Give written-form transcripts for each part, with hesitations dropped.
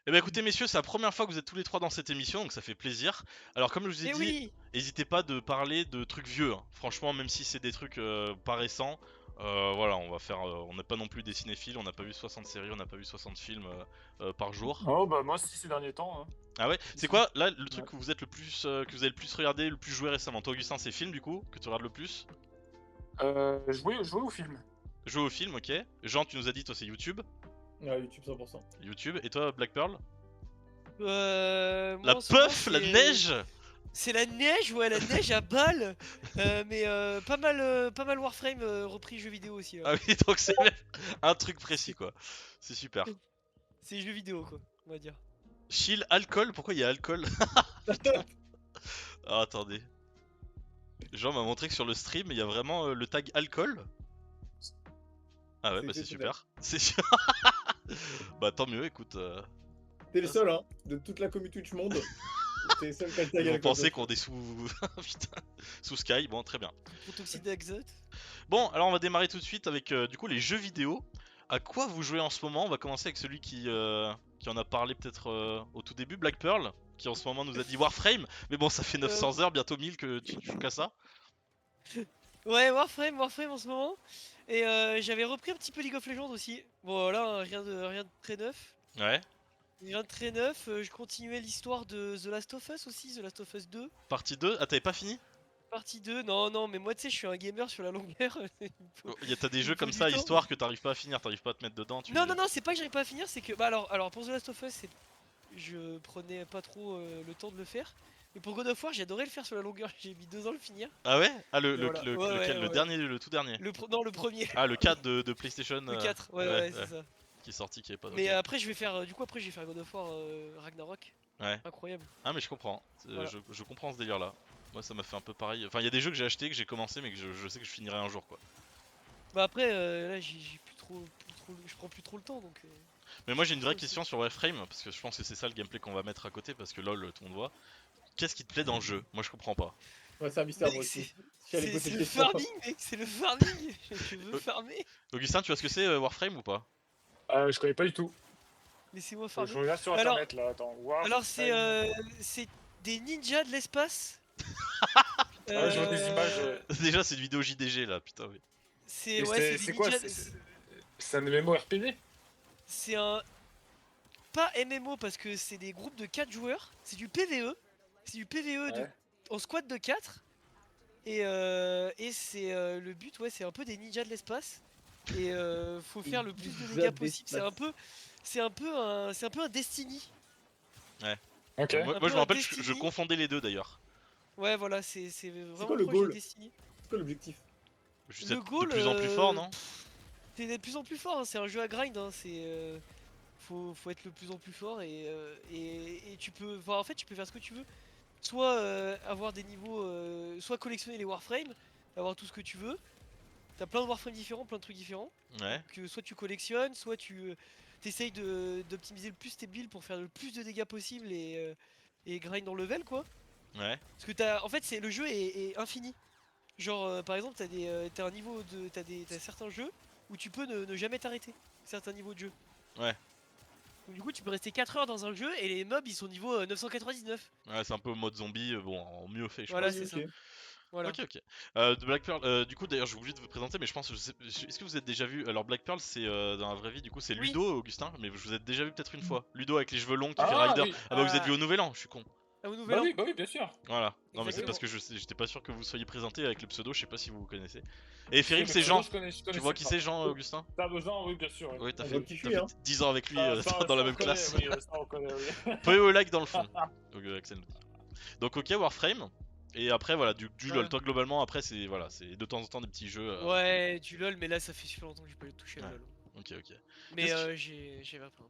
Eh ben écoutez messieurs, c'est la première fois que vous êtes tous les trois dans cette émission, donc ça fait plaisir. Alors comme je vous ai Eh dit, oui! n'hésitez pas de parler de trucs vieux, hein. Franchement, même si c'est des trucs pas récents, voilà, on va faire, on n'est pas non plus des cinéphiles, on n'a pas vu 60 séries, on n'a pas vu 60 films par jour. Oh bah moi aussi ces derniers temps. Hein. Ah ouais? Si, C'est si. quoi là le truc Ouais. que vous êtes le plus, que vous avez le plus regardé, le plus joué récemment? Toi Augustin, c'est film du coup que tu regardes le plus? Jouer au film. Jouer au film, ok. Jean, tu nous as dit toi c'est YouTube, Ouais, YouTube 100%. YouTube. Et toi Black Pearl? Moi La en ce moment puff, la neige. c'est la neige, ouais, la neige à balle. Mais pas mal Warframe repris jeux vidéo aussi. Ah oui, donc c'est même un truc précis quoi. C'est super. C'est jeux vidéo quoi, on va dire. Chill, alcool, pourquoi il y a alcool? Putain. Ah, attendez. Jean m'a montré que sur le stream, il y a vraiment le tag alcool. Ah ouais, bah c'est exceptionnel. super. C'est sûr. Bah tant mieux, écoute. T'es le seul, hein, de toute la commu Twitch monde. T'es le seul qui a le tag Ils vont alcool. penser qu'on est sous... Putain. Sous Sky, bon très bien. Protoxyde d'azote. Bon, alors on va démarrer tout de suite avec du coup les jeux vidéo. À quoi vous jouez en ce moment? On va commencer avec celui qui en a parlé peut-être au tout début, Black Pearl, qui en ce moment nous a dit Warframe. Mais bon, ça fait 900 heures, bientôt 1000 que tu joues qu'à ça. Ouais, Warframe en ce moment. Et j'avais repris un petit peu League of Legends aussi. Bon là, hein, rien de très neuf. Ouais. Rien de très neuf. Je continuais l'histoire de The Last of Us aussi, The Last of Us 2. Partie 2. Ah, t'avais pas fini? Partie 2, non, mais moi tu sais, je suis un gamer sur la longueur. Oh, t'as des Il jeux me faut comme du ça, temps. histoire que t'arrives pas à finir, t'arrives pas à te mettre dedans. Non, non, non, c'est pas que j'arrive pas à finir, c'est que. Bah alors pour The Last of Us, je prenais pas trop le temps de le faire. Mais pour God of War, j'adorais le faire sur la longueur, j'ai mis 2 ans à le finir. Ah ouais? Ah, Mais voilà, ouais, lequel? ouais, Le ouais. dernier, le tout dernier? Non, le premier. Ah, le 4 de PlayStation. Le 4, ouais, Ouais, ouais, ouais, c'est ça. qui est sorti, qui est pas. Mais Ok. après, je vais faire. Du coup, après, je vais faire God of War Ragnarok. Ouais. Incroyable. Ah, mais je comprends. Voilà. Je comprends ce délire là. Moi, ça m'a fait un peu pareil. Enfin, il y a des jeux que j'ai achetés, que j'ai commencé, mais que je sais que je finirai un jour quoi. Bah après, là, j'ai plus trop, je prends plus trop le temps donc. Mais moi, j'ai une vraie Aussi. question sur Warframe, parce que je pense que c'est ça le gameplay qu'on va mettre à côté, parce que lol, tout le monde voit. Qu'est-ce qui te plaît dans le jeu? Moi, je comprends pas. Ouais, c'est un mystère, Mec, moi c'est aussi. Je suis allé poser c'est une le question. farming, mec, c'est le farming. Je veux farmer. Augustin, tu vois ce que c'est Warframe ou pas? Je connais pas du tout. Laissez-moi Je farmer. regarde sur Alors, internet là, attends. War alors Time. c'est des ninjas de l'espace. Ah, je vois des images. Déjà, c'est une vidéo JDG là, putain. Oui. C'est Mais ouais, c'est des c'est quoi? ninjas. C'est un MMORPG? C'est un pas MMO parce que c'est des groupes de 4 joueurs. C'est du PVE. C'est du PVE Ouais. en squad de 4. Et c'est le but, ouais, c'est un peu des ninjas de l'espace. Et faut faire le plus de ninjas dégâts de possible. l'espace. C'est un peu un Destiny. Ok. Moi, Un je peu me un rappelle, je Destiny. confondais les deux d'ailleurs. Ouais, voilà, c'est vraiment quoi le proche de goal? Destiny. C'est quoi l'objectif? Juste Le être de goal, plus en plus fort, non? t'es de plus en plus fort, hein, c'est un jeu à grind, hein, faut être le plus en plus fort et tu peux. Enfin, en fait, tu peux faire ce que tu veux. Soit avoir des niveaux. Soit collectionner les Warframes, avoir tout ce que tu veux. T'as plein de Warframes différents, plein de trucs différents. Ouais. Donc, soit tu collectionnes, soit tu t'essayes d'optimiser le plus tes builds pour faire le plus de dégâts possible et grind en level quoi. Ouais. Parce que en fait, le jeu est infini. Genre, par exemple, t'as un niveau de. T'as certains jeux où tu peux ne jamais t'arrêter. Certains niveaux de jeu. Ouais. Donc, du coup, tu peux rester 4 heures dans un jeu et les mobs ils sont niveau 999. Ouais, c'est un peu mode zombie, bon, en mieux fait, je Voilà, pense. c'est ça. Voilà. Ok, ok. De Black Pearl, du coup, d'ailleurs, j'ai oublié de vous présenter, mais je pense, est-ce que vous êtes déjà vu? Alors, Black Pearl, c'est dans la vraie vie, du coup, c'est Oui. Ludo, Augustin, mais je vous ai déjà vu peut-être une fois. Ludo avec les cheveux longs qui fait Ah Rider. oui. Ah bah, vous êtes vu au Nouvel An, je suis con. Ah, au nouvel Bah an. oui, bien sûr. Voilà. Non, mais c'est parce Exactement. que j'étais pas sûr que vous soyez présenté avec le pseudo, je sais pas si vous vous connaissez. Et Ferim, Si, c'est le Jean. pseudo, je Tu connaissais vois qui pas. c'est, Jean, Augustin? T'as besoin, oui, bien sûr. Oui. Oui, t'as On fait, voit qui je suis, hein. 10 ans avec lui Ça, dans la on même connaît, classe. oui, ça on connaît, oui. Peu au like dans le fond. Donc, Axel nous dit. Donc, ok, Warframe. Et après, voilà, du LoL. Ouais. Toi, globalement, après, c'est voilà, c'est de temps en temps des petits jeux. Ouais, du LoL, mais là ça fait super longtemps que j'ai pas touché à Ouais. LoL. Ok, ok. Mais Qu'est-ce que- j'ai appris un peu.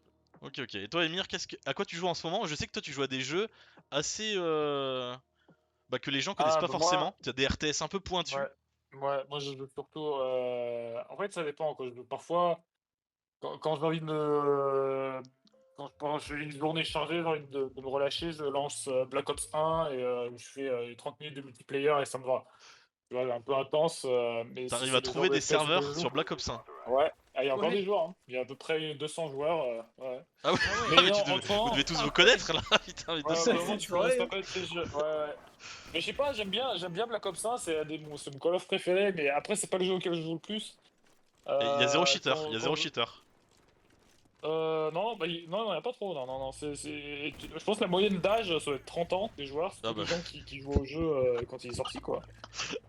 Ok, ok. Et toi, Emir, à quoi tu joues en ce moment? Je sais que toi, tu joues à des jeux assez. Bah, que les gens connaissent Ah, pas bah moi, forcément. Tu as des RTS un peu pointus. ouais. Moi, je joue surtout. En fait, ça dépend. Quoi. Parfois, quand j'ai envie de me. Quand j'ai une journée chargée, j'ai envie de me relâcher, je lance Black Ops 1 et je fais 30 minutes de multiplayer et ça me va. Tu vois, un peu intense, mais T'arrives c'est à le genre trouver de des FPS que serveurs je joue. sur Black Ops 1. Ouais, Ah, il y a encore Ouais. des joueurs, hein. Il y a à peu près 200 joueurs. Ouais. Ah ouais, Ah Mais ah, mais non, vous autrement, devez tous Ah vous ouais. connaître là, putain, mais ouais, 200. vraiment, C'est tu une soirée, commences pas hein. connaître ces jeux. Ouais. Mais je sais pas, j'aime bien Black Ops 1, c'est mon Call of préféré, mais après, c'est pas le jeu auquel je joue le plus. Et il y a zéro cheater, il y Quand, a quand zéro cheater. non, non, il y a pas trop, non, je pense que la moyenne d'âge, ça doit être 30 ans, des joueurs, c'est Ah tous bah. des gens qui jouent au jeu quand il est sorti, quoi.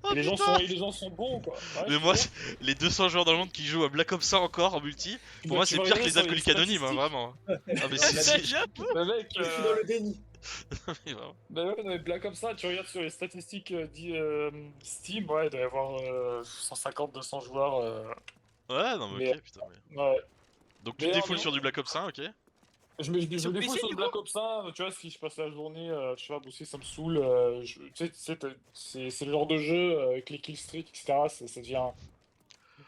Oh putain! Et les gens sont bons, quoi. Ouais, Mais je te moi, jure. les 200 joueurs dans le monde qui jouent à Black Ops 1 encore en multi, pour moi Tu c'est vas pire que regarder les sur les alcooliques anonymes, hein, statistiques. vraiment. Ah mais Ouais, si, là, Ça, si. j'avoue. Bah, mec, je suis dans le déni. Mais vraiment. bah ouais, non, mais Black Ops 1, tu regardes sur les statistiques Steam, ouais, il doit y avoir 150-200 joueurs. Ouais, non mais Mais ok, putain. ouais. Donc tu te Mais défoules sur environ, du Black Ops 1, ok? Et je me sur défoule PC, sur du le coup? Black Ops 1, tu vois, si je passe la journée, je sais pas, bosser, ça me saoule. Tu sais, c'est le genre de jeu avec les killstreaks, etc. Ça devient.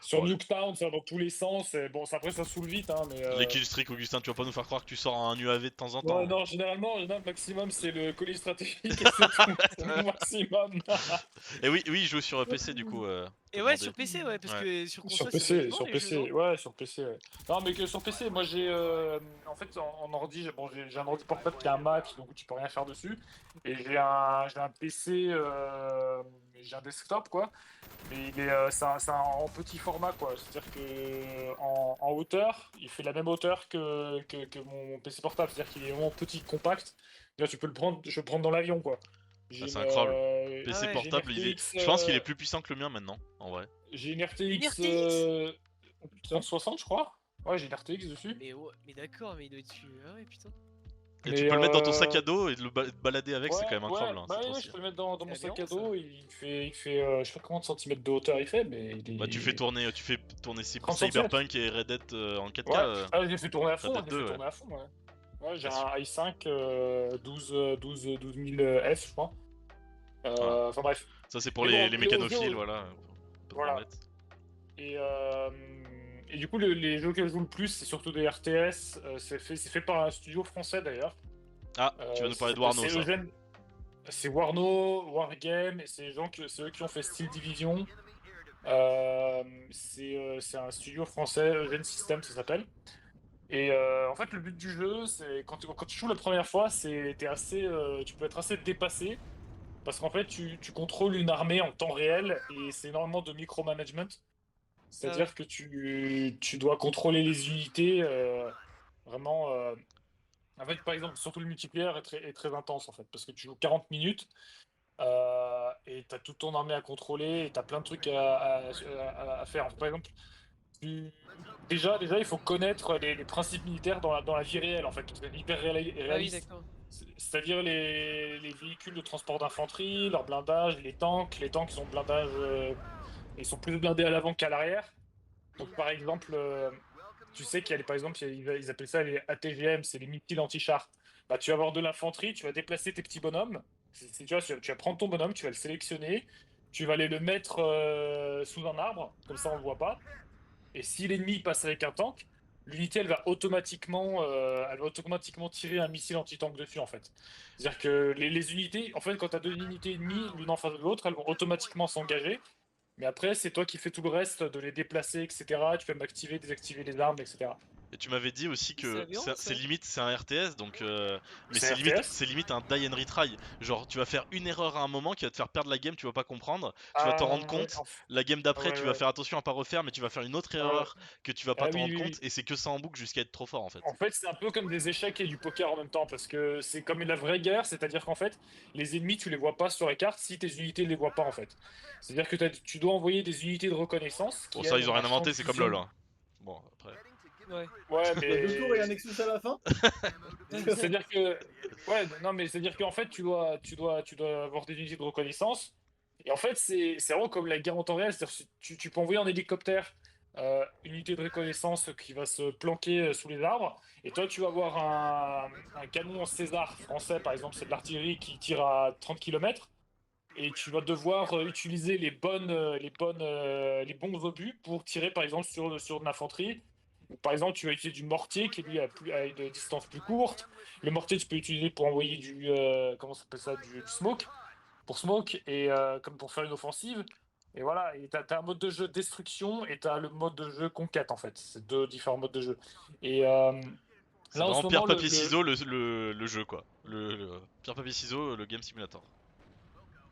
Sur Bon, Nuketown, ça va dans tous les sens. Et bon, après, ça saoule vite, hein, mais. les killstreaks, Augustin, tu vas pas nous faire croire que tu sors un UAV de temps en Ouais, temps. non, généralement, le maximum, c'est le colis stratégique et c'est tout. C'est le maximum. Et oui, oui, je joue sur PC du coup, t'as Et ouais, demandé. sur PC, ouais, parce Ouais. que sur Sur console, ça doit être PC, mort sur les jeux, non? PC, ouais, sur PC. Ouais. Non, mais que sur PC, moi j'ai. En fait, en ordi, j'ai un ordi portable qui a un Mac, donc tu peux rien faire dessus. Et j'ai un PC, j'ai un desktop, quoi. Mais c'est en petit format, quoi. C'est-à-dire que en hauteur, il fait la même hauteur que mon PC portable. C'est-à-dire qu'il est vraiment petit, compact. Là, tu peux le prendre, je peux le prendre dans l'avion, quoi. Ah, J'ai c'est une, incroyable. Ah PC ouais. j'ai une portable, RTX. je pense qu'il est plus puissant que le mien maintenant, en vrai. J'ai une Une RTX RTX? 3060, je crois. Ouais, j'ai une RTX dessus. Mais, ouais, mais d'accord, mais il doit être. Ah ouais, putain. Et tu Mais peux le mettre dans ton sac à dos et te balader avec, c'est ouais, quand même ouais, incroyable, hein, bah c'est trop ouais, je stylé. peux le mettre dans C'est mon sac aberrant, à ça. dos. Il fait je sais pas combien de centimètres de hauteur il fait, mais Bah tu fais tourner 30 centimètres. Cyberpunk et Red Dead en 4K, Ouais, ah, je l'ai fait tourner à Red fond, Dead je l'ai fait 2, ouais. tourner à fond, ouais. Ouais, j'ai Ah, un super. i5 12 000 F, je crois. Voilà. Enfin bref. Ça c'est pour Mais bon, les les jeux, mécanophiles, voilà. Pas de voilà. branlette. Et, euh, et du coup, les jeux que je joue le plus, c'est surtout des RTS. C'est fait par un studio français d'ailleurs. Ah, tu vas nous parler de Warno, C'est ça. Eugène. C'est Warno, Wargame, et c'est eux qui ont fait Steel Division. C'est un studio français, Eugène System, ça s'appelle. Et en fait, le but du jeu, c'est quand tu joues la première fois, tu peux être assez dépassé parce qu'en fait, tu contrôles une armée en temps réel et c'est énormément de micromanagement. Ah ouais. C'est-à-dire que tu dois contrôler les unités vraiment. En fait, par exemple, surtout le multiplayer est très intense en fait parce que tu joues 40 minutes. Et t'as toute ton armée à contrôler et t'as plein de trucs à faire. Par exemple, tu- déjà, il faut connaître les principes militaires dans la vie réelle, en fait. C'est hyper Ah oui, réaliste. d'accord. C'est-à-dire les véhicules de transport d'infanterie, leurs blindages, les tanks, ils ont blindage, ils sont plus blindés à l'avant qu'à l'arrière. Donc, par exemple, tu sais qu'il y a, par exemple, ils appellent ça les ATGM, c'est les missiles anti-char. Bah, tu vas avoir de l'infanterie, tu vas déplacer tes petits bonhommes. Tu vois, tu vas prendre ton bonhomme, tu vas le sélectionner, tu vas aller le mettre sous un arbre, comme ça on le voit pas. Et si l'ennemi passe avec un tank, l'unité elle va automatiquement tirer un missile anti-tank dessus en fait. C'est-à-dire que les unités, en fait, quand tu as deux unités ennemies, l'une en face de l'autre, elles vont automatiquement s'engager. Mais après, c'est toi qui fais tout le reste, de les déplacer, etc. Tu peux m'activer, désactiver les armes, etc. Et tu m'avais dit aussi C'est que aberrant, c'est ça. limite, c'est un RTS, donc mais C'est RTS. c'est limite un die and retry. Genre, tu vas faire une erreur à un moment qui va te faire perdre la game, tu vas pas comprendre, tu vas t'en rendre Ouais, compte. La game d'après, ouais, tu vas ouais, faire attention à pas refaire, mais tu vas faire une autre ouais. erreur que tu vas pas Ah t'en oui, rendre oui, compte, oui. et c'est que ça en boucle jusqu'à être trop fort en fait. En fait, c'est un peu comme des échecs et du poker en même temps, parce que c'est comme la vraie guerre, c'est-à-dire qu'en fait, les ennemis, tu les vois pas sur les cartes si tes unités ne les voient pas, en fait. C'est-à-dire que tu dois envoyer des unités de reconnaissance Bon, qui, ça, elles, ils ont ont un rien champ inventé, de c'est comme LoL, vision. hein. Bon, après. Ouais. Ouais, Il y a deux tours et un mais Nexus à la fin. c'est-à-dire que, ouais, non, mais c'est-à-dire qu'en fait, tu dois avoir des unités de reconnaissance. Et en fait, c'est vraiment comme la guerre en temps réel. C'est-à-dire que tu peux envoyer en hélicoptère une unité de reconnaissance qui va se planquer sous les arbres. Et toi, tu vas avoir un canon César français, par exemple, c'est de l'artillerie qui tire à 30 km. Et tu vas devoir utiliser les bons obus pour tirer, par exemple, sur de l'infanterie. Par exemple, tu vas utiliser du mortier qui lui a une distance plus courte. Le mortier, tu peux utiliser pour envoyer comment ça s'appelle ça, du smoke, pour smoke et comme pour faire une offensive. Et voilà, et t'as un mode de jeu destruction et t'as le mode de jeu conquête en fait. C'est deux différents modes de jeu. Et C'est là en vraiment ce pierre, moment, papier, ciseaux le jeu quoi. Pierre, papier, ciseaux, le game simulator.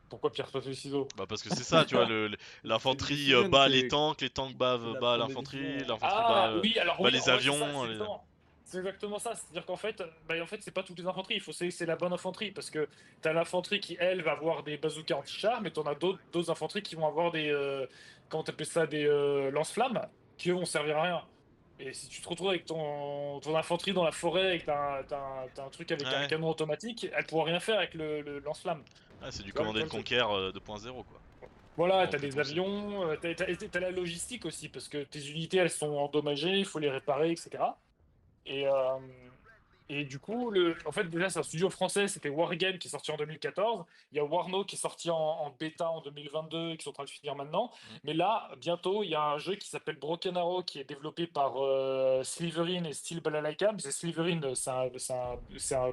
pourquoi pierre papier ciseaux? Bah parce que c'est ça, tu vois, C'est l'infanterie Decision, bat c'est les tanks c'est bat d'apprendre des l'infanterie, décisions. l'infanterie Ah oui, alors bat oui, les ouais, c'est ça, avions. c'est exactement ça. C'est-à-dire qu'en fait, en fait, c'est pas toutes les infanteries. Il faut c'est la bonne infanterie parce que t'as l'infanterie qui elle va avoir des bazookas anti-char, mais t'en as d'autres infanteries qui vont avoir des comment t'appelles ça, des lance-flammes qui eux vont servir à rien. Et si tu te retrouves avec ton infanterie dans la forêt et que t'as un truc avec un Ouais, canon automatique, elle pourra rien faire avec le lance-flamme. ouais, c'est du Tu vois, Command and le truc. Conquer 2.0 quoi. Voilà, En t'as plus des poussé. avions, t'as la logistique aussi, parce que tes unités, elles sont endommagées, il faut les réparer, etc. Et, euh, et du coup, en fait, déjà, c'est un studio français, c'était Wargame qui est sorti en 2014. Il y a Warno qui est sorti en bêta en 2022 et qui sont en train de finir maintenant. Mm. Mais là, bientôt, il y a un jeu qui s'appelle Broken Arrow qui est développé par Slytherin et Steel Balalaika. Mais c'est Slytherin, c'est un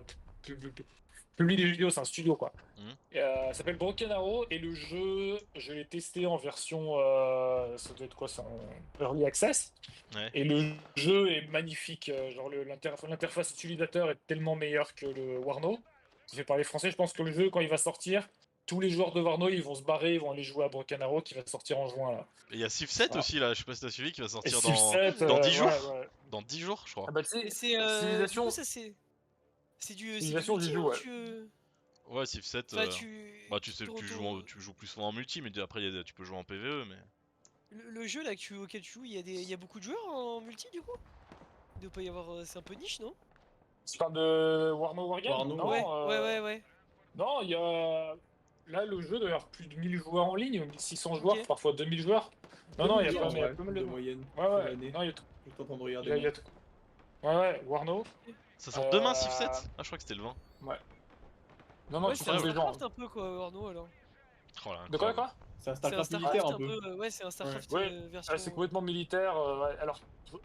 public des jeux vidéo, c'est un studio, quoi. Mm. Ça s'appelle Broken Arrow et le jeu, je l'ai testé en version, ça doit être quoi, c'est en early access. Ouais. Et le jeu est magnifique, genre l'interface utilisateur est tellement meilleure que le Warno. Qui fait parler français, je pense que le jeu quand il va sortir, tous les joueurs de Warno ils vont se barrer, ils vont aller jouer à Broken Arrow qui va sortir en juin là. Et il y a Civ 7 Voilà. aussi là, je sais pas si t'as suivi, qui va Et sortir Civ 7, dans 10 jours. ouais, ouais. Dans 10 jours, je crois. Ah bah tu sais, Et c'est du coup Civilisation, ça c'est du Civilisation j'y multi joue, ou ouais. Ouais, Civ 7, enfin bah tu sais, te retournes- tu joues plus souvent en multi, mais après tu peux jouer en PvE, mais. le jeu là auquel tu joues, il y a beaucoup de joueurs en multi du coup? Il doit pas y avoir c'est un peu niche, non? Tu parles de Warno Wargame? Warno, Non, Ouais, ouais. non, il y a. Là, le jeu doit y avoir plus de 1000 joueurs en ligne, 1600 joueurs, Ok. parfois 2000 joueurs. Non, non, il y a Ok, pas, ok. il y a pas mal de de. moyenne Ouais, sur ouais. l'année. Non, il y a, Je suis en train de il regarder. y a- il y moi. a- Ouais, ouais, Warno. Ça sort demain, Civ Euh, 7? Ah, je crois que c'était le 20. Ouais. Non, non, Ouais, tu c'est un comptes des gens. Starcraft un peu quoi, Arnaud alors. Oh là, De quoi, incroyable. quoi? C'est un C'est un Starcraft Starcraft militaire un un peu. peu, ouais, c'est un Starcraft Ouais. version. C'est complètement militaire. Ouais. Alors,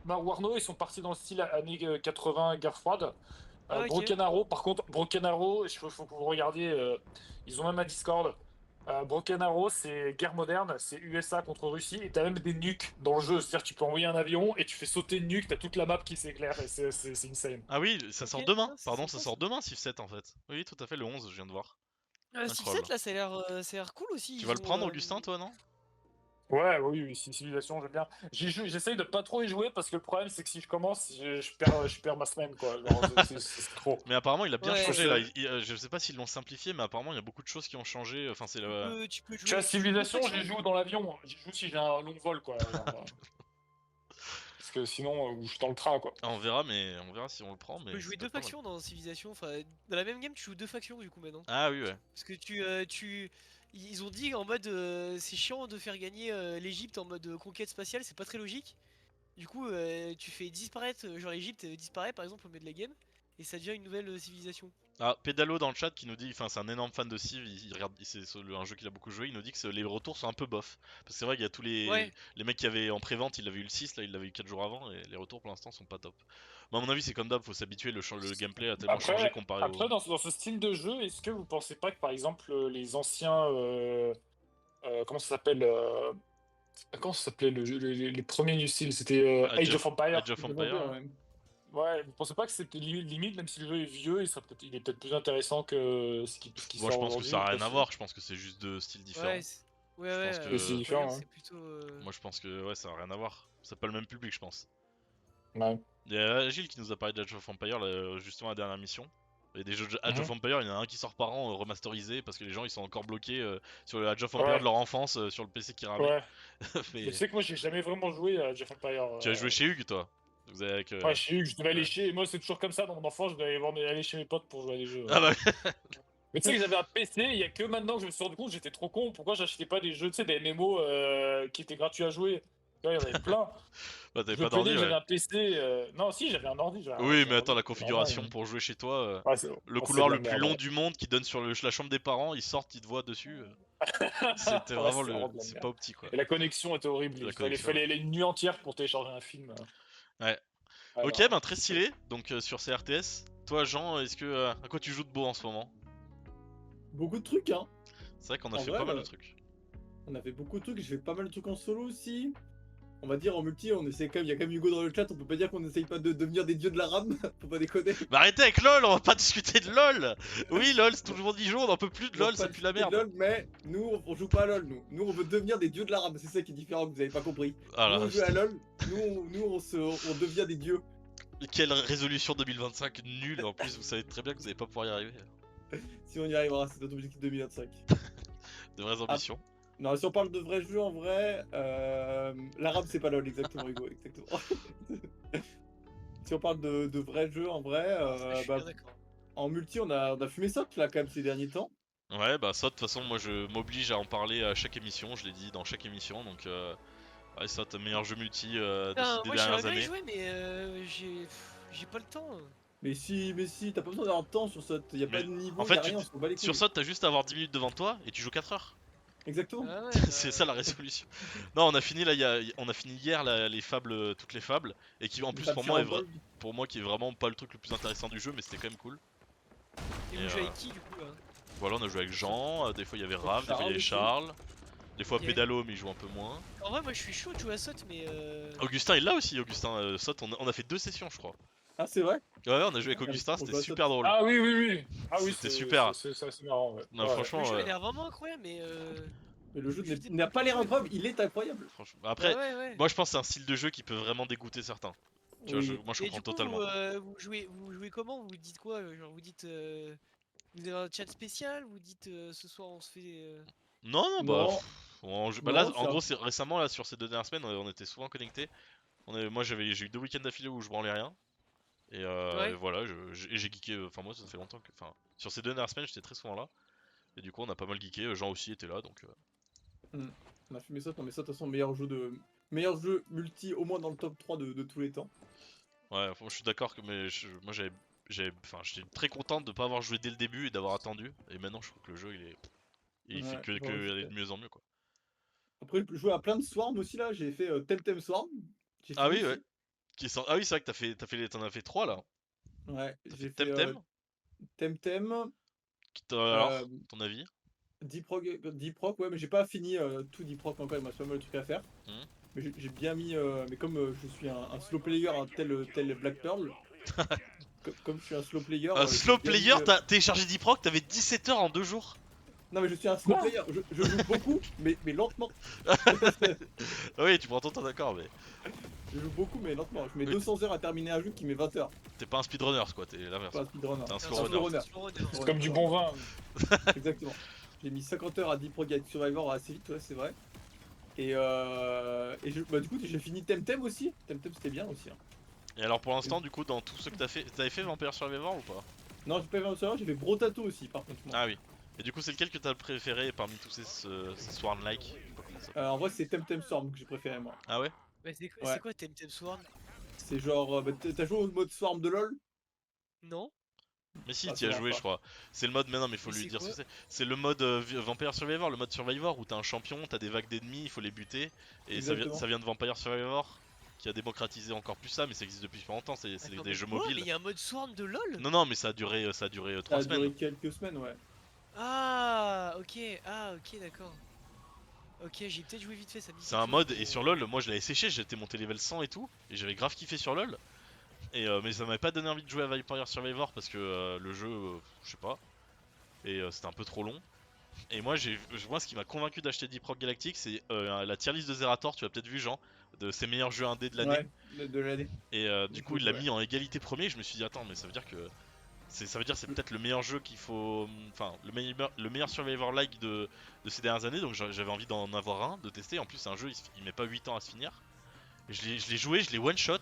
Warno, ils sont partis dans le style années 80, guerre froide. Ah, ok. Broken Arrow, par contre, Broken Arrow, il faut que vous regardiez, ils ont même un Discord. Broken Arrow, c'est guerre moderne, c'est USA contre Russie, et t'as même des nukes dans le jeu. C'est-à-dire que tu peux envoyer un avion et tu fais sauter une nuque, t'as toute la map qui s'éclaire, et c'est insane. Ah oui, ça sort Ok, demain. ah, c'est Pardon, sympa, ça ça. sort demain, Civ 7 en fait. Oui, tout à fait, le 11, je viens de voir. Civ Incroyable. 7 là, ça a l'air cool aussi. Tu Ils vas le ont, prendre, Augustin, toi, non? Ouais, oui, oui, c'est une civilisation, j'aime bien. J'essaye de pas trop y jouer parce que le problème, c'est que si je commence, je perds ma semaine, quoi. Genre, c'est trop. Mais apparemment, il a bien Ouais. changé Ça, là. c'est- Je sais pas s'ils l'ont simplifié, mais apparemment, il y a beaucoup de choses qui ont changé. Enfin, c'est le. Tu peux Tu jouer. as tu joues deux civilisation, factions. j'y joue dans l'avion. J'y joue si j'ai un long vol, quoi. Genre, parce que sinon, je suis dans le train, quoi. Ah, on verra, mais on verra si on le prend. Tu Mais peux ça jouer peut deux être pas mal. factions dans Civilization. Enfin, dans la même game, tu joues deux factions du coup maintenant. Ah oui, ouais. Parce que ils ont dit en mode c'est chiant de faire gagner l'Egypte en mode conquête spatiale, c'est pas très logique. Du coup, tu fais disparaître, genre l'Egypte disparaît par exemple au milieu de la game, et ça devient une nouvelle civilisation. Ah, Pédalo dans le chat qui nous dit, enfin c'est un énorme fan de Civ, il regarde, c'est un jeu qu'il a beaucoup joué, il nous dit que les retours sont un peu bof. Parce que c'est vrai qu'il y a tous Ouais. les mecs qui avaient en pré-vente, il avait eu le 6, là il l'avait eu 4 jours avant, et les retours pour l'instant sont pas top. Mais à mon avis c'est comme d'hab, faut s'habituer, le gameplay a tellement changé comparé au... Après dans ce style de jeu, est-ce que vous pensez pas que par exemple les anciens. Comment ça s'appelle comment ça s'appelait les premiers du style? C'était Age of Empires. Age of Empire, ouais. Ouais, vous pensez pas que c'était limite, même si le jeu est vieux, il est peut-être plus intéressant que ce qui Moi je sort pense que aujourd'hui, ça a rien parce à voir, je pense que c'est juste deux styles différents. Ouais, ouais, Je ouais, pense que- Mais c'est différent, Empire, hein. c'est plutôt. Moi je pense que ouais, ça a rien à voir. C'est pas le même public, je pense. Ouais. Il y a Gilles qui nous a parlé d'Age of Empire justement à la dernière mission. Et des jeux de Age Mhm. of Empire, il y en a un qui sort par an remasterisé parce que les gens ils sont encore bloqués sur le Age of Empire Ouais. de leur enfance sur le PC qui ramait. Ouais. Mais Je sais que moi j'ai jamais vraiment joué à Age of Empire. tu as joué chez Hugues toi. Vous avez avec, Ouais, chez Hugues, je devais aller ouais. chez. Moi, c'est toujours comme ça dans mon enfance, je devais aller chez mes potes pour jouer à des jeux. Ah bah Mais tu sais que j'avais un PC, il y a que maintenant que je me suis rendu compte, j'étais trop con. Pourquoi j'achetais pas des jeux, tu sais, des MMO qui étaient gratuits à jouer? Tu vois, il y en avait plein. bah, t'avais Je me pas d'ordi plaignais que j'avais ouais. un PC. Non, si, j'avais un ordi. Oui j'avais mais un attends ordi, la c'est configuration normal. pour jouer chez toi, Ouais, le c'est couloir de la le plus merde, long ouais. du monde qui donne sur la chambre des parents, ils sortent, ils te voient dessus. C'était Ouais, vraiment c'est vraiment de la c'est merde. pas opti quoi. Et la connexion était horrible. La Il connexion, fallait une nuit entière pour télécharger un film. Ouais. Alors, Ok, ben très stylé, donc sur CRTS. Toi Jean, est-ce que à quoi tu joues de beau en ce moment? Beaucoup de trucs, hein. C'est vrai qu'on a En fait vrai, pas mal de trucs. On a fait beaucoup de trucs, j'ai fait pas mal de trucs en solo aussi. On va dire en multi, on essaie quand même, il y a quand même Hugo dans le chat, on peut pas dire qu'on essaye pas de devenir des dieux de la rame, faut pas déconner. Bah arrêtez avec LOL, on va pas discuter de LOL. Oui, LOL, c'est tout le monde y joue, on en peut plus de On va LOL, pas ça pue la discuter de merde. LOL, mais nous on joue pas à LOL, nous. Nous on veut devenir des dieux de la rame, c'est ça qui est différent que vous avez pas compris. Ah Nous là, on joue à LOL, on devient des dieux. quelle résolution 2025 nulle, en plus vous savez très bien que vous allez pas pouvoir y arriver. Si on y arrivera, c'est notre objectif 2025. De vraies ambitions. Non, si on parle de vrais jeux en vrai, la rame c'est pas LOL, exactement Hugo, exactement. Si on parle de vrais jeux en vrai, Ça, je suis bien d'accord. en multi on a fumé ça là quand même ces derniers temps. Ouais, bah ça, de toute façon, moi je m'oblige à en parler à chaque émission, je l'ai dit dans chaque émission, donc ouais, ça, t'as meilleur jeu multi Putain, des moi dernières j'aimerais bien y années. jouer, mais j'ai pas le temps. Mais si, t'as pas besoin d'avoir de temps sur ça, y a pas Mais de niveau, en fait, y a rien, on s'en bat les sur couilles. ça, t'as juste à avoir 10 minutes devant toi et tu joues 4 heures. Exactement. Ah ouais, C'est ça la résolution. Non, on a fini là, on a fini hier les fables, toutes les fables, et qui en Les plus tables pour sur moi un bol. pour moi qui est vraiment pas le truc le plus intéressant du jeu, mais c'était quand même cool. Et Et vous jouez avec qui du coup là? voilà, on a joué avec Jean, des fois il y avait Raph, des fois il y Charles avait aussi. Charles, des fois Ok. Pédalo mais il joue un peu moins. En vrai, moi je suis chaud de jouer à Sot, mais Augustin est là aussi, Augustin Sot, on a fait 2 sessions je crois. Ah c'est vrai? Ouais, on a joué avec Augustin, On c'était joue à super Sot. drôle. Ah oui, oui, oui. Ah oui, C'était super. c'est assez marrant, ouais. Non, Ouais. le franchement, jeu a l'air vraiment incroyable, mais Mais le jeu je sais n'a pas pas l'air jouer. incroyable, il est incroyable. franchement. Après, Bah ouais. moi je pense que c'est un style de jeu qui peut vraiment dégoûter certains. Tu vois, Oui. moi je Et comprends du coup, totalement. vous jouez comment? Vous dites quoi? Genre, vous dites. Vous avez un chat spécial? Vous dites ce soir on se fait. Non, non, bah, Non, bah là, non, en gros, récemment, là, sur ces 2 dernières semaines, on était souvent connectés. Moi, j'ai eu 2 week-ends d'affilée où je branlais rien. Et Ouais. voilà, j'ai geeké. Enfin, moi, ça fait longtemps que. Enfin, sur ces 2 dernières semaines, j'étais très souvent là. Et du coup, on a pas mal geeké. Jean aussi était là, donc. On a fumé ça, non mais ça de toute façon meilleur jeu multi au moins dans le top 3 de tous les temps. Ouais, enfin, je suis d'accord que. Mais moi, enfin, j'étais très content de pas avoir joué dès le début et d'avoir attendu. Et maintenant, je trouve que le jeu, il fait Ouais, bon, que aller de mieux en mieux, quoi. après je jouais à plein de Swarm aussi là, j'ai fait Temtem Swarm, j'ai Ah fini oui, ouais. aussi. Ah oui, c'est vrai que t'en as fait 3 là. Ouais, T'as fait j'ai fait Temtem. Temtem, Alors, euh, ton avis? Deep Rock, ouais mais j'ai pas fini tout Deep Rock encore, il me reste pas mal de trucs à faire. Hmm. Mais j'ai bien mis, mais comme je suis un slow player, tel Black Pearl, comme je suis un slow player, Un j'ai slow bien mis, player, t'as téléchargé Deep Rock, t'avais 17 heures en 2 jours. Non mais je suis un slow player, je joue beaucoup, mais lentement. Ah oui, tu prends ton temps, d'accord, mais Je joue beaucoup mais lentement. Je mets Oui. 200 heures à terminer un jeu qui met 20 heures. t'es pas un speedrunner, quoi, t'es l'inverse. Pas un speedrunner. T'es un C'est slow un runner. runner. slow runner. C'est comme du bon vin. Exactement. J'ai mis 50 heures à Deep Rock Galactic Survivor assez vite, ouais c'est vrai. Bah, du coup j'ai fini Temtem aussi. Temtem c'était bien aussi. Hein. Et alors pour l'instant, du coup, dans tout ce que t'avais fait Vampire Survivor ou pas? Non j'ai pas fait un serveur, j'ai fait Brotato aussi par contre. Moi. Ah oui. Et du coup, c'est lequel que t'as préféré parmi tous ces Sworn-like? Je sais pas comment ça s'appelle. En vrai c'est Temtem Storm que j'ai préféré moi. Ah ouais? Mais Ouais. c'est quoi Temtem Swarm? C'est genre, bah, t'as joué au mode Swarm de LoL? Non? Mais si, Ah, t'y as ça joué, va je crois. C'est le mode, mais non, mais faut Mais lui c'est dire ce quoi? que c'est. C'est le mode Vampire Survivor, le mode Survivor où t'as un champion, t'as des vagues d'ennemis, il faut les buter. Et Exactement. ça vient de Vampire Survivor, qui a démocratisé encore plus ça, mais ça existe depuis pas longtemps, c'est Attends, des mais jeux quoi? Mais mobiles. il y a un mode Swarm de LoL? Non, mais ça a duré Ça 3 a semaines. duré quelques semaines, ouais. Ah, ok, d'accord. Ok, j'ai peut-être joué vite fait, ça me dit C'est quelque un chose, mode, mais, et sur LoL, moi je l'avais séché, j'étais monté level 100 et tout, et j'avais grave kiffé sur LoL. Mais ça m'avait pas donné envie de jouer à Vampire Survivor parce que le jeu, je sais pas, et c'était un peu trop long. Et moi, moi ce qui m'a convaincu d'acheter Deep Rock Galactic, c'est la tier list de Zerator, tu as peut-être vu Jean, de ses meilleurs jeux indés de l'année. Ouais, de l'année. Et du coup, il l'a Ouais. mis en égalité premier, je me suis dit, attends, mais ça veut dire que. Ça veut dire que c'est peut-être le meilleur jeu qu'il faut. Enfin, le meilleur Survivor-like de ces dernières années, donc j'avais envie d'en avoir un, de tester. En plus, c'est un jeu, il met pas 8 ans à se finir. Et je l'ai joué, je l'ai one-shot.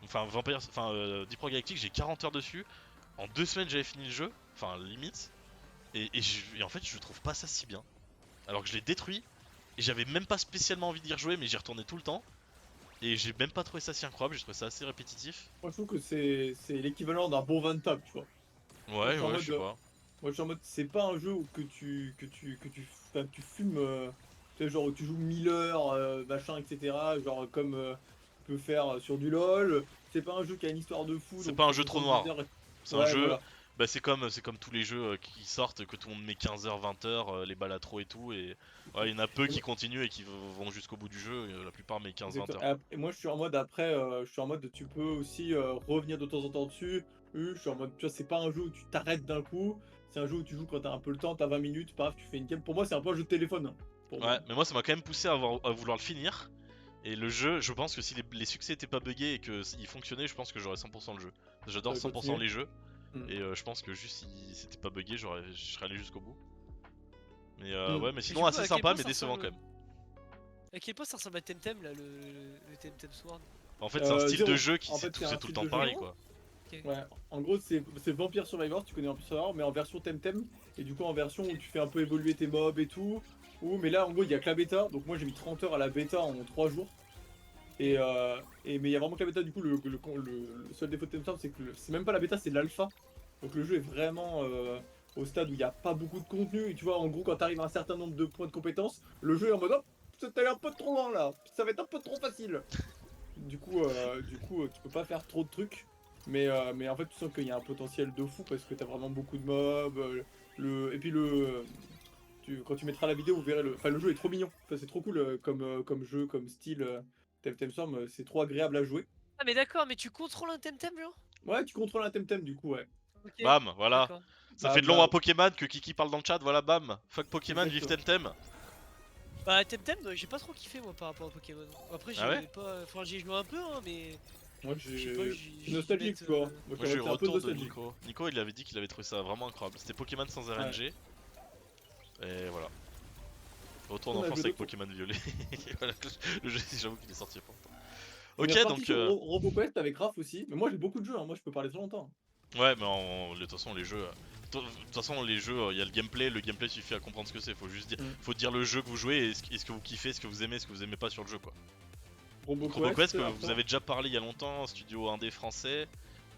Deep Rock Galactic, j'ai 40 heures dessus. En 2 semaines, j'avais fini le jeu, enfin, limite. Et en fait, je trouve pas ça si bien. Alors que je l'ai détruit, et j'avais même pas spécialement envie d'y rejouer, mais j'y retournais tout le temps. Et j'ai même pas trouvé ça si incroyable, j'ai trouvé ça assez répétitif. Moi, je trouve que c'est l'équivalent d'un bon 20 table, tu vois. Moi, je Ouais, suis en ouais, mode, je sais pas. moi, je suis en mode, c'est pas un jeu où enfin, tu fumes, tu sais, genre, tu joues 1000 heures, machin, etc. Genre, comme tu peux faire sur du LoL. C'est pas un jeu qui a une histoire de fou. C'est Donc pas un tu jeu peux trop 70 noir. heures C'est un Ouais, jeu, voilà. Bah c'est comme tous les jeux qui sortent, que tout le monde met 15h, 20h, les balles à trop et tout, et ouais, il y en a peu qui continuent et qui vont jusqu'au bout du jeu, et la plupart met 15-20 Exactement. heures quoi. Et moi, je suis en mode après, je suis en mode tu peux aussi revenir de temps en temps dessus. Je suis en mode, tu vois, c'est pas un jeu où tu t'arrêtes d'un coup. C'est un jeu où tu joues quand t'as un peu le temps, t'as 20 minutes, paf, tu fais une game. Pour moi, c'est un peu un jeu de téléphone, hein, pour Ouais, moi. mais moi ça m'a quand même poussé à vouloir le finir. Et le jeu, je pense que si les succès étaient pas buggés et que il fonctionnait, je pense que j'aurais 100% le jeu. J'adore T'aurais 100% continué. les jeux, Mm. et je pense que juste si c'était pas buggé, je serais allé jusqu'au bout. Mais Mm. ouais, mais Et sinon du coup, assez à quel sympa point mais ça décevant ressemble. quand même. À quel point ça ressemble à Temtem là, le Temtem Sword? En fait, c'est un style de Zéro. jeu qui En fait, c'est c'est un tout le style temps de jeu. pareil Zéro. quoi. Ok. Ouais, en gros, c'est Vampire Survivor, tu connais Vampire Survivor, mais en version Temtem. Et du coup, en version où tu fais un peu évoluer tes mobs et tout. Mais là, en gros, il y a que la bêta. Donc, moi, j'ai mis 30 heures à la bêta en 3 jours. Mais il y a vraiment que la bêta. Du coup, le seul défaut de Temtem, c'est que c'est même pas la bêta, c'est l'alpha. Donc, le jeu est vraiment au stade où il n'y a pas beaucoup de contenu. Et tu vois, en gros, quand tu arrives à un certain nombre de points de compétence, le jeu est en mode, oh, t'es allé un peu trop loin là. Ça va être un peu trop facile. Du coup, tu peux pas faire trop de trucs. Mais en fait, tu sens qu'il y a un potentiel de fou parce que t'as vraiment beaucoup de mobs. Et puis quand tu mettras la vidéo, vous verrez enfin, le jeu est trop mignon. Enfin, c'est trop cool comme jeu, comme style. Temtem Storm, c'est trop agréable à jouer. Ah mais d'accord, mais tu contrôles un Temtem genre? Ouais, tu contrôles un Temtem du coup, ouais. Ok, Bam, voilà. d'accord. Ça fait Bam, de l'ombre à bam. Pokémon que Kiki parle dans le chat, voilà, bam. Fuck Pokémon, vive Exactement. Temtem. Bah Temtem, j'ai pas trop kiffé moi par rapport à Pokémon. Après j'y Ah ouais? connais pas, enfin j'y ai joué un peu hein, mais Moi, je sais pas, je suis j'y dû nostalgique, mettre. tu vois. Moi, je Moi suis en j'ai eu mode, le c'est un peu retour de nostalgique. Nico. Nico il avait dit qu'il avait trouvé ça vraiment incroyable. C'était Pokémon sans Ouais. RNG. Et voilà. Retour On a d'enfance joué avec d'autres. Pokémon violet. Et voilà, le jeu, j'avoue qu'il est sorti il y a pas longtemps. On est Ok, reparti donc sur RoboQuest avec Raph aussi. Mais moi, j'ai beaucoup de jeux, hein. Moi, je peux parler très longtemps. ouais, mais de toute façon les jeux, de toute façon les jeux, il y a le gameplay suffit à comprendre ce que c'est. Faut juste dire, Mm. faut dire le jeu que vous jouez et ce que vous kiffez, ce que vous aimez, ce que vous aimez pas sur le jeu quoi. Donc RoboQuest, RoboQuest que vous après. avez déjà parlé il y a longtemps, studio indé français,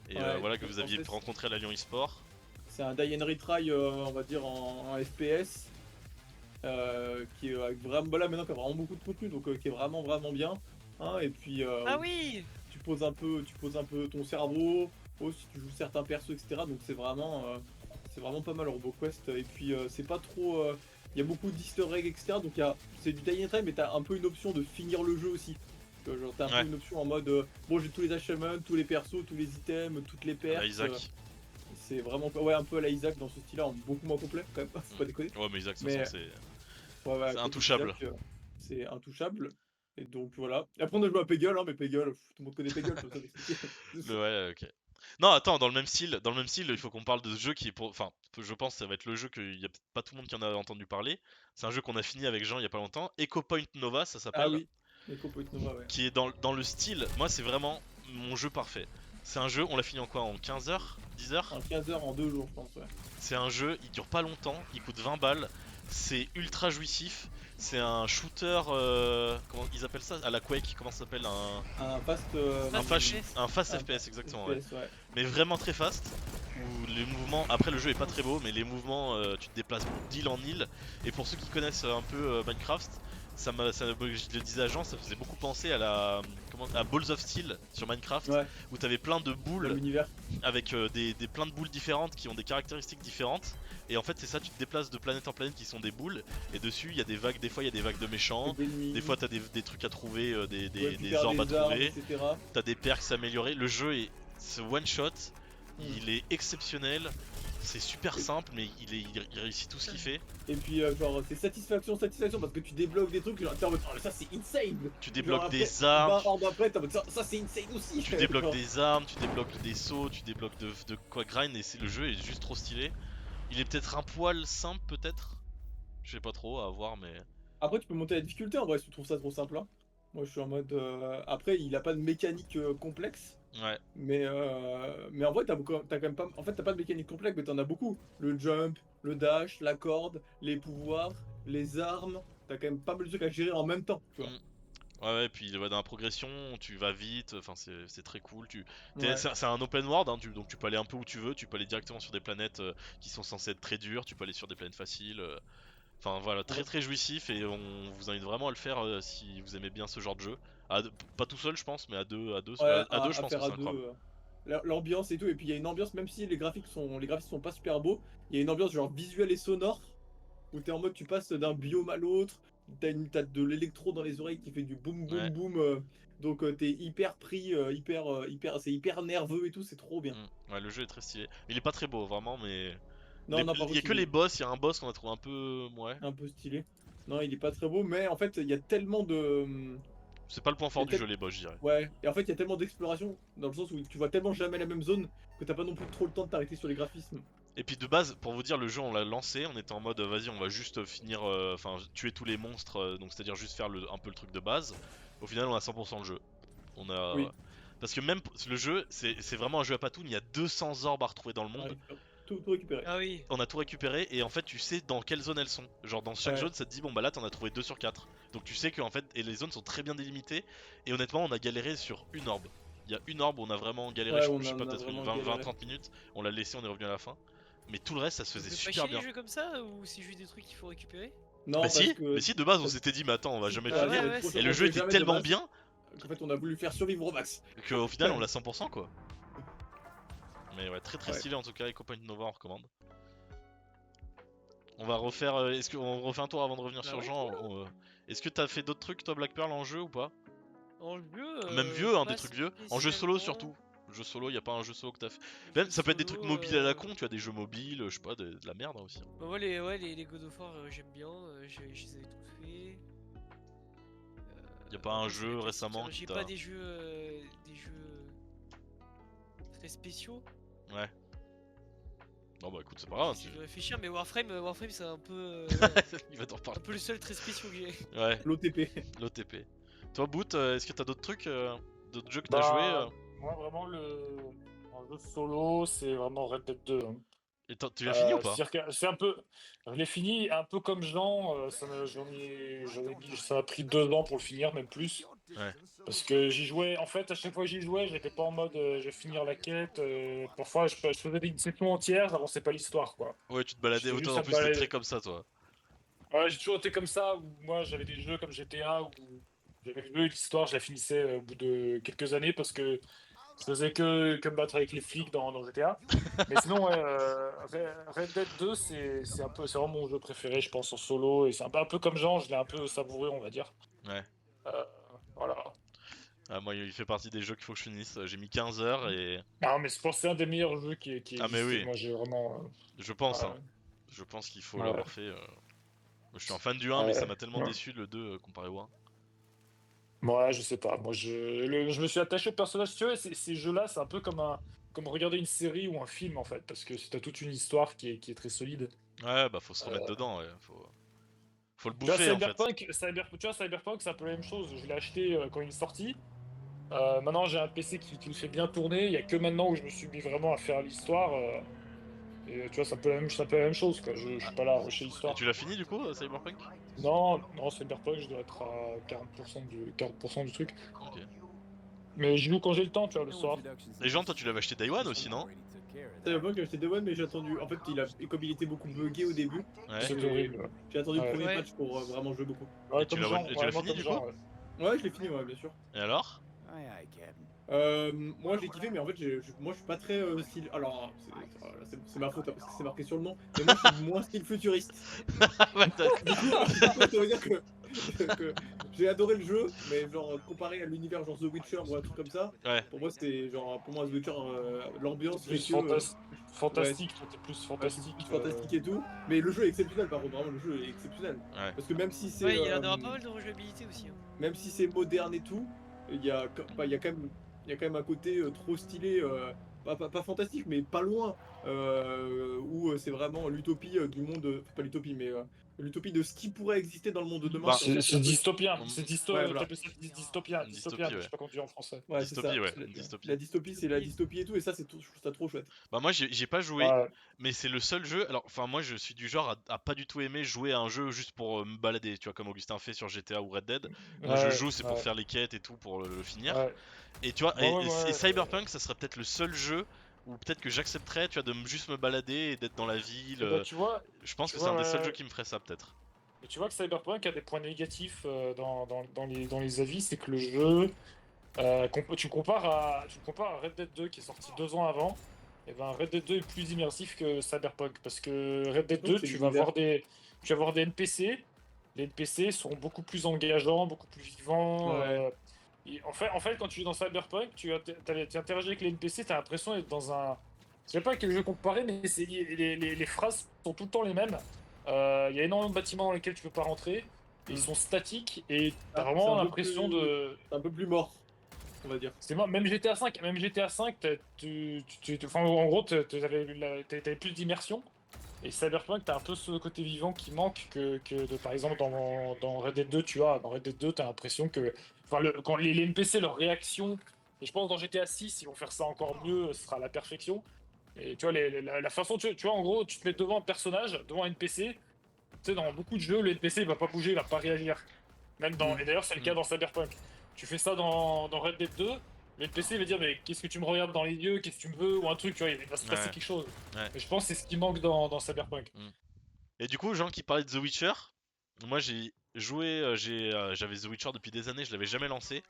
et Ouais, voilà que studio vous aviez français, rencontré à la Lyon eSport. c'est un die and retry, on va dire, en FPS. Qui est avec vraiment, bah là maintenant qui a vraiment beaucoup de contenu, donc qui est vraiment vraiment bien. Hein, et puis Ah oui! tu poses un peu ton cerveau, si tu joues certains persos, etc. Donc c'est vraiment pas mal RoboQuest. Et puis c'est pas trop, il y a beaucoup d'easter eggs, etc. Donc c'est du die and retry, mais t'as un peu une option de finir le jeu aussi. Genre t'as un Ouais. peu une option en mode, bon j'ai tous les achievements, tous les persos, tous les items, toutes les À perks. la Isaac. C'est vraiment, ouais, un peu à la Isaac dans ce style-là, beaucoup moins complet quand même, faut pas déconner. Ouais, mais Isaac, de toute Mais façon, ouais, ouais, c'est côté intouchable. Isaac, c'est intouchable. Et donc voilà. Et après on a joué à Peggle, hein, mais Peggle, tout le monde connaît Peggle, pas besoin d'expliquer. Ouais, ok. Non, attends, dans le même style, il faut qu'on parle de ce jeu qui est pour. Enfin, je pense que ça va être le jeu qu'il y a peut-être pas tout le monde qui en a entendu parler. C'est un jeu qu'on a fini avec Jean il y a pas longtemps. Echo Point Nova, ça Ah s'appelle. oui, Echo Point Nova, ouais. Qui est dans le style. Moi, c'est vraiment mon jeu parfait. C'est un jeu, on l'a fini en quoi? En 15 heures? 10 heures? En 15 heures, en 2 jours, je pense, ouais. C'est un jeu, il dure pas longtemps, il coûte 20 balles, c'est ultra jouissif, c'est un shooter, comment ils appellent ça? À la Quake, comment ça s'appelle? Un fast, Un fast un FPS, exactement, ouais. FPS, ouais. Mais vraiment très fast, où les mouvements, après le jeu est pas très beau, mais les mouvements, tu te déplaces d'île en île, et pour ceux qui connaissent un peu Minecraft, je le disais à Jean, ça faisait beaucoup penser à Balls of Steel sur Minecraft, Ouais, où t'avais plein de dans boules l'univers. avec plein de boules différentes qui ont des caractéristiques différentes. Et en fait, c'est ça, tu te déplaces de planète en planète qui sont des boules. Et dessus, il y a des vagues, des fois, il y a des vagues de méchants. Des fois, t'as des trucs à trouver, des orbes à trouver. etc. T'as des perks améliorés. Le jeu c'est one shot. Il est exceptionnel. C'est super simple, mais il réussit tout ce qu'il fait. Et puis, genre, c'est satisfaction parce que tu débloques des trucs, genre, t'es en mode, oh, ça c'est insane! Tu Genre, débloques après, des armes, 20 rounds après, t'es en mode, ça c'est insane aussi! tu débloques Genre. des armes, tu débloques des sauts, tu débloques de quoi grind. Et le jeu est juste trop stylé. Il est peut-être un poil simple, peut-être. Je sais pas trop, à voir, mais. Après, tu peux monter la difficulté en vrai si tu trouves ça trop simple, hein. Moi, je suis en mode. Après, il a pas de mécanique complexe, Ouais. mais en vrai, t'as quand même pas. En fait, t'as pas de mécanique complexe, mais t'en as beaucoup. Le jump, le dash, la corde, les pouvoirs, les armes. T'as quand même pas mal de trucs à gérer en même temps, tu vois. Ouais, et puis ouais, dans la progression, tu vas vite, enfin c'est très cool. Ouais. C'est un open world, hein, donc tu peux aller un peu où tu veux, tu peux aller directement sur des planètes qui sont censées être très dures, tu peux aller sur des planètes faciles. Enfin voilà, très Ouais. très jouissif et on vous invite vraiment à le faire si vous aimez bien ce genre de jeu. Pas tout seul, je pense, mais à deux, Ouais, à deux je à pense que faire à c'est deux. incroyable. l'ambiance et tout. Et puis il y a une ambiance, même si les graphiques sont pas super beaux, il y a une ambiance genre visuelle et sonore où t'es en mode tu passes d'un biome à l'autre, t'as de l'électro dans les oreilles qui fait du boum Ouais. boum boum. Donc t'es hyper pris, c'est hyper nerveux et tout, c'est trop bien. Ouais, le jeu est très stylé. Il est pas très beau, vraiment, mais. Non, non, par Il y a contre, que les boss, il y a un boss qu'on a trouvé un peu. Ouais. un peu stylé. Non, il est pas très beau, mais en fait, il y a tellement de. C'est pas le point Il y fort a du jeu, les boss, je dirais. Ouais, et en fait, il y a tellement d'exploration, dans le sens où tu vois tellement jamais la même zone, que t'as pas non plus trop le temps de t'arrêter sur les graphismes. Et puis de base, pour vous dire, le jeu on l'a lancé, on était en mode vas-y, on va juste finir, enfin tuer tous les monstres, donc c'est-à-dire juste faire un peu le truc de base. Au final, on a 100% le jeu. On a. Oui. Parce que même le jeu, c'est vraiment un jeu à patoun, il y a 200 orbes à retrouver dans le monde. Ouais, tout récupéré. Ah oui. On a tout récupéré et en fait tu sais dans quelle zone elles sont. Genre dans chaque Ouais. zone ça te dit bon bah là t'en as trouvé 2 sur 4. Donc tu sais que en fait et les zones sont très bien délimitées et honnêtement on a galéré sur une orbe. Il y a une orbe où on a vraiment galéré, Ouais, je on sais en pas a peut-être une vraiment galéré. 20-30 minutes, on l'a laissé, on est revenu à la fin. Mais tout le reste ça se Ça faisait fait pas super chier bien. les jeux comme ça ou c'est juste des trucs qu'il faut récupérer? Non, Bah parce si, que. mais si de base on s'était dit mais attends on va Si, jamais bah finir. ouais, ouais, Et c'est- le on jeu fait était jamais de tellement base, bien qu'en fait, on a voulu faire survivre au max. qu'au final on l'a 100% quoi. Mais ouais, très Ouais. stylé en tout cas, Eco Point Nova on recommande. On va refaire. Est-ce qu'on refait un tour avant de revenir Bah sur ouais, Jean Est-ce que t'as fait d'autres trucs toi Black Pearl en jeu ou pas? En jeu, Même vieux, hein, des pas trucs vieux. En jeu solo surtout. spécialement. Jeu solo, y a pas un jeu solo que t'as fait. Jeu Même ça peut être des trucs solo, mobiles à la con, tu as des jeux mobiles, je sais pas, de la merde hein, aussi. Bah ouais, les God of War, j'aime bien, je les avais tous faits. Y a pas un Après, c'est jeu les classiques, récemment hein, qui j'ai t'a. pas des jeux très spéciaux. Ouais. Non bah écoute, c'est pas grave. J'essaie de réfléchir, mais Warframe c'est un peu, Il va t'en un reparler. peu le seul très spéciaux que j'ai. Ouais, L'OTP. l'OTP. Toi, Boot, est-ce que t'as d'autres trucs, d'autres jeux que t'as joué Bah, moi vraiment un jeu solo, c'est vraiment Red Dead 2. Hein. Et tu l'as fini ou pas? C'est-à-dire que c'est un peu, je l'ai fini un peu comme Jean, ça a pris 2 ans pour le finir, même plus. Ouais. Parce que j'y jouais, en fait, à chaque fois que j'y jouais, j'étais pas en mode je vais finir la quête. Parfois, je faisais une session entière, j'avançais pas l'histoire, quoi. Ouais, tu te baladais, J'étais toi juste en à me plus t'es balader. très comme ça toi. Ouais, j'ai toujours été comme ça, où moi j'avais des jeux comme GTA où j'avais le jeu et l'histoire, je la finissais au bout de quelques années parce que je faisais que me battre avec les flics dans GTA. Mais sinon, ouais, Red Dead 2, c'est vraiment mon jeu préféré, je pense, en solo. Et c'est un peu comme Jean, je l'ai un peu savouré, on va dire. Ouais. Euh, voilà. Ah, moi, il fait partie des jeux qu'il faut que je finisse. J'ai mis 15 heures et. Non, mais je pense que c'est un des meilleurs jeux qui Ah, mais existe. oui. Moi, j'ai vraiment. Je pense, Ouais. hein. Je pense qu'il faut Ouais. l'avoir fait. Je suis un fan du 1, mais ça m'a tellement déçu le 2 comparé au 1. Ouais, je sais pas. Moi, je me suis attaché au personnage. Tu vois, ces jeux-là, c'est un peu comme regarder une série ou un film, en fait. Parce que t'as toute une histoire qui est très solide. Ouais, bah faut se remettre dedans, ouais. Faut le Tu vois, bouffer en fait. Tu vois, Cyberpunk, c'est un peu la même chose. Je l'ai acheté quand il est sorti. Maintenant, j'ai un PC qui le fait bien tourner. Il y a que maintenant où je me suis mis vraiment à faire l'histoire. Et tu vois, c'est un peu la même chose, quoi. Je suis pas là à rusher Et l'histoire. tu l'as fini du coup, Cyberpunk? Non, Cyberpunk, je dois être à 40% du truc. Ok. Mais je joue quand j'ai le temps, tu vois, le soir. Les gens, toi tu l'avais acheté Day One aussi, non? Cyberpunk, j'ai acheté Day One, mais j'ai attendu. En fait, comme il était beaucoup buggé au début, Ouais. C'est horrible. j'ai attendu le Ouais. premier Ouais. patch pour vraiment jouer beaucoup. Ouais, Et tu comme l'as- Jean, et tu l'as vraiment fini, comme du Jean, coup ouais. Ouais, je l'ai fini, ouais, bien sûr. Et alors? Moi, j'ai kiffé, mais en fait, moi, je suis pas très style. Alors, c'est ma faute hein, parce que c'est marqué sur le nom. Mais moi, je suis moins style futuriste. Ouais, Du coup, ça veut dire que j'ai adoré le jeu, mais genre comparé à l'univers genre The Witcher ou un truc comme ça, ouais. pour moi, c'était genre pour moi The Witcher, l'ambiance Plus fait que, fantastique, toi, t'es plus ouais, c'est fantastique. plus fantastique et tout. Mais le jeu est exceptionnel, par contre, vraiment, le jeu est exceptionnel. Ouais. Parce que même si c'est Ouais, il y a l'air d'avoir pas mal de rejouabilité aussi. Hein. même si c'est moderne et tout, il y a, il y a quand même un côté trop stylé, pas fantastique, mais pas loin, où c'est vraiment l'utopie du monde, pas l'utopie, mais l'utopie de ce qui pourrait exister dans le monde de demain. Bah, sur certains C'est trucs. dystopien, Ouais, voilà. t'appelles ça dystopien, Une dystopien, dystopie, je sais pas comment tu dis en français. Ouais, c'est Dystopie, ça. ouais, La, une dystopie. la dystopie, c'est la dystopie et tout, et ça, je trouve ça trop chouette. Bah moi j'ai pas joué, Ouais. mais c'est le seul jeu. Alors, enfin moi je suis du genre à pas du tout aimer jouer à un jeu juste pour me balader, tu vois, comme Augustin fait sur GTA ou Red Dead. Moi je joue, c'est pour faire les quêtes et tout, pour le finir. Ouais. Et tu vois, Ouais, et Cyberpunk, ça serait peut-être le seul jeu où peut-être que j'accepterais, tu vois, de juste me balader et d'être dans la ville. Bah, tu vois, Je pense tu que c'est un vois, des seuls ouais. jeux qui me ferait ça peut-être. mais tu vois que Cyberpunk a des points négatifs dans les avis, c'est que le jeu Tu compares à Red Dead 2 qui est sorti 2 ans avant, et ben Red Dead 2 est plus immersif que Cyberpunk parce que Red Dead Donc 2 c'est tu vas l'univers. voir des NPC, les NPC sont beaucoup plus engageants, beaucoup plus vivants. Ouais. En fait, quand tu es dans Cyberpunk, tu interagis avec les NPC, tu as l'impression d'être dans un. Je sais pas quel jeu comparer, mais les phrases sont tout le temps les mêmes. Il y a énormément de bâtiments dans lesquels tu peux pas rentrer, ils Mm. sont statiques et tu as C'est vraiment un peu l'impression plus, de. c'est un peu plus mort, on va dire. C'est moi, même GTA 5, enfin, en gros, t'avais plus d'immersion. Et Cyberpunk, t'as un peu ce côté vivant qui manque par exemple, dans Red Dead 2, dans Red Dead 2, t'as l'impression que, enfin, quand les NPC, leurs réactions, et je pense dans GTA 6, ils vont faire ça encore mieux, ce sera la perfection. Et tu vois, la façon, tu vois, en gros, tu te mets devant un personnage, devant un NPC, tu sais, dans beaucoup de jeux, le NPC, il va pas bouger, il va pas réagir. Mm. Et d'ailleurs, c'est le cas dans Cyberpunk. Tu fais ça dans Red Dead 2, le NPC va dire, mais qu'est-ce que tu me regardes dans les yeux, qu'est-ce que tu me veux, ou un truc, tu vois, il va se passer Ouais, quelque chose. ouais. Et je pense que c'est ce qui manque dans Cyberpunk. Et du coup, gens qui parlaient de The Witcher, moi j'ai joué, j'avais The Witcher depuis des années, je l'avais jamais lancé.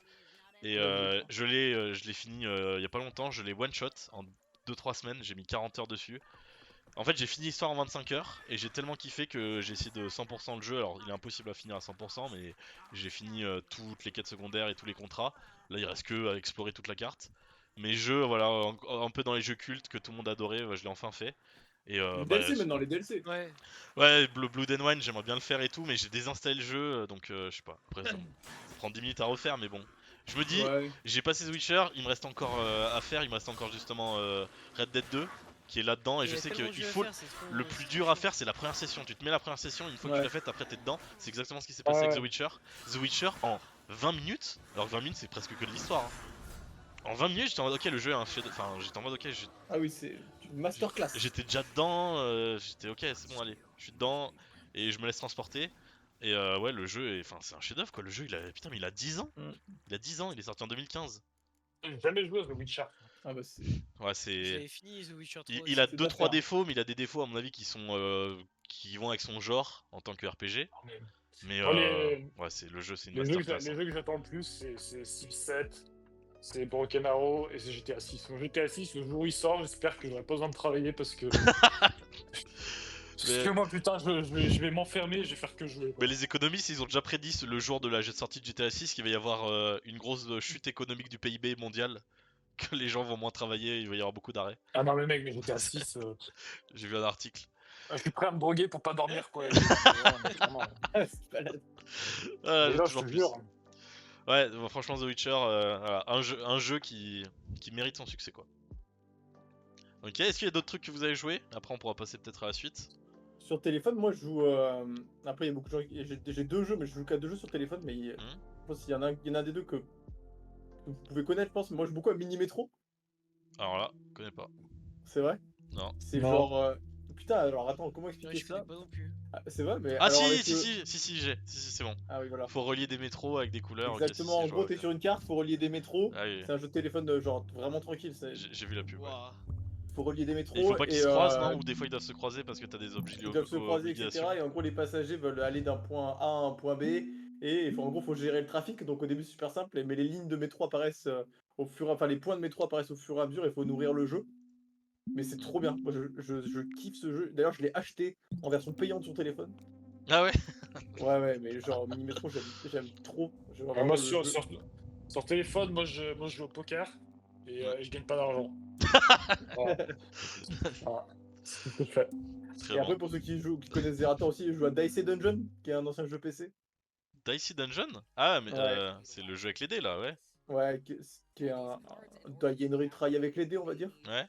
Et Ouais, je vois. je l'ai fini il y a pas longtemps, je l'ai one shot en 2-3 semaines, j'ai mis 40 heures dessus. En fait, j'ai fini l'histoire en 25 heures et j'ai tellement kiffé que j'ai essayé de 100% le jeu. Alors, il est impossible à finir à 100%, mais j'ai fini toutes les quêtes secondaires et tous les contrats. Là, il reste que à explorer toute la carte. Mes jeux, voilà, un peu dans les jeux cultes que tout le monde adorait, je l'ai enfin fait. Et Les bah, DLC maintenant, les DLC. Ouais. ouais, Blood and Wine, j'aimerais bien le faire et tout, mais j'ai désinstallé le jeu, donc je sais pas. Après, ça prend 10 minutes à refaire, mais bon. Je me dis, Ouais. j'ai passé The Witcher, il me reste encore à faire, il me reste encore justement Red Dead 2 qui est là-dedans, et Il je y a sais tellement de qu'il jeux à faut. faire, c'est trop, Le plus c'est trop dur à chiant. faire, c'est la première session. Tu te mets la première session, une fois que tu Ouais. l'as faite, après t'es dedans. C'est exactement ce qui s'est passé avec The Ouais. Witcher. The Witcher en 20 minutes, alors 20 minutes c'est presque que de l'histoire. Hein. En 20 minutes, j'étais en mode ok, le jeu est un chef. Enfin, j'étais en mode ok, Ah oui, c'est une masterclass. j'étais déjà dedans, j'étais ok, c'est bon, allez, je suis dedans et je me laisse transporter. Et ouais, le jeu, enfin, c'est un chef-d'œuvre quoi. Le jeu, putain, mais il a 10 ans. Mm. Il a 10 ans, il est sorti en 2015. J'ai jamais joué à The Witcher. Ah bah c'est Ouais, J'avais fini The Witcher 3 il a aussi. c'est deux trois d'affaire. défauts, mais il a des défauts à mon avis qui sont qui vont avec son genre en tant que RPG. Mais Mais moi, les, ouais, c'est le jeu, c'est une les, jeux que masterclass. les Hein. jeux que j'attends le plus, c'est Civ 7, c'est Broken Arrow et c'est GTA 6. Donc, GTA 6, le jour où il sort, j'espère que j'aurai pas besoin de travailler parce que. Parce Mais, que moi, putain, je vais m'enfermer, je vais faire que jouer. Quoi. mais les économistes, ils ont déjà prédit le jour de la sortie de GTA 6 qu'il va y avoir une grosse chute économique du PIB mondial, que les gens vont moins travailler, il va y avoir beaucoup d'arrêts. Ah non, mais mec, mais GTA 6, J'ai vu un article. je suis prêt à me droguer pour pas dormir, quoi. Ouais, mais clairement. Ah, c'est malade. Ah, Mais là, je toujours te plus. jure. Ouais, franchement, The Witcher, voilà, un jeu qui mérite son succès, quoi. Ok, est-ce qu'il y a d'autres trucs que vous avez joué? Après, on pourra passer peut-être à la suite. Sur téléphone, moi je joue. Après, il y a beaucoup de gens. J'ai deux jeux, mais je joue qu'à deux jeux sur téléphone. Mais je pense qu'il y en a un des deux que vous pouvez connaître, je pense. Moi, je joue beaucoup à Mini Metro. Alors là, je connais pas. C'est vrai? Non. C'est Non. genre. Putain, alors attends, comment Ouais, expliquer je connais ça? pas non plus. Ah, c'est vrai, mais Ah alors si, avec si, si, si, si, j'ai. Si, si, c'est bon. Ah oui, voilà. Faut relier des métros avec des couleurs. Ok, si, Exactement, si, en je vois. gros, t'es Ok. sur une carte, faut relier des métros. Ah oui, C'est un jeu de téléphone genre vraiment tranquille. j'ai vu la pub, ouais. Waouh. Faut relier des Et il faut métros pas qu'ils et se croisent, non? Ou des fois ils doivent se croiser parce que t'as des ils doivent se croiser, obligations. etc. Et en gros, les passagers veulent aller d'un point A à un point B. Et en gros, faut gérer le trafic. Donc au début, c'est super simple. Mais les lignes de métro apparaissent enfin, les points de métro apparaissent au fur et à mesure. Il faut nourrir le jeu. Mais c'est trop bien. Moi, je kiffe ce jeu. D'ailleurs, je l'ai acheté en version payante sur téléphone. Ah ouais? Ouais, mais genre, Mini Metro, j'aime trop. Je vois Moi, vraiment sur, jeu. sur téléphone, moi, je joue au poker et je gagne pas d'argent. Voilà. Voilà. C'est ce que je fais. Très Et bon. après, pour ceux qui connaissent Zerator aussi, je joue à Dicey Dungeon, qui est un ancien jeu PC. Dicey Dungeon? Ah, mais Ouais, c'est le jeu avec les dés là, ouais. ouais, qui est il y a une retry avec les dés, on va dire. Ouais.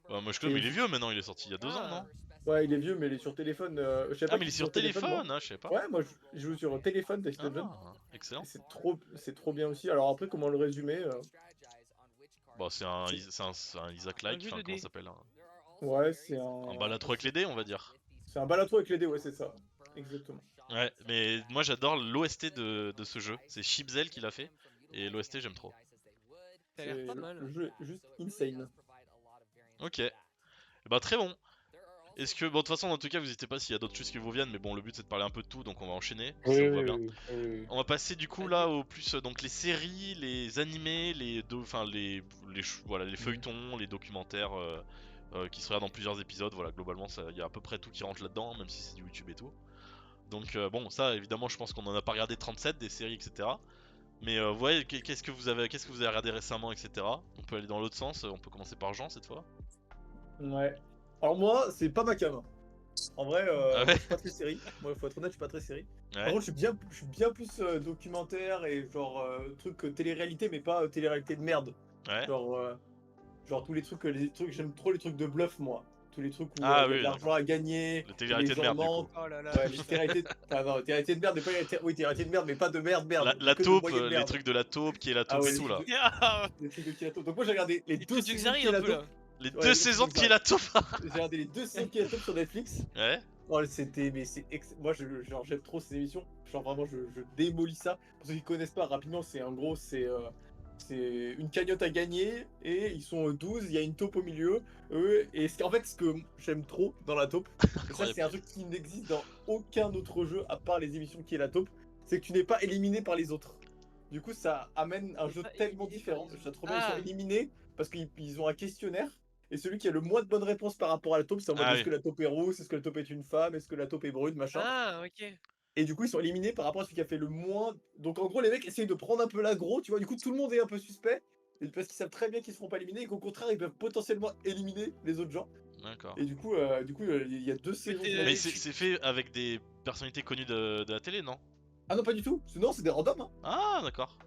Ouais, moi je Qui connais, mais est il est vieux maintenant, il est sorti il y a 2 ans, non? Ah. Ouais, il est vieux, mais il est sur téléphone. Je savais Ah, pas mais il est qu'il était sur sur téléphone, moi. téléphone, hein, je sais pas. Ouais, moi, je joue sur téléphone, Dicey Dungeon. Ah, excellent. Et c'est trop bien aussi. Alors après, comment le résumer Bon, c'est un Isaac-like, Un jeu enfin, de comment ça dés. s'appelle? Ouais, Un balatro avec les dés, on va dire. c'est un balatro avec les dés, ouais, c'est ça. Exactement. Ouais, mais moi j'adore l'OST de ce jeu. C'est Chipzel qui l'a fait. Et l'OST, j'aime trop. Ça a l'air pas Le mal. jeu est juste insane. Ok. Bah, très bon. Est-ce que, bon, de toute façon, en tout cas, vous n'hésitez pas s'il y a d'autres choses qui vous viennent, mais bon, le but c'est de parler un peu de tout, donc on va enchaîner, si ça Oui, vous va oui, bien. oui, oui. On va passer du coup là au plus donc les séries, les animés, enfin voilà les feuilletons, les documentaires qui se regardent en plusieurs épisodes. Voilà, globalement il y a à peu près tout qui rentre là-dedans, même si c'est du YouTube et tout. Donc bon, ça évidemment, je pense qu'on en a pas regardé 37 des séries, etc. Mais ouais, qu'est-ce que vous avez regardé récemment, etc. On peut aller dans l'autre sens. On peut commencer par Jean cette fois. Ouais. Alors moi, c'est pas ma cam. En vrai, Ah moi ouais. je suis pas très série. Moi, faut être honnête, je suis pas très série. Par Ouais. contre, je suis bien plus documentaire et genre truc télé-réalité, mais pas télé-réalité de merde. Ouais. Genre, genre tous les trucs, j'aime trop les trucs de bluff, moi. Tous les trucs où Ah il y a de oui, l'argent d'accord. à gagner, Les où les télé-réalités de gens merde du coup. mentent. Oh là là. Ouais, les télé-réalités. Enfin, non, télé-réalité de merde, mais pas oui, télé-réalité de merde, mais pas de merde, merde. La Que de taupe, moyenne les merde. trucs de la taupe, qui est la Ah taupe ouais, et tout là. les trucs de Kilato. Donc moi j'ai regardé les Les deux trucs de saisons de Xari un peu Kilato. là. Les Ouais, deux les saisons de trucs qui est la taupe. J'ai regardé les deux saisons de Kilato sur Netflix. Ouais. Oh, c'était, mais moi, genre, j'aime trop ces émissions. Genre, vraiment, je démolis ça. Pour ceux qui connaissent pas, rapidement, c'est une cagnotte à gagner et ils sont 12, il y a une taupe au milieu. Et en fait, ce que j'aime trop dans la taupe, et ça, Incroyable. c'est un truc qui n'existe dans aucun autre jeu à part les émissions qui est la taupe, c'est que tu n'es pas éliminé par les autres. Du coup, ça amène un T'es jeu pas tellement éliminé différent. par les Je trouve trop autres. bien, ils Ah. sont éliminés parce qu'ils ont un questionnaire. Et celui qui a le moins de bonnes réponses par rapport à la taupe, c'est en mode Ah est-ce oui. que la taupe est rousse, est-ce que la taupe est une femme, est-ce que la taupe est brune, machin. Ah, ok. Et du coup, ils sont éliminés par rapport à celui qui a fait le moins. Donc en gros, les mecs essayent de prendre un peu l'aggro, tu vois. Du coup, tout le monde est un peu suspect. Parce qu'ils savent très bien qu'ils ne seront pas éliminés et qu'au contraire, ils peuvent potentiellement éliminer les autres gens. D'accord. Et du coup, il y a deux saisons. t'es- Mais Et c'est fait avec des personnalités connues de la télé, non? Ah non, pas du tout. Non, c'est des randoms. Hein. Ah d'accord.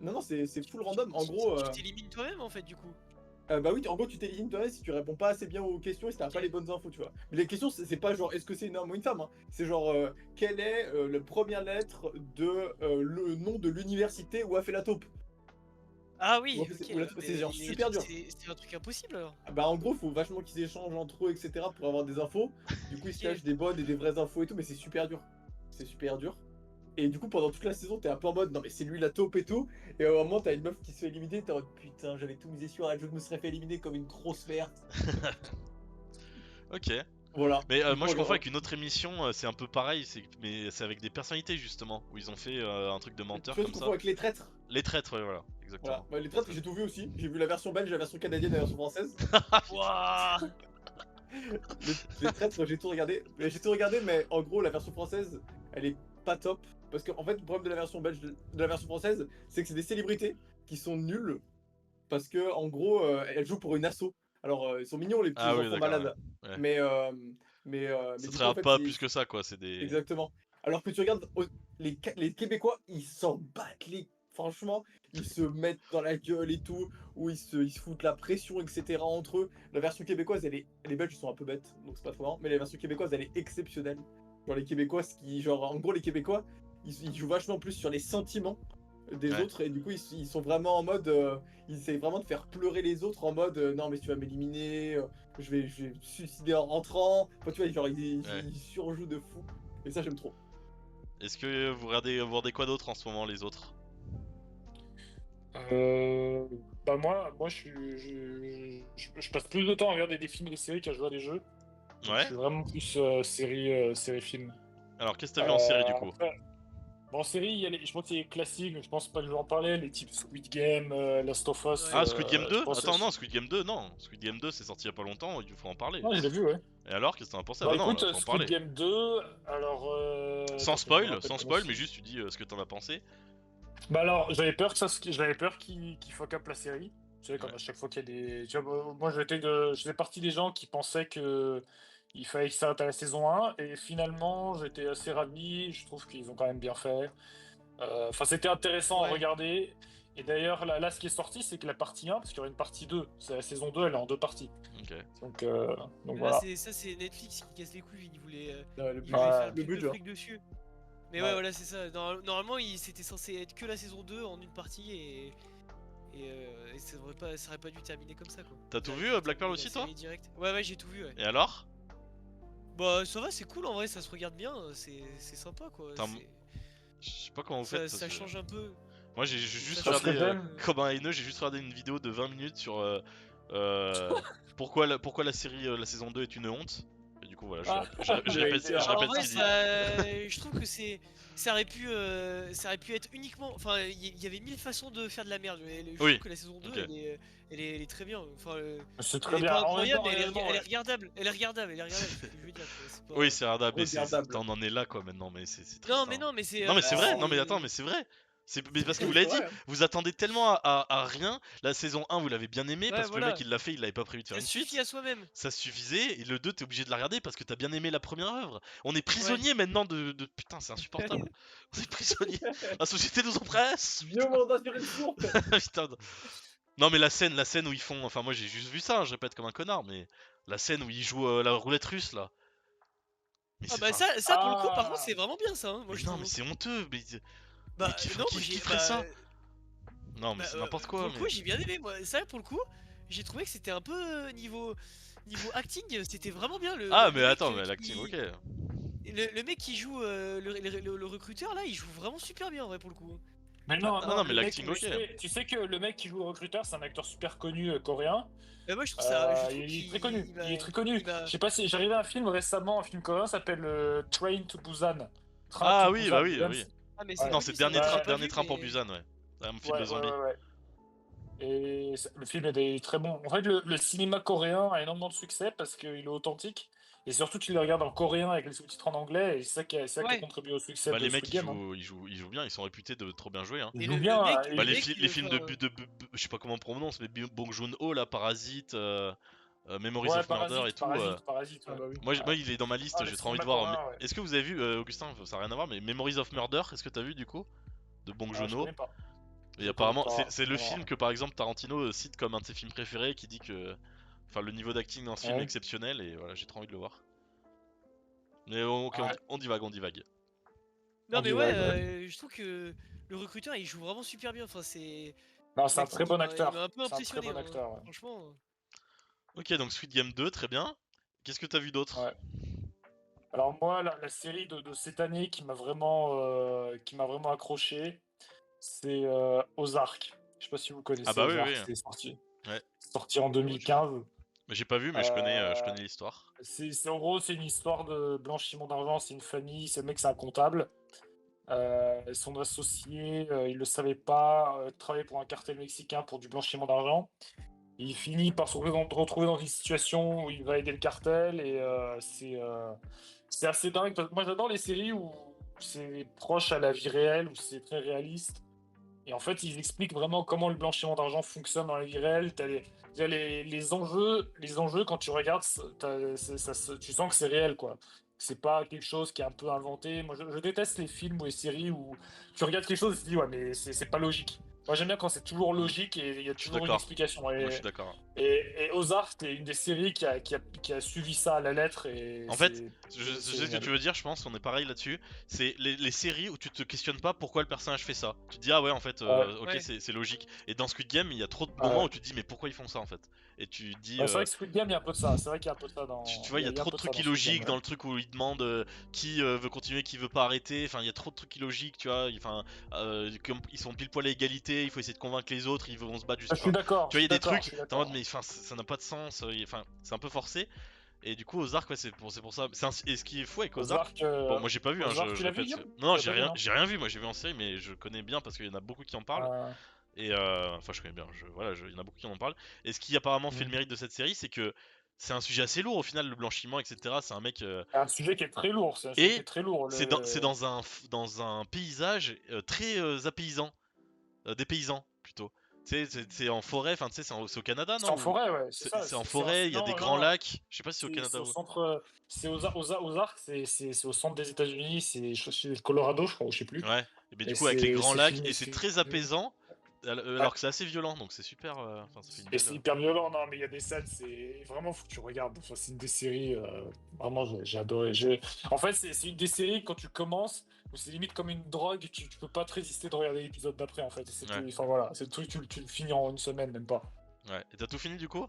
Non, non, c'est full random. En gros, Tu t'élimines toi-même en fait du coup. bah oui, en gros, tu t'élimines toi si tu réponds pas assez bien aux questions et si t'as pas les bonnes infos, tu vois. Mais les questions, c'est pas genre est-ce que c'est un homme ou une femme, hein. C'est genre quelle est la première lettre de le nom de l'université où a fait la taupe. Ah oui, Ouais, ok. c'est genre Mais super dur. C'est un truc impossible alors. Ah bah en gros, faut vachement qu'ils échangent entre eux, etc. pour avoir des infos. Du coup, ils se cachent des bonnes et des vraies infos et tout, mais c'est super dur. C'est super dur. Et du coup, pendant toute la saison, t'es un peu en mode non, mais c'est lui la taupe et tout. Et au moment, t'as une meuf qui se fait éliminer, t'es en mode putain, j'avais tout misé sur elle, je me serais fait éliminer comme une grosse merde. Ok. Voilà. Mais Du moi coup, je confonds alors, avec une autre émission, c'est un peu pareil, mais c'est avec des personnalités justement, où ils ont fait un truc de tu menteur vois, comme je ça. confonds avec les traîtres. Les traîtres, ouais, voilà, Voilà. exactement. Bah, les traîtres, j'ai tout vu aussi. J'ai vu la version belge, la version canadienne et la version française. Waouh. Les traîtres, j'ai tout regardé. J'ai tout regardé, mais en gros, la version française, elle est pas top. Parce qu'en fait, le problème de la version belge, de la version française, c'est que c'est des célébrités qui sont nulles. Parce que, en gros, elles jouent pour une asso. Alors, ils sont mignons, les petits Ah oui, enfants d'accord, malades. ouais. Mais Ça du te coup, en regarde fait, pas c'est. plus que ça, quoi, c'est des... Exactement. Alors que tu regardes les Québécois, ils s'en battent les. Franchement, ils se mettent dans la gueule et tout, ou ils se foutent la pression, etc. entre eux. La version québécoise, les Belges ils sont un peu bêtes, donc c'est pas trop marrant, mais la version québécoise, elle est exceptionnelle. Genre les Québécois, genre en gros, les Québécois, ils jouent vachement plus sur les sentiments des Ouais. autres, et du coup, ils sont vraiment en mode. Ils essayent vraiment de faire pleurer les autres en mode non, mais tu vas m'éliminer, je vais me suicider en rentrant. Enfin, tu vois, genre, Ouais. ils surjouent de fou. Et ça, j'aime trop. Est-ce que vous regardez quoi d'autre en ce moment, les autres? Bah moi je passe plus de temps à regarder des films et des séries qu'à jouer à des jeux. Donc, Ouais. je suis vraiment plus série film. Alors, qu'est-ce que t'as vu en série, du coup? Après, bon, en série, je pense qu'il y a les classiques, mais je pense pas que je vais en parler, les types Squid Game, Last of Us. Ouais. Ah, Squid Game je 2? pense Attends, que- non, Squid Game 2, non. Squid Game 2, c'est sorti il y a pas longtemps, il faut en parler. Non, je l'ai vu, ouais. Et alors, qu'est-ce que t'en as pensé? Ah Bah bah non, écoute, faut en Squid parler. Game 2, alors. Sans attends, je me spoil, rappelle sans comment spoil, c'est. mais juste tu dis ce que t'en as pensé. Bah alors, j'avais peur qu'il fuck up la série. Tu sais, comme Ouais. à chaque fois qu'il y a des. Tu vois, moi, je faisais partie des gens qui pensaient que il fallait que ça s'arrête à la saison 1, et finalement, j'étais assez ravi. Je trouve qu'ils ont quand même bien fait. Enfin, c'était intéressant à Ouais. regarder. Et d'ailleurs, là, ce qui est sorti, c'est que la partie 1, parce qu'il y aura une partie 2, c'est la saison 2, elle est en 2 parties. Ok. Donc Là, voilà. c'est Netflix qui casse les couilles. Ils voulaient, Le ils but, voulaient Ouais. faire le plus but, de genre. fric dessus. Mais Ouais. ouais, voilà, c'est ça. Normalement, c'était censé être que la saison 2 en une partie et ça aurait pas dû terminer comme ça quoi. T'as tout Ça aurait vu, dû Black Pearl terminer aussi, la toi? série directe. Ouais, j'ai tout vu, ouais. Et alors? Bah, ça va, c'est cool en vrai, ça se regarde bien, c'est sympa quoi. Attends, c'est- Je sais pas comment vous Ça, faites. ça parce que- change un peu. Moi, j'ai juste Ça Parce que regardé, j'aime. comme un haineux, j'ai juste regardé une vidéo de 20 minutes sur pourquoi la série, la saison 2 est une honte. Et du coup voilà, Ah. je répète Genre, En ce vrai, qu'il dit. je trouve que ça aurait pu être uniquement. Enfin, il y avait 1000 façons de faire de la merde. Je Oui, trouve que la saison 2, ok. elle est très bien. Enfin, C'est elle très est bien. pas En même incroyable, temps, mais honnêtement, elle est ouais. regardable. C'est ce que je veux dire. Tu vois, c'est pas... Oui, c'est regardable, mais Regardable. t'en en es là quoi maintenant, mais c'est Non, triste. mais Hein. non, mais c'est. Non, mais c'est vrai, non, mais c'est- attends, mais c'est vrai. Mais parce que vous Oui, l'avez c'est dit, vrai, hein. vous attendez tellement à rien. La saison 1, vous l'avez bien aimé Ouais, parce que le mec voilà. il l'a fait, il avait pas prévu de faire Ça une suffit suite. à soi-même. Ça suffisait, et le 2, t'es obligé de la regarder parce que t'as bien aimé la première œuvre. On est Ouais. prisonnier maintenant Putain, c'est insupportable. On est prisonnier. La société nous oppresse. Vieux mandat sur une sourde. Putain. Non, mais la scène où ils font. Enfin, moi j'ai juste vu ça, hein, je répète comme un connard, mais la scène où ils jouent la roulette russe là. Mais Ah c'est bah enfin. ça pour le coup, par contre, Ah. c'est vraiment bien ça, hein, moi Mais je non, trouve. mais c'est honteux. Mais Bah non, qui ferait ça? Non, mais bah, c'est n'importe pour quoi. le coup, Mais j'ai bien aimé moi. Ça pour le coup, j'ai trouvé que c'était un peu niveau acting, c'était vraiment bien ah, mais le mec attends, mais l'acting, ok. le mec qui joue le recruteur là, il joue vraiment super bien en vrai pour le coup, hein. Mais non, Non, non, mais le mec, l'acting, mais ok. tu sais que le mec qui joue le recruteur, c'est un acteur super connu coréen. Bah, moi je trouve Il est très qu'il connu. Il est très connu. il m'a- Je sais pas si j'ai regardé un film récemment, un film coréen s'appelle Train to Busan. Train Ah to oui, bah Busan. oui, oui. Ah mais c'est Ouais. Non, c'est connu ça, j'ai pas dernier vu train pour mais Busan, ouais. Un film de Ouais, ouais, zombies. ouais, ouais. Et le film est très bon. En fait, le cinéma coréen a énormément de succès parce qu'il est authentique. Et surtout, tu le regardes en coréen avec les sous-titres en anglais. Et c'est ça qui a ouais. contribué au succès Bah, de les mecs, Squid Game. Hein. ils jouent bien, ils sont réputés de trop bien jouer. Hein. Il Et joue le bien. mec Bah, le mec les films enfin, je sais pas comment on prononce, mais Bong Joon-ho, là, Parasite, Memories Ouais, of Murder et Parasite, tout. Parasite, Parasite, Ah ouais. bah oui. Ouais. Moi, il est dans ma liste, Ah, le j'ai trop envie de cinéma voir. Mais coréen, ouais. est-ce que vous avez vu, Augustin, ça n'a rien à voir, mais Memories of Murder, est-ce que t'as vu du coup? De Bong Je Joon-ho. connais pas. Et Je connais apparemment, pas. c'est le Non. film que par exemple Tarantino cite comme un de ses films préférés, qui dit que. Enfin, le niveau d'acting dans ce film est Ouais. exceptionnel, et voilà, j'ai trop envie de le voir. Mais ok, Ouais. on divague, on divague. non On mais ouais, divague, ouais. je trouve que le recruteur il joue vraiment super bien. Enfin c'est Non, c'est un l'acting très bon il m'a acteur. un peu C'est un très impressionné, bon hein, acteur, ouais. franchement. Ok, donc Squid Game 2, très bien. Qu'est-ce que t'as vu d'autre? Ouais. Alors moi, la série de cette année qui m'a vraiment accroché, c'est Ozark. Je sais pas si vous Ah connaissez bah oui, oui. Ozark, Ouais. sorti en Non, je- 2015. Mais j'ai pas vu, mais je Euh, connais l'histoire. en gros, c'est une histoire de blanchiment d'argent. C'est une famille. Ce mec, c'est un comptable. Son associé, il le savait pas, travaillait pour un cartel mexicain pour du blanchiment d'argent. Il finit par se retrouver dans une situation où il va aider le cartel et c'est assez dingue. Parce que moi, j'adore les séries où c'est proche à la vie réelle, où c'est très réaliste. Et en fait, ils expliquent vraiment comment le blanchiment d'argent fonctionne dans la vie réelle. T'as les enjeux quand tu regardes, tu sens que c'est réel, quoi. C'est pas quelque chose qui est un peu inventé. Moi, je déteste les films ou les séries où tu regardes quelque chose et tu te dis, ouais, mais c'est pas logique. Moi, j'aime bien quand c'est toujours Hmm, logique et il y a je suis toujours une d'accord. explication. Moi, je suis d'accord. Et Ozark, c'est une des séries qui a suivi ça à la lettre et En fait, je c'est sais ce que tu génial. veux dire, je pense qu'on est pareil là-dessus. C'est les séries où tu te questionnes pas pourquoi le personnage fait ça. Tu te dis, ah ouais, en fait, Ouais, ok, Ouais. c'est logique. Et dans Squid Game, il y a trop de moments où ouais. tu te dis, mais pourquoi ils font ça en fait? Et tu te dis, Ouais, c'est vrai que Squid Game, il y a un peu de ça. C'est vrai qu'il y a un peu de ça tu vois, il y a il y a un trop de peu de ça trucs dans Squid Game, illogiques ouais. dans le truc où ils demandent qui veut continuer, qui veut pas arrêter. Enfin, il y a trop de trucs illogiques, tu vois. Enfin, comme ils sont pile poil à égalité, il faut essayer de convaincre les autres, ils vont se battre Ah, juste. Enfin, tu je vois, il y suis a des d'accord, trucs, je suis t'es en mode, d'accord. mais enfin, ça n'a pas de sens. Enfin, c'est un peu forcé. Et du coup, Ozark, ouais, c'est pour ça. Et ce qui est fou avec Ozark, Ozark, bon, moi j'ai pas vu, hein, Ozark, je tu l'as vu, répète. Guillaume? Non, Tu l'as pas vu, non? j'ai rien vu. Moi j'ai vu en série, mais je connais bien parce qu'il y en a beaucoup qui en parlent. Euh, Et enfin, je connais bien. Voilà, il y en a beaucoup qui en parlent. Et ce qui apparemment fait le hmm. mérite de cette série, c'est que c'est un sujet assez lourd au final, le blanchiment, etc. C'est un mec. C'est un sujet qui est très lourd, c'est un sujet qui Et est très lourd. c'est dans un paysage très apaisant, des paysans plutôt. Tu sais, c'est en forêt, enfin, tu sais, c'est au Canada, C'est non? en forêt, ouais, c'est ça. C'est en forêt, il y a des Non, grands non, lacs. Je sais pas si c'est au c'est Canada au ou. centre, Ozark, c'est au centre des États-Unis, c'est le Colorado, je crois, ou je sais plus. Ouais, et ben du Et coup avec les grands c'est lacs, filmé, et c'est très apaisant, ouais. alors que c'est assez violent, donc c'est super, enfin ça fait une Et belle. c'est hyper violent, non, mais il y a des scènes, c'est vraiment, faut que tu regardes. Enfin, c'est une des séries, vraiment, j'ai adoré. En fait, c'est une des séries, quand tu commences, où c'est limite comme une drogue, tu peux pas te résister de regarder l'épisode d'après, en fait. Ouais, Enfin voilà, c'est le truc, tu le finis en une semaine, même pas. ouais. Et t'as tout fini du coup?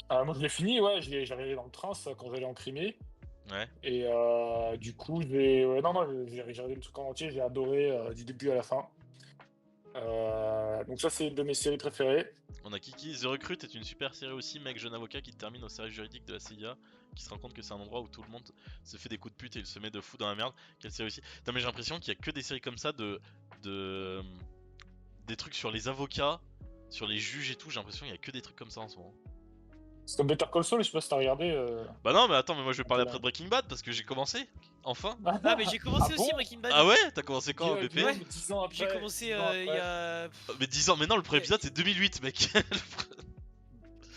Moi, je l'ai fini, ouais, j'arrivais dans le train, ça, quand j'allais en Crimée. Ouais. Et du coup, non, non, j'ai regardé le truc en entier, j'ai adoré du début à la fin. Donc ça, c'est une de mes séries préférées. On a Kiki. The Recruit est une super série aussi, mec jeune avocat qui termine au service juridique de la CIA, qui se rend compte que c'est un endroit où tout le monde se fait des coups de pute et il se met de fou dans la merde. Quelle série aussi. Putain, mais j'ai l'impression qu'il y a que des séries comme ça de des trucs sur les avocats, sur les juges et tout. J'ai l'impression qu'il y a que des trucs comme ça en ce moment. C'est comme Better Call Saul, je sais pas si t'as regardé. Bah non, mais attends, mais moi je vais parler après de Breaking Bad parce que j'ai commencé. Enfin. Ah, mais j'ai commencé aussi bon Breaking Bad. Ah ouais? T'as commencé quand, Guillaume, BP? Guillaume, 10 ans après. J'ai commencé 10 ans il y après. a. Mais 10 ans, mais non, le premier épisode c'est 2008, mec.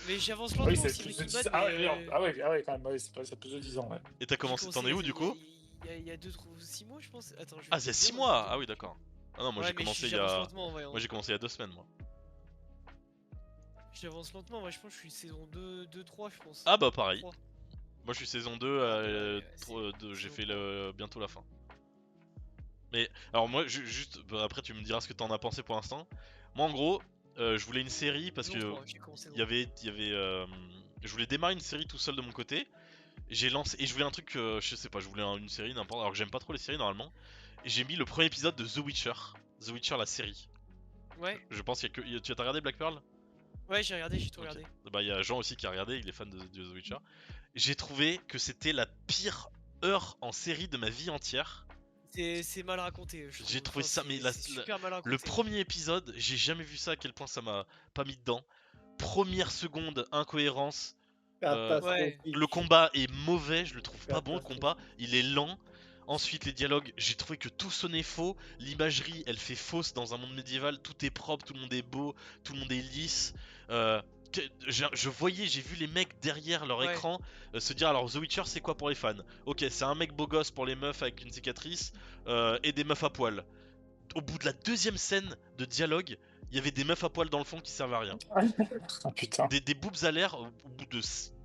Mais j'avance Ah lentement oui, c'est aussi plus de Breaking 10 Bad. Ah, mais, ouais, merde. Ah ouais, quand même, ouais, c'est plus de 10 ans, ouais. Et t'as j'ai commencé, t'en es où du coup? Il y a 6 mois, je pense. Attends, je vais Ah, te il y a dire, 6 mais mois! attends. Ah oui, d'accord. Ah non, moi Ouais, j'ai mais commencé il y j'avance a. lentement, ouais, hein. Moi j'ai commencé il y a 2 semaines, moi. J'avance lentement, moi je pense que je suis saison 2-3, je pense. Ah bah pareil. 3. Moi je suis saison 2, ouais, j'ai saison fait 3. bientôt la fin. Mais alors moi juste bah, après tu me diras ce que t'en as pensé pour l'instant. Moi en gros, je voulais une série parce Saison que 3, j'ai commencé il y avait je voulais démarrer une série tout seul de mon côté. J'ai lancé et je voulais un truc je sais pas, je voulais une série n'importe alors que j'aime pas trop les séries normalement. Et j'ai mis le premier épisode de The Witcher. The Witcher la série. Ouais, Je pense qu'il y a que tu as regardé Black Pearl? ouais, j'ai regardé, j'ai tout Ok. regardé. Bah il y a Jean aussi qui a regardé, il est fan de The Witcher. J'ai trouvé que c'était la pire heure en série de ma vie entière. C'est mal raconté, je trouve. J'ai trouvé Enfin, ça, mais c'est super mal raconté. le premier épisode, j'ai jamais vu ça à quel point ça m'a pas mis dedans. Première seconde, incohérence. Catastrophique. Le combat est mauvais, je le trouve pas bon le Catastrophique. combat, il est lent. Ensuite les dialogues, j'ai trouvé que tout sonnait faux. L'imagerie, elle fait fausse dans un monde médiéval, tout est propre, tout le monde est beau, tout le monde est lisse. J'ai vu les mecs derrière leur Ouais. écran se dire alors The Witcher c'est quoi pour les fans? Ok, c'est un mec beau gosse pour les meufs avec une cicatrice et des meufs à poil. Au bout de la deuxième scène de dialogue, il y avait des meufs à poil dans le fond qui servent à rien. Ah putain. Des boobs à l'air au bout de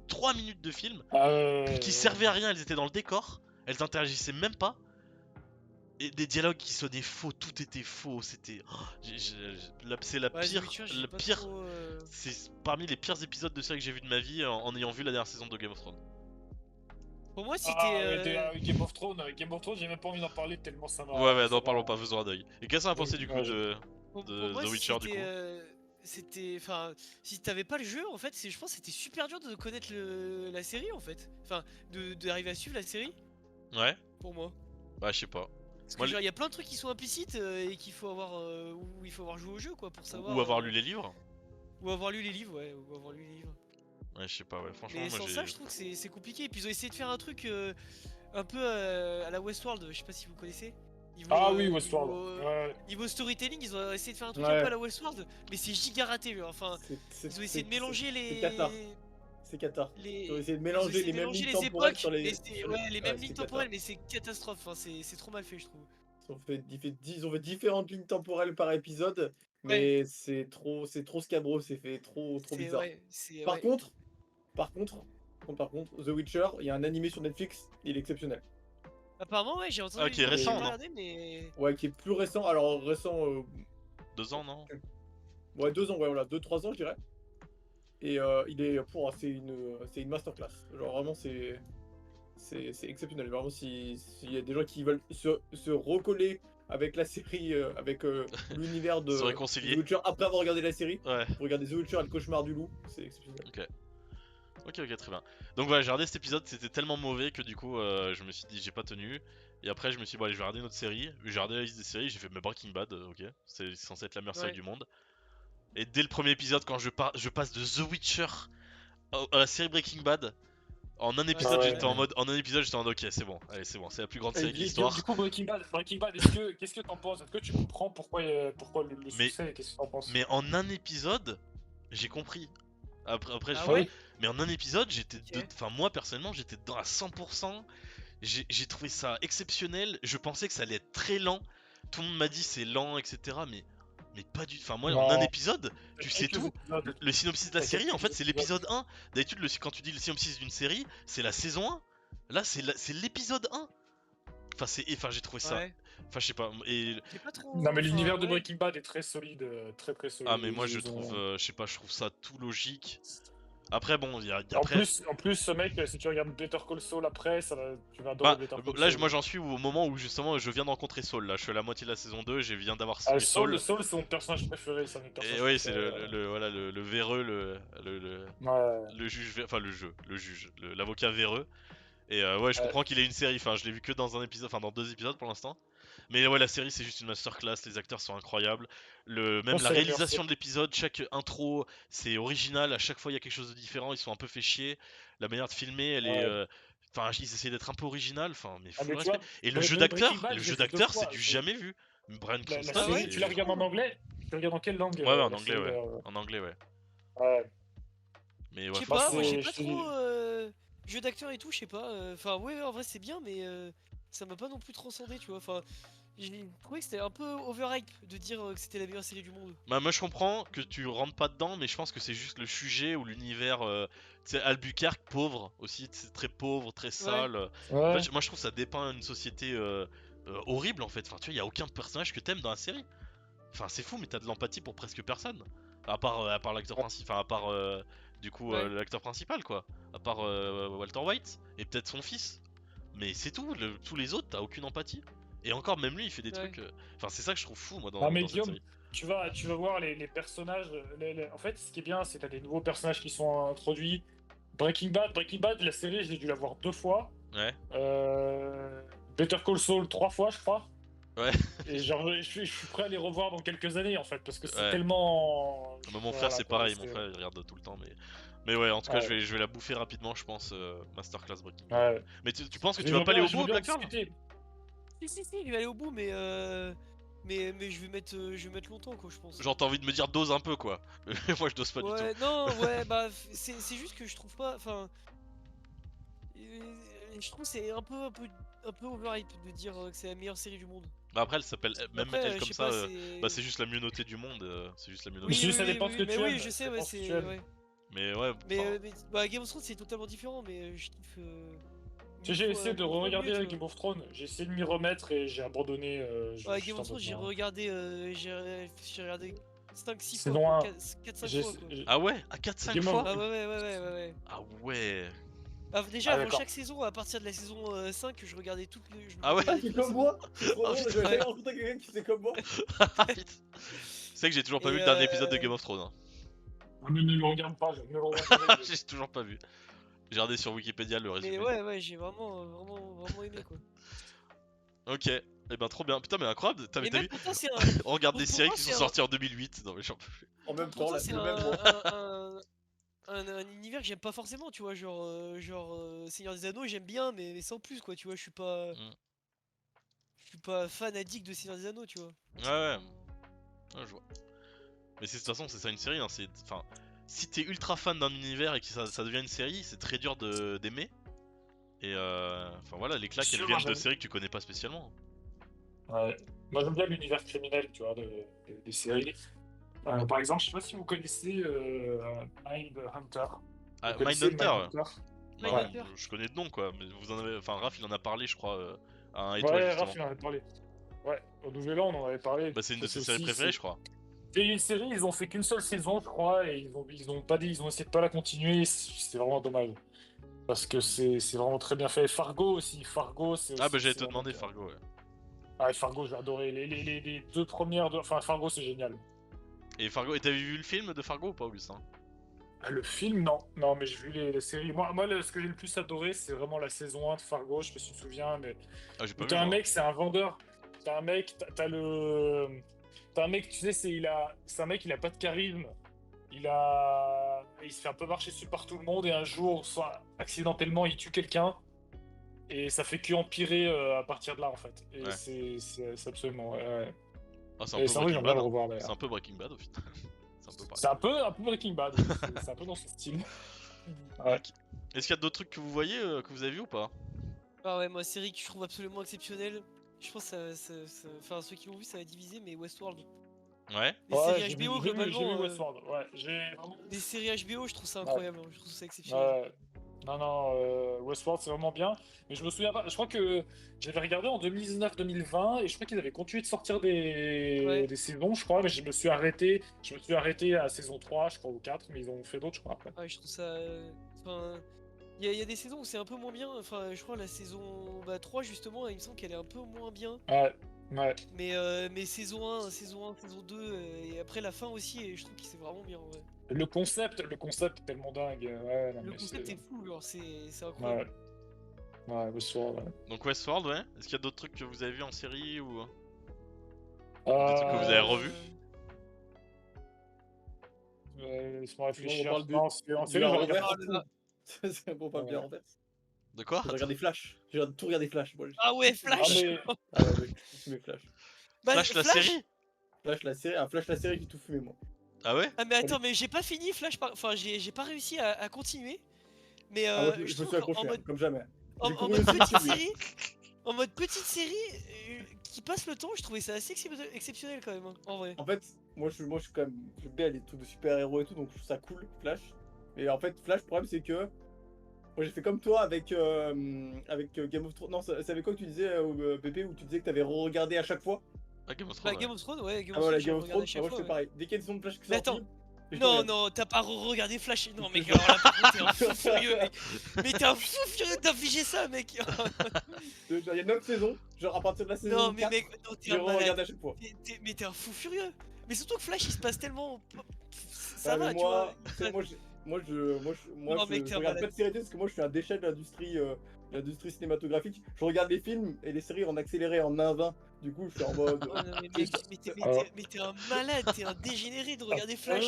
3 minutes de film Ah, qui servaient à rien, elles étaient dans le décor, elles interagissaient même pas. Et des dialogues qui sonnaient faux, tout était faux, c'était. C'est la Ouais, The pire. Witcher, j'ai Le pas pire. trop, C'est parmi les pires épisodes de série que j'ai vu de ma vie en ayant vu la dernière saison de Game of Thrones. Pour moi, c'était. Game of Thrones, j'ai même pas envie d'en parler tellement ça m'a. Ouais, ça n'en parlons m'a- pas, faisons un deuil. Et qu'est-ce que t'en as pensé du coup Ouais, de Pour The moi, Witcher du coup? c'était. Enfin, si t'avais pas le jeu, en fait, je pense que c'était super dur de connaître la série, en fait. Enfin, d'arriver à suivre la série, Ouais? pour moi. Bah, je sais pas. Parce que, Moi, genre, il y a plein de trucs qui sont implicites et qu'il faut avoir. Où il faut avoir joué au jeu, quoi, pour savoir. Ou avoir lu les livres? Ou avoir lu les livres, ouais. Ou avoir lu les livres. Ouais, je sais pas, ouais, franchement, Mais moi sans j'ai. ça, je trouve que c'est compliqué. Et puis, ils ont essayé de faire un truc un peu à la Westworld, je sais pas si vous connaissez. Niveau, Ah oui, Westworld. Ouais. Niveau storytelling, ils ont essayé de faire un truc Ouais. un peu à la Westworld, mais c'est giga raté. Genre. Enfin, ils ont essayé de mélanger C'est Qatar. C'est Qatar. les. Ils ont essayé de ils ont mélanger essayé les de mêmes mélanger lignes les temporelles époques, sur les. mais sur ouais, les mêmes c'est lignes Qatar. temporelles, mais c'est catastrophe. Enfin, c'est trop mal fait, je trouve. Ils ont fait différentes lignes temporelles par épisode, mais c'est trop scabreux, c'est fait trop bizarre. Ouais, c'est Par ouais. contre, The Witcher, il y a un animé sur Netflix, il est exceptionnel. Apparemment, ouais, j'ai entendu. Ah, qui est j'ai récent, pas non? regardé, mais. Ouais, qui est plus récent. Alors récent, 2 ans, non? ouais 2 ans, ouais voilà, 2-3 ans je dirais. Et il est c'est une masterclass. Genre vraiment c'est exceptionnel. Vraiment s'il y a des gens qui veulent se recoller avec la série, avec l'univers de Se réconcilier. The Witcher après avoir regardé la série, Ouais. vous regardez The Witcher et le cauchemar du loup, c'est exceptionnel. Ok, très bien. Donc voilà, j'ai regardé cet épisode, c'était tellement mauvais que du coup, je me suis dit, j'ai pas tenu. Et après, je me suis dit, bon, allez, je vais regarder une autre série. J'ai regardé la liste des séries, j'ai fait, mais Breaking Bad, ok, c'est censé être la meilleure série Ouais. du monde. Et dès le premier épisode, quand je passe de The Witcher à la série Breaking Bad, en un épisode, c'est j'étais vrai. en mode, ok, c'est bon, allez, c'est bon, c'est la plus grande Et série de du l'histoire. coup, Breaking Bad, qu'est-ce que t'en penses? Est-ce que tu comprends pourquoi le Mais- succès? Qu'est-ce que t'en penses? Mais en un épisode, j'ai compris. Après, Ah je ouais? mais en un épisode, Ok. enfin moi personnellement, j'étais dedans à 100%. J'ai trouvé ça exceptionnel. Je pensais que ça allait être très lent. Tout le monde m'a dit c'est lent, etc. Mais pas du. Enfin moi, en un Non. épisode, tu sais tout. Le synopsis de la T'as série, en quelques fait, c'est épisodes. l'épisode 1. D'habitude, quand tu dis le synopsis d'une série, c'est la saison 1. Là, c'est l'épisode 1. Enfin, j'ai trouvé ça. Ouais. Enfin, je sais pas. Et J'ai pas trop. Non, mais l'univers enfin, de ouais. Breaking Bad est très solide, très solide. ah, mais moi, je Ils ont- trouve, je sais pas, je trouve ça tout logique. Après, bon, il y a En après. plus, ce mec, si tu regardes Better Call Saul après, tu vas Bah, adorer Better Call là, Saul. moi j'en suis au moment où justement je viens de rencontrer Saul. Là, je suis à la moitié de la saison 2, je viens d'avoir Ah, vu Saul. Saul, c'est mon personnage préféré, c'est un de mes Et personnages oui, c'est préférés. voilà, le véreux, Ouais. le juge, enfin le juge, l'avocat véreux. Et ouais, je Ouais. comprends qu'il ait une série. Enfin, je l'ai vu que dans un épisode, enfin dans 2 épisodes pour l'instant. Mais ouais, la série c'est juste une masterclass. Les acteurs sont incroyables. Moi, Même la c'est la meilleure réalisation série. de l'épisode, chaque intro, c'est original. À chaque fois, il y a quelque chose de différent. Ils sont un peu fait chier. La manière de filmer, elle est. Ouais. Enfin, ils essaient d'être un peu original. Enfin, mais Ah, full mais tu respect. vois, Et le jeu Breaking d'acteur, Bad, j'ai vu deux c'est fois. du jamais vu. Bryan La Cranston, Ah ouais, série, tu la c'est. regardes en anglais? Tu regardes en quelle langue Ouais, ouais, en la anglais, série ouais. En anglais, ouais. Ouais. Mais Je ouais, sais Bah, pas, moi franchement. j'ai c'est. pas Je te trop dis. jeu d'acteur et tout, je sais pas. Enfin, ouais, en vrai c'est bien, mais ça m'a pas non plus transcendé, tu vois. Enfin, j'ai trouvé que c'était un peu overhype de dire que c'était la meilleure série du monde. Bah, moi je comprends que tu rentres pas dedans, mais je pense que c'est juste le sujet ou l'univers. Tu sais, Albuquerque, pauvre aussi, c'est très pauvre, très Ouais, sale. En Ouais. fait, moi je trouve que ça dépeint une société horrible en fait. Enfin, tu vois, il y a aucun personnage que t'aimes dans la série. Enfin, c'est fou, mais t'as de l'empathie pour presque personne. À part l'acteur principal, enfin, à part du coup ouais, l'acteur principal quoi. À part Walter White et peut-être son fils. Mais c'est tout, tous les autres, t'as aucune empathie. Et encore, même lui, il fait des ouais. trucs. Enfin, c'est ça que je trouve fou moi Ah, mais dans cette Guillaume, série. tu vas voir les personnages. En fait, ce qui est bien, c'est que t'as des nouveaux personnages qui sont introduits. Breaking Bad, la série, j'ai dû la voir 2 fois. Ouais, Euh, Better Call Saul 3 fois, je crois. ouais, Et genre, je suis prêt à les revoir dans quelques années, en fait, parce que c'est ouais. tellement. Bah, mon frère Voilà, c'est quoi. pareil, mon frère il regarde tout le temps mais ouais en tout cas Ouais. je vais la bouffer rapidement je pense Masterclass Breaking Bad. Ouais. Mais tu penses que Je tu vas veux pas aller bien, au je bout veux bien Black Pearl? discuter. Si, je vais aller au bout, mais je vais mettre longtemps, quoi, je pense. Genre t'as envie de me dire dose un peu quoi. Moi je dose pas du tout. Ouais, non, ouais, bah, c'est juste que je trouve pas. Enfin, je trouve que c'est un peu overhype de dire que c'est la meilleure série du monde. Bah après elle s'appelle Mais même après, elle je comme sais ça pas, bah c'est. c'est juste la mieux notée du monde c'est juste la mieux Mais notée. ça dépend ce que Mais tu oui, aimes, je ça sais, ouais, dépend ce que tu c'est. aimes. Ouais. Mais ouais Mais, enfin, bah, Game of Thrones c'est totalement différent, mais je kiffe. J'ai essayé de mille fois mieux, re-regarder tu vois. Game of Thrones, j'ai essayé de m'y remettre et j'ai abandonné. Ouais, Je Game of t'en Thrones, j'ai donne un. regardé, j'ai regardé 5-6 fois, Saison quoi, 1, 4-5 j'ai. fois, quoi. ah ouais à 4-5 Game of. fois? Ah ouais. Ah ouais. Déjà, Ah, avant d'accord. chaque saison, à partir de la saison 5, je regardais je me Ah ouais? regardais C'est toutes les comme saisons. moi. C'est trop Ah drôle. putain. J'avais jamais rencontré quelqu'un qui faisait comme moi. C'est que j'ai toujours pas vu Et le dernier épisode de Game of Thrones hein. Ne le regarde pas, ne le regarde pas. J'ai toujours pas vu. J'ai regardé sur Wikipédia le Mais résumé. ouais, j'ai vraiment aimé, quoi. Ok, et ben trop bien. Putain mais incroyable, Et t'as même vu? pour toi, c'est un. On regarde des Pour séries toi, qui sont c'est un. sorties en 2008. Non mais j'en peux plus. En même Pour temps, toi, là, c'est le même mois. un univers que j'aime pas forcément, tu vois. Genre Seigneur des Anneaux, j'aime bien, mais sans plus, quoi, tu vois. Mm. Je suis pas fan addict de Seigneur des Anneaux, tu vois. Ouais, je vois. Mais de toute façon, c'est ça une série. Hein, enfin, si t'es ultra fan d'un univers et que ça devient une série, c'est très dur d'aimer. Et enfin voilà, les claques elles Sûr, viennent de j'aime. séries que tu connais pas spécialement. Ouais. Moi j'aime bien l'univers criminel, tu vois, des séries. Par exemple, je sais pas si vous connaissez Mindhunter. Ah, Vous connaissez Mindhunter. Mindhunter? Non, Ouais. Mindhunter. je connais de nom quoi. Mais vous en avez, enfin Raph il en a parlé, je crois, à un et toi Ouais, justement. Raph, il en avait parlé. Ouais, au Nouvel An, on en avait parlé. Bah c'est une de Ça, ses séries aussi, préférées, je crois. c'est une série, ils ont fait qu'une seule saison, je crois, et ils ont pas dit, ils ont essayé de pas la continuer. C'est vraiment dommage. Parce que c'est vraiment très bien fait. Fargo aussi, Fargo, c'est Ah aussi bah j'allais te excellent. demander Fargo. Ouais. Ah, et Fargo, j'ai adoré. Les deux premières, enfin Fargo, c'est génial. Et Fargo, et t'avais vu le film de Fargo ou pas, Augustin? Ah, le film, non. Non, mais j'ai vu les séries. Moi ce que j'ai le plus adoré, c'est vraiment la saison 1 de Fargo, je sais pas si tu te souviens, mais Ah j'ai pas où vu t'as un moi. mec, c'est un vendeur. T'as un mec, t'as le. T'as un mec, tu sais, c'est un mec, il a pas de charisme. Il se fait un peu marcher dessus par tout le monde, et un jour, accidentellement, il tue quelqu'un. Et ça fait que empirer à partir de là, en fait. Et Ouais. c'est absolument. Ouais. Ah c'est un Et peu ça, oui, Breaking j'aimerais Bad. le Hein. revoir C'est d'ailleurs. un peu Breaking Bad au final. C'est un peu pareil. C'est un peu Breaking Bad. C'est un peu dans ce style. Ouais. Ok. Est-ce qu'il y a d'autres trucs que vous voyez, que vous avez vu ou pas? Ah ouais, moi, série que je trouve absolument exceptionnelle. Je pense que enfin, ceux qui l'ont vu, ça va diviser, mais Westworld. Ouais. Les Ouais, séries HBO, j'ai vu globalement. Westworld. Ouais, j'ai vraiment. Les séries HBO, je trouve ça Ouais. incroyable, hein, je trouve ça exceptionnel. Ouais. Non, Westworld c'est vraiment bien. Mais je me souviens pas, je crois que j'avais regardé en 2019-2020 et je crois qu'ils avaient continué de sortir Ouais. des saisons, je crois, mais je me suis arrêté à saison 3, je crois, ou 4, mais ils ont fait d'autres, je crois, après. Ouais, je trouve ça. Enfin, il y a des saisons où c'est un peu moins bien. Enfin, je crois la saison 3, justement, il me semble qu'elle est un peu moins bien. Ouais, ouais. Mais saison 1, saison 2, et après la fin aussi, et je trouve que c'est vraiment bien. Ouais. Le concept est tellement dingue. Ouais, non, Le mais concept c'est. est fou, genre, c'est Ouais, incroyable. ouais, Westworld, ouais. Donc Westworld, ouais. Est-ce qu'il y a d'autres trucs que vous avez vus en série ou des Euh, trucs que vous avez revus? Laisse-moi On réfléchir. parle Non, en du série, je la regarde renverse. pas tout. C'est bon, pas bien en fait. De quoi? J'ai regardé Flash. J'ai tout regardé Flash. Moi, Ah ouais, Ah, Flash! mais. Ah ouais, j'ai tout fumé Flash. Bah, Flash la série? Flash la série, Flash la série, j'ai tout fumé moi. Ah ouais? Ah mais attends, mais j'ai pas fini Flash, enfin j'ai pas réussi à continuer. Mais Ah moi je je me trouve suis accroché, qu'en mode, comme jamais. J'ai en couru mode aussi petite dessus, lui. série, en mode petite série qui passe le temps, je trouvais ça assez exceptionnel quand même, hein, en vrai. En fait, moi je suis quand même. J'aime bien les trucs de super-héros et tout, donc je trouve ça cool, Flash. Et en fait, Flash, le problème c'est que. Moi j'ai fait comme toi avec Game of Thrones. Non, c'est avec quoi que tu disais, Pépé, où tu disais que t'avais re-regardé à chaque fois? Ah, Game of Bah Thrones, Game ouais. of Thrones, ouais, Game Ah of voilà, Thrones, j'ai Game of regardé Thrones, à chaque moi je fois. fais Ouais. pareil. Dès qu'il y a une saison de Flash qui Mais sort, attends, je non, regarde. non, t'as pas regardé Flash. Non, Je mec, te alors là, par contre, t'es un fou furieux, mec. Mais t'es un fou furieux d'infliger ça, mec. Il y a 9 saisons, genre à partir de la saison Non, mais 4, mec, non, t'es je un malade. re-regarde à chaque fois. Mais t'es un fou furieux. Mais surtout que Flash, il se passe tellement. Ça Ouais, mais va, tu vois. tu sais, Non, mec, t'es je un regarde malade. pas de séries parce que moi je suis un déchet de l'industrie cinématographique. Je regarde les films et les séries en accéléré en 1,20. Du coup, je suis en mode. Oh non, mais mec, mais t'es un malade, t'es un dégénéré de regarder Flash.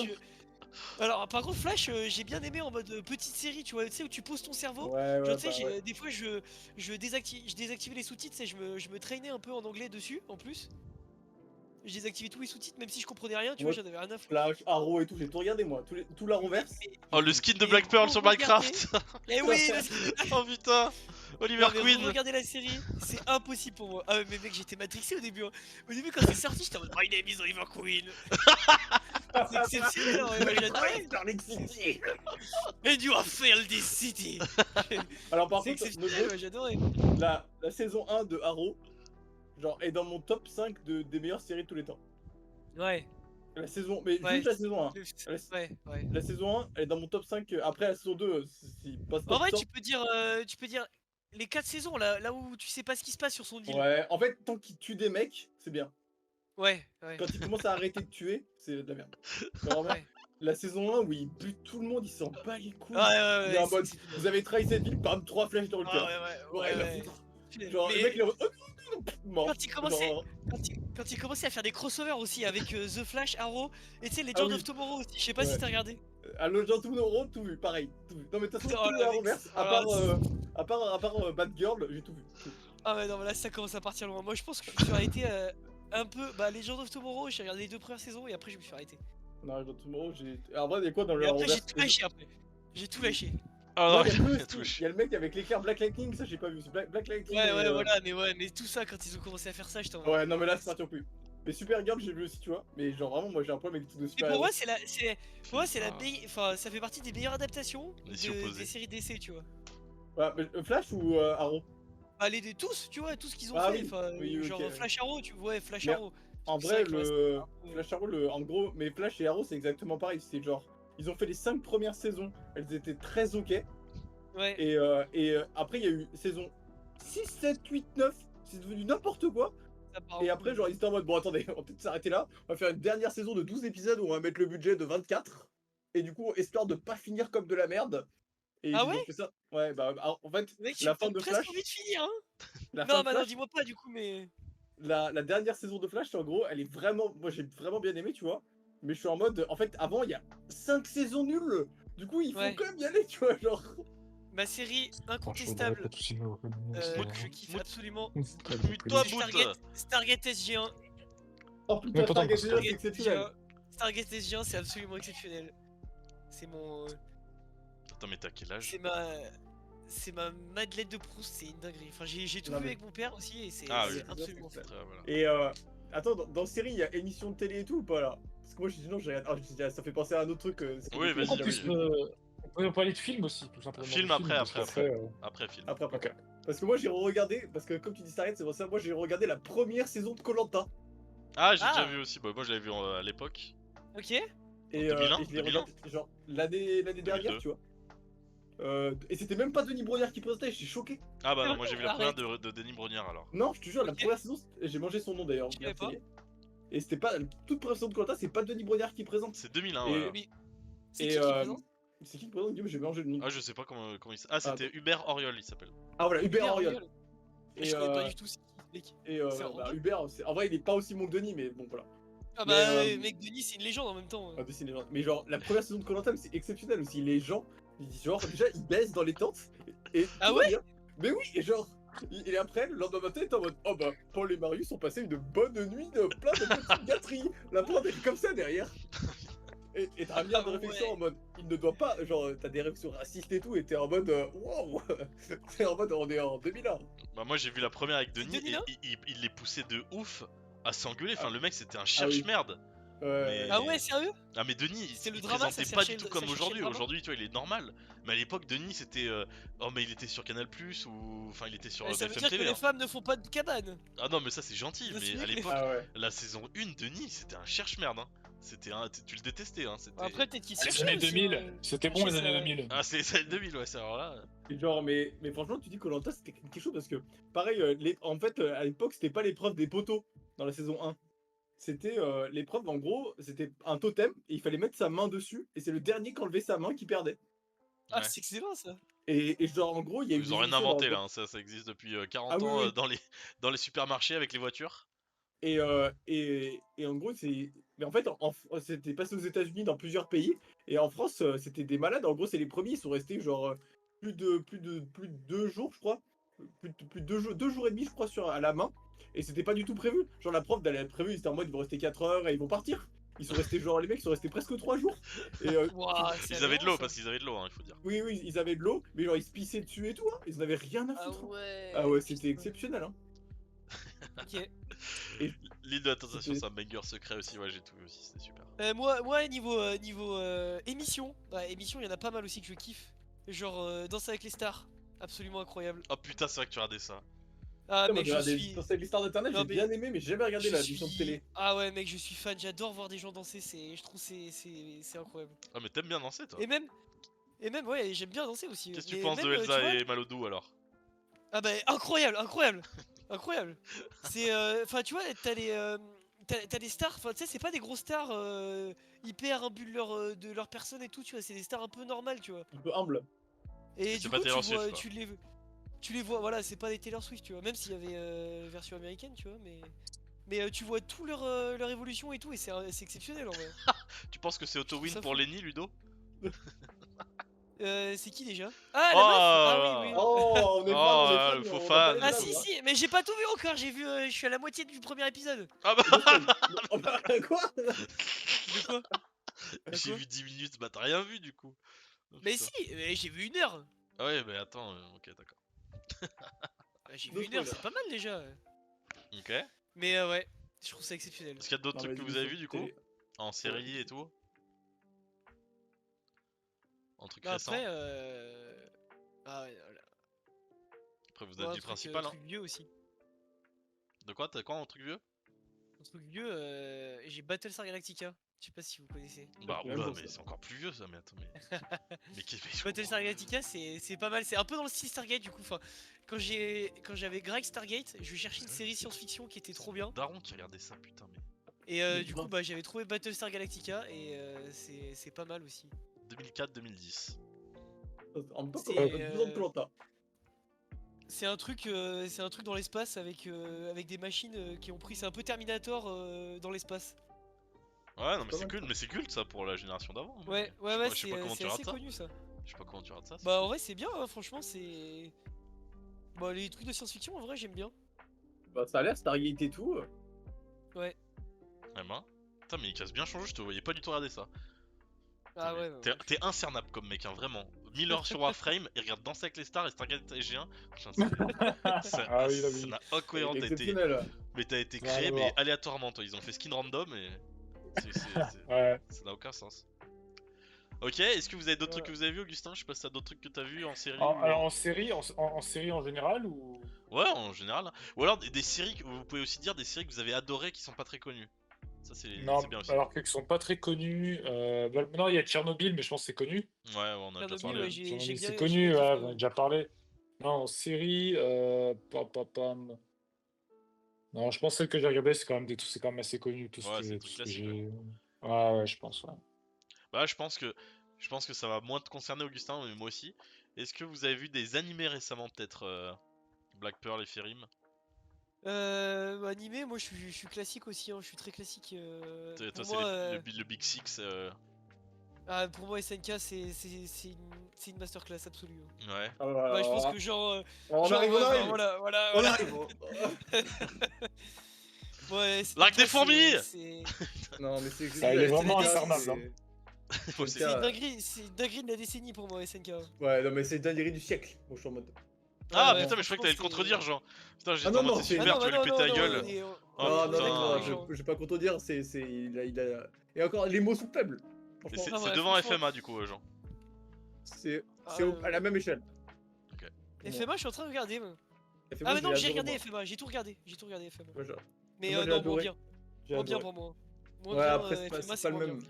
Alors, par contre, Flash, j'ai bien aimé en mode petite série, tu vois, tu sais, où tu poses ton cerveau. Ouais, Genre, ouais, tu sais, bah ouais. des fois, je désactivais les sous-titres, et je me traînais un peu en anglais dessus, en plus. Je désactivais tous les sous-titres, même si je comprenais rien, tu vois, Moi, j'en avais rien à foutre. Flash, Arrow et tout, j'ai tout regardé moi. Tout la renverse. Oh, le skin de Mais Black Pearl sur re-regardez. Minecraft! Eh oui, le skin de Black. Oh putain! Oliver Non mais Queen! regardez la série, c'est impossible pour moi. Ah mais mec, j'étais matrixé au début. Hein. Au début quand c'est sorti, j'étais en mode My name is Oliver Queen. C'est exceptionnel, hein, moi j'adorais. Starling City. And you have failed this city. Alors par C'est contre, exceptionnel, moi j'adorais. la saison 1 de Arrow, genre, est dans mon top 5 des meilleures séries de tous les temps. Ouais. La saison, mais Ouais. juste la saison 1. Ouais, ouais. La saison 1, elle est dans mon top 5. Après la saison 2, s'il passe top En vrai, 100. tu peux dire les 4 saisons là où tu sais pas ce qui se passe sur son île. Ouais, en fait, tant qu'il tue des mecs, c'est bien. Ouais, ouais. Quand il commence à arrêter de tuer, c'est de la merde. Genre, vraiment, Ouais. la saison 1 où il bute tout le monde, il s'en bat les couilles. Ouais, ouais, Il est en ouais, mode, vous avez trahi cette ville, bam, 3 flèches dans le ouais, cœur. ouais, Ouais, ouais, la ouais. foutre. Genre, Mais- le mec, il est en mode, oh non, mort. Quand il commençait, Genre, quand il commençait à faire des crossovers aussi avec The Flash, Arrow et tu sais Legend Ah oui. of Tomorrow aussi, je sais pas si Ouais. t'as regardé. à l'autre tout Neuro, tout vu, pareil. Tout vu. Non, mais de toute façon, Oh tout là, à mec, renverse, à part Batgirl, j'ai tout vu. Ah ouais non mais là ça commence à partir loin. Moi je pense que je me suis arrêté un peu, bah Legend of Tomorrow, j'ai regardé les 2 premières saisons et après je me suis arrêté. Non, dans tout Neuro, j'ai. En vrai, il y a quoi dans le Et après j'ai renverse tout lâché après. J'ai tout lâché. Oh Non, non, il y a il plus, y a tout. il y a le mec avec l'éclair Black Lightning, ça j'ai pas vu. C'est Black Lightning. Ouais voilà mais tout ça quand ils ont commencé à faire ça j'étais en mode. Ouais, non, mais là, c'est parti en plus. Mais Supergirl, j'ai vu aussi, tu vois. Mais genre, vraiment, moi j'ai un problème avec les trucs de Mais super pour moi c'est la Ah. enfin ça fait partie des meilleures adaptations Les si opposés. des séries DC, tu vois. Ouais, mais Flash ou Arrow? Bah les deux tous, tu vois, tout ce qu'ils ont Ah fait, oui, enfin oui, ok, genre ouais. Flash Arrow, tu vois, Flash Mais Arrow. En C'est vrai, vrai que Flash Arrow, en gros, mais Flash et Arrow, c'est exactement pareil. C'est genre, ils ont fait les 5 premières saisons, elles étaient très ok. Ouais. Et après, il y a eu saison 6, 7, 8, 9, c'est devenu n'importe quoi. Ça part Et en après, couille. genre, ils étaient en mode, bon, attendez, on va peut-être s'arrêter là. On va faire une dernière saison de 12 épisodes où on va mettre le budget de 24. Et du coup, histoire de pas finir comme de la merde. Et Ah ils ouais ont fait ça. Ouais, bah, en fait, Mec, tu la me fin donnes de presque Flash. envie de finir, hein. La fin Non, de bah non, Flash, dis-moi pas du coup, mais. la dernière saison de Flash, en gros, elle est vraiment. Moi, j'ai vraiment bien aimé, tu vois. Mais je suis en mode. En fait, avant, il y a 5 saisons nulles. Du coup, il faut Ouais. quand même y aller, tu vois. Genre. Ma série Franchement, incontestable pas touché au que je Mout- kiffe Mout- absolument, Mute-toi, c'est Boot! Stargate SG1. Oh putain, Mais pourtant, Stargate, c'est Stargate exceptionnel. SG1, Stargate SG1, c'est absolument exceptionnel. C'est mon. Attends, mais t'as quel âge? C'est ma Madeleine de Proust, c'est une dinguerie. Enfin, j'ai tout Non, vu mais- avec mon père aussi et c'est Ah oui. absolument C'est- fou. Ah, voilà. Et attends, dans série, il y a émission de télé et tout ou pas là? Parce que moi, je dis non, j'ai rien. Ah, je dis, ah, ça fait penser à un autre truc. Oui, vas-y, En oui. plus, On peut parler de film aussi, tout simplement. Film de après, parce après. qu'après, Après film. Après. Ok. Parce que moi j'ai regardé, parce que comme tu dis Stargate, c'est pour ça, moi j'ai regardé la première saison de koh Ah, j'ai Ah. déjà vu aussi. Bah, moi, je l'avais vu à l'époque. Ok. et, 2001, et je l'ai 2001. regardé genre l'année dernière, 2002. tu vois. Et c'était même pas Denis Brognard qui présentait, j'étais choqué. Ah bah non, moi j'ai vu la première Arrête. de Denis Brognard alors. Non, je te jure, la Ok. première saison, j'ai mangé son nom d'ailleurs. Je savais regarde, pas. ça y est. Et c'était pas toute première saison de koh c'est pas Denis Brognard qui présente. C'est 2001, Et- voilà. Mais c'est Et qui présente c'est qui présente? Dis-moi, j'ai mangé le nom. Ah, je sais pas comment il s'appelle. Ah, c'était bon. Hubert Auriol, il s'appelle. Ah voilà, Hubert Hubert Auriol. Auriol. Et, Je connais pas du tout c'est qui, mec. C'est un bah, random. Hubert, en vrai, il est pas aussi bon que Denis, mais bon, voilà. Ah Mais, bah mec, Denis c'est une légende en même temps. Ah, Denis, c'est légende. Mais genre, la première saison de koh c'est exceptionnel aussi. Les gens, genre, déjà, ils baissent dans les tentes. Et Ah tout va ouais bien. Mais oui, et genre, et après, le lendemain matin, t'es en mode, oh bah, Paul et Marius ont passé une bonne nuit de plein de petites gâteries. La prod est comme ça derrière. Et t'as un milliard de Ah réflexions ouais. en mode, il ne doit pas, genre, t'as des réflexions racistes et tout, et t'es en mode, wow. T'es en mode, on est en 2001. Bah, moi j'ai vu la première avec C'est Denis et 2001? il les poussait de ouf à s'engueuler. Enfin, Ah. le mec c'était un oui. cherche-merde. Mais- Ah ouais, sérieux? Ah, mais Denis, C'est le il drama, présentait ça pas cherchait du tout le- comme ça cherchait le aujourd'hui. drama Aujourd'hui, tu vois, il est normal. Mais à l'époque, Denis c'était. Oh, mais il était sur Canal Plus ou. Enfin, il était sur Ça veut BFM dire que TV. les hein. femmes ne font pas de cabane. Ah non, mais ça c'est gentil. Je suis Mais à les l'époque, Ah ouais. la saison 1, Denis c'était un cherche-merde. Hein. C'était un. Tu le détestais. Hein. C'était. Après peut-être qu'ils Les cherchaient années aussi, 2000, c'était bon les chercher années ça. 2000. Ah, c'est le 2000, ouais, c'est alors là. Et genre, mais franchement, tu dis koh c'était quelque chose parce que, pareil, en fait, à l'époque, c'était pas l'épreuve des poteaux dans la saison 1. C'était l'épreuve, en gros, c'était un totem et il fallait mettre sa main dessus et c'est le dernier qui enlevait sa main qui perdait. Ah Ouais. c'est excellent ça. Et genre, en gros, il y a eu Ils ont des rien émissions inventé dans- là. Hein. Ça existe depuis 40 Ah oui, ans oui. dans les supermarchés avec les voitures. Et en gros, c'est. Mais en fait, c'était passé aux États-Unis dans plusieurs pays. Et en France, c'était des malades. En gros, c'est les premiers. Ils sont restés genre plus de 2 jours, je crois. Plus de 2 jours et demi, je crois, à la main. Et c'était pas du tout prévu. Genre, la prof d'aller être prévu, ils étaient en mode ils vont rester 4 heures et ils vont partir. Ils sont restés, genre, les mecs sont restés presque 3 jours. Et Ouah, c'est Ils avaient de l'eau aberrant, ça. parce qu'ils avaient de l'eau, hein, il faut dire. oui, oui, ils avaient de l'eau, mais genre, ils se pissaient dessus et tout. Hein. Ils en avaient rien à Ah foutre. ouais. Ah ouais, c'était putain. exceptionnel. Hein. Ok. L'île de la tentation, C'était- c'est un banger secret aussi. Ouais, j'ai tout vu aussi, c'était super. Moi niveau émission, bah, émission il y en a pas mal aussi que je kiffe. Genre Danse avec les stars, absolument incroyable. Oh putain, c'est vrai que tu regardais ça. Ah Putain, moi, mec j'ai je regardé suis. Danse avec les stars d'internet, Non, j'ai mais bien aimé, mais j'ai jamais regardé la émission de télé. Ah ouais mec je suis fan, j'adore voir des gens danser, je trouve c'est incroyable. Ah, mais t'aimes bien danser toi. Et même ouais j'aime bien danser aussi. Qu'est-ce que tu mais penses de même, tu Elsa vois, et Malodou alors? Ah bah incroyable, incroyable, incroyable. C'est enfin tu vois t'as des stars, enfin tu sais c'est pas des grosses stars hyper imbues de leur personne et tout tu vois, c'est des stars un peu normales tu vois. Un peu humble. Et C'est du pas coup Taylor Swift, quoi. tu les vois voilà c'est pas des Taylor Swift tu vois, même s'il y avait version américaine tu vois mais tu vois tout leur évolution et tout et c'est exceptionnel en vrai. Tu penses que c'est auto-win ça pour fou. Lenny, Ludo? C'est qui déjà? Ah la Oh meuf! Ah là oui oui. là. Oh, on est Oh, fan, on est fan, le faux on va fan. pas Ah les si blâmes, si mais j'ai pas tout vu encore, j'ai vu je suis à la moitié du premier épisode. Ah bah hein. Oh, bah, quoi? De quoi? j'ai quoi vu 10 minutes, bah t'as rien vu du coup. Oh, Mais putain. si, mais j'ai vu 1 heure. Ah ouais, mais attends, ok, d'accord. J'ai No vu 1 heure, spoiler. c'est pas mal déjà. Ok. Mais ouais, je trouve ça exceptionnel. Est-ce qu'il y a d'autres Non, trucs mais que vous avez émissions vu du de coup? télé. En série et tout? En truc Bah, récent? après, ah ouais, voilà. Après vous Bon, avez un dit le truc, principal, hein? truc vieux aussi. De quoi? T'as quoi en truc vieux? Un truc vieux, j'ai Battlestar Galactica. Je sais pas si vous connaissez. Bah Ouais, oula, bon, mais ça. c'est encore plus vieux ça, mais attends, mais. Mais qu'est-ce que. Battlestar Galactica, c'est pas mal. C'est un peu dans le style Stargate du coup. Enfin, quand j'avais Greg Stargate, je cherchais une série science-fiction qui était trop bien. Daron qui regardait ça, putain, mais. Et Mais du bon. coup, bah, j'avais trouvé Battlestar Galactica et c'est pas mal aussi. 2004-2010. En même temps, C'est, comme 2 ans de Koh-Lanta. C'est un truc dans l'espace avec des machines qui ont pris. C'est un peu Terminator dans l'espace. Ouais, non, mais pas c'est mal, culte, ça. mais c'est culte ça pour la génération d'avant. mais Ouais, je sais ouais, pas- je sais pas comment tu c'est rates assez ça. connu ça. Je sais pas comment tu rates ça. Bah en vrai c'est bien, hein, franchement c'est. Bah les trucs de science-fiction en vrai j'aime bien. Bah, ça a l'air Stargate et tout. Ouais. Même hein. Putain, mais il casse bien changé, je te voyais pas du tout regarder ça. Ah Putain, ouais. mais ouais. T'es incernable comme mec, hein, vraiment. 1000 heures sur Warframe et regarde Danser avec les stars et Stargate SG1. Putain, ça Ah oui, là, ça oui. n'a aucun cohérent, t'as été, Exceptionnel. mais t'as été Ouais, créé ouais, mais ouais. aléatoirement, toi. Ils ont fait skin random et Ouais. ça n'a aucun sens. Ok, est-ce que vous avez d'autres trucs que vous avez vu, Augustin? Je sais pas si t'as d'autres trucs que t'as vu en série Alors en série, en série en général ou... Ouais, en général. Ou alors des séries, vous pouvez aussi dire des séries que vous avez adorées qui sont pas très connues. Ça, c'est Non, bien aussi. alors qu'ils sont pas très connus. Non, il y a Tchernobyl, mais je pense que c'est connu. Ouais, on a déjà Chernobyl, parlé. ouais, Ouais. j'ai Tchernobyl, bien, c'est j'ai bien connu, kiffé. ouais, on en a déjà parlé. Non, en série, non, je pense que celle que j'ai regardée, c'est quand même assez connu, Ouais, c'est des tout trucs ce que classiques, ouais. j'ai. Ouais, je pense, ouais. Bah, je pense que ça va moins te concerner, Augustin, mais moi aussi. Est-ce que vous avez vu des animés récemment, peut-être Black Pearl et Ferim? Animé, moi je suis classique aussi, hein, je suis très classique. Toi, Pour c'est moi, le Big Six. pour moi SNK c'est une masterclass absolue, hein. Ah, Ouais, je pense voilà. que genre, On arrive au enfin, live. On voilà. arrive. Ouais, L'arc des SNK fourmis. Non, mais c'est que je Ah, dis, il est la vraiment SNK, infernable, hein. Moi, SNK, c'est c'est une dinguerie de la décennie pour moi SNK. ouais, non, mais c'est dinguerie du siècle. Bon, je suis en mode. Ouais, Ah ouais, putain, mais je croyais que franchement t'allais le contredire, genre. Putain, Ah j'étais en non, mode non, c'est c'est. Ah super, non, tu bah vas lui non, péter non, la non, gueule. Oh Non, non, on est d'accord, non, les gens. je vais pas contredire, Et encore, les mots sont faibles. Mais Franchement, Ah c'est ouais, devant franchement. FMA du coup, genre. Ah, à la même échelle. Ok. Pour moi. FMA, je suis en train de regarder, moi. FMA, Ah, mais je non, l'ai j'ai adoré, regardé moi. FMA, j'ai tout regardé, FMA. Moi, Mais j'ai non, moins adoré. bien. J'ai Moins bien adoré. pour moi. Moins Ouais, bien, après, FMA, c'est c'est pas le moins bien. même.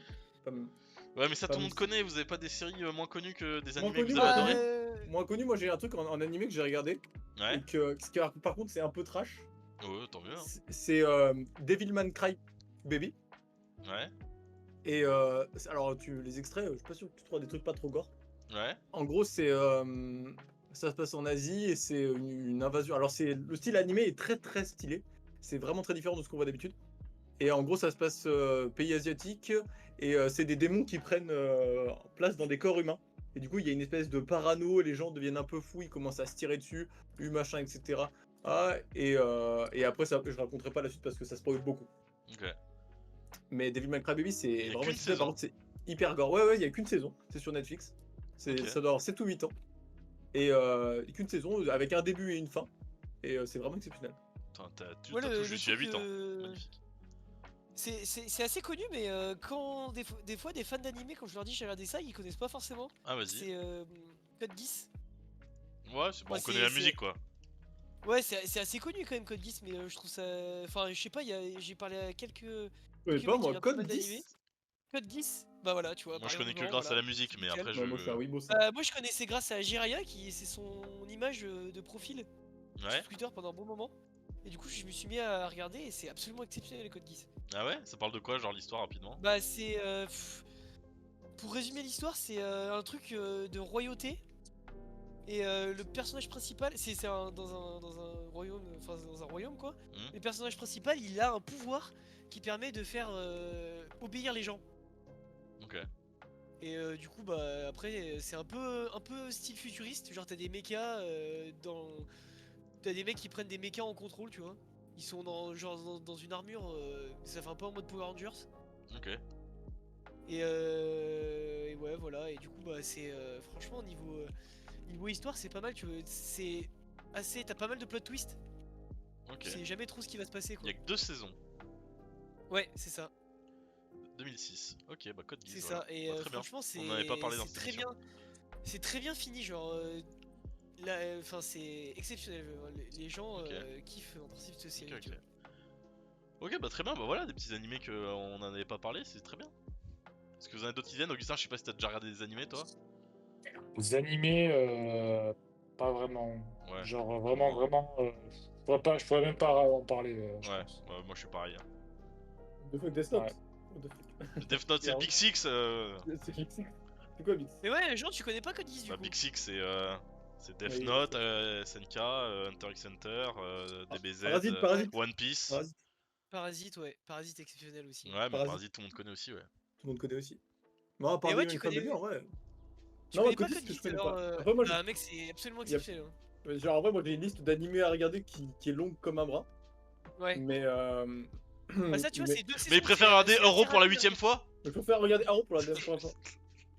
Pas m- Ouais, mais ça, pas tout le m- monde connaît. Vous avez pas des séries moins connues que des Moins animés que connu, vous avez moins adorés? connu. Moins connu, moi j'ai un truc en animé que j'ai regardé. Ouais. Et par contre, c'est un peu trash. Ouais, tant mieux. Hein. C'est Devilman Cry Baby. Ouais. Et alors, les extraits, je suis pas sûr que tu trouves des trucs pas trop gore. Ouais. En gros, ça se passe en Asie et c'est une invasion. Alors, le style animé est très très stylé. C'est vraiment très différent de ce qu'on voit d'habitude. Et en gros, ça se passe pays asiatique et c'est des démons qui prennent place dans des corps humains. Et du coup, il y a une espèce de parano, les gens deviennent un peu fous, ils commencent à se tirer dessus, machin, etc. Et après, ça, je raconterai pas la suite parce que ça spoil beaucoup. Ok. Mais Devil May Cry Baby, Il c'est y a vraiment qu'une exceptionnel. Par saison. contre, c'est hyper gore. Ouais, il y a qu'une saison. C'est sur Netflix. Ok. Ça doit avoir 7 ou 8 ans. Et qu'une saison avec un début et une fin. Et c'est vraiment exceptionnel. Putain, Ouais, t'as tout le juste eu à truc, 8 ans. Magnifique. c'est assez connu, mais quand des fois des fans d'animé, quand je leur dis j'ai regardé ça, ils connaissent pas forcément. Ah, vas-y. C'est Code Geass. Ouais, c'est bon, Moi, on connaît la musique quoi. Ouais, c'est assez connu quand même Code Geass, mais je trouve ça. Enfin, je sais pas, j'ai parlé à quelques Ouais, pas mecs qui moi, regardent pas Code mal d'animé. 10. Code Geass, bah voilà, tu vois, Moi par je connais exemple, que genre, grâce à voilà, la musique, c'est mais nickel. après Ouais, moi, je suis un Weibo, ça. Moi, je connaissais grâce à Jiraya, qui c'est son image de profil Ouais. sur Twitter pendant un bon moment. Et du coup, je me suis mis à regarder et c'est absolument exceptionnel les Code Geass. Ah ouais? Ça parle de quoi, genre l'histoire rapidement? Bah, c'est. Pour résumer l'histoire, c'est un truc de royauté. Et le personnage principal, dans un royaume, enfin dans un royaume quoi. Hmm. Le personnage principal, il a un pouvoir qui permet de faire obéir les gens. Ok. Et du coup, bah après, c'est un peu style futuriste. Genre t'as des mechas t'as des mecs qui prennent des mechas en contrôle, tu vois. Ils sont dans une armure, ça fait un peu en mode Power Rangers. Ok. Et ouais, voilà. Et du coup, bah c'est franchement niveau histoire, c'est pas mal. C'est assez. T'as pas mal de plot twist. Ok. Tu sais jamais trop ce qui va se passer Il quoi. y a que 2 saisons. Ouais, c'est ça. 2006. Ok, bah Code C'est Geass, ça. voilà. Et Bah, très bien. franchement, On n'avait pas parlé dans c'est cette très émission. bien. C'est très bien fini, genre. Enfin, c'est exceptionnel. Les gens Ok. kiffent en principe cette série. Ok, tu ok. vois. Ok, bah très bien, bah voilà, des petits animés que on n'en avait pas parlé, c'est très bien. Est-ce que vous en avez d'autres qui viennent? Augustin, je sais pas si t'as déjà regardé des animés toi? Les animés, pas vraiment. Ouais. Genre vraiment, je pourrais même pas en parler, je Ouais, pense. moi je suis pareil. The fuck, Death Ouais. Note. What the fuck. Death Note, c'est le Big Six. C'est Big Six. C'est quoi Big Six? Mais ouais, genre, tu connais pas Code Geass du Bah, coup. Big Six, c'est Death Oui, Note, SNK, Hunter x Hunter, DBZ, Parasite. One Piece. Parasite. Parasite, ouais. Parasite exceptionnel aussi. Ouais, mais Parasite. Parasite, tout le monde connaît aussi, ouais. Tout le monde connaît aussi. Non, Mais par ouais, des tu May connais. Baby, en vrai. Tu Non, connais Code pas Geass, Code que je Geass connais alors pas. Après, moi, bah mec, c'est absolument y a- exceptionnel. Hein. genre, en vrai, moi, j'ai une liste d'animés à regarder qui est longue comme un bras. Ouais. Mais. Bah ça, tu vois, mais c'est deux saisons. Mais il préfère regarder c'est Euro assez pour la rapide, 8ème fois? je préfère regarder Arrow pour la dernière fois.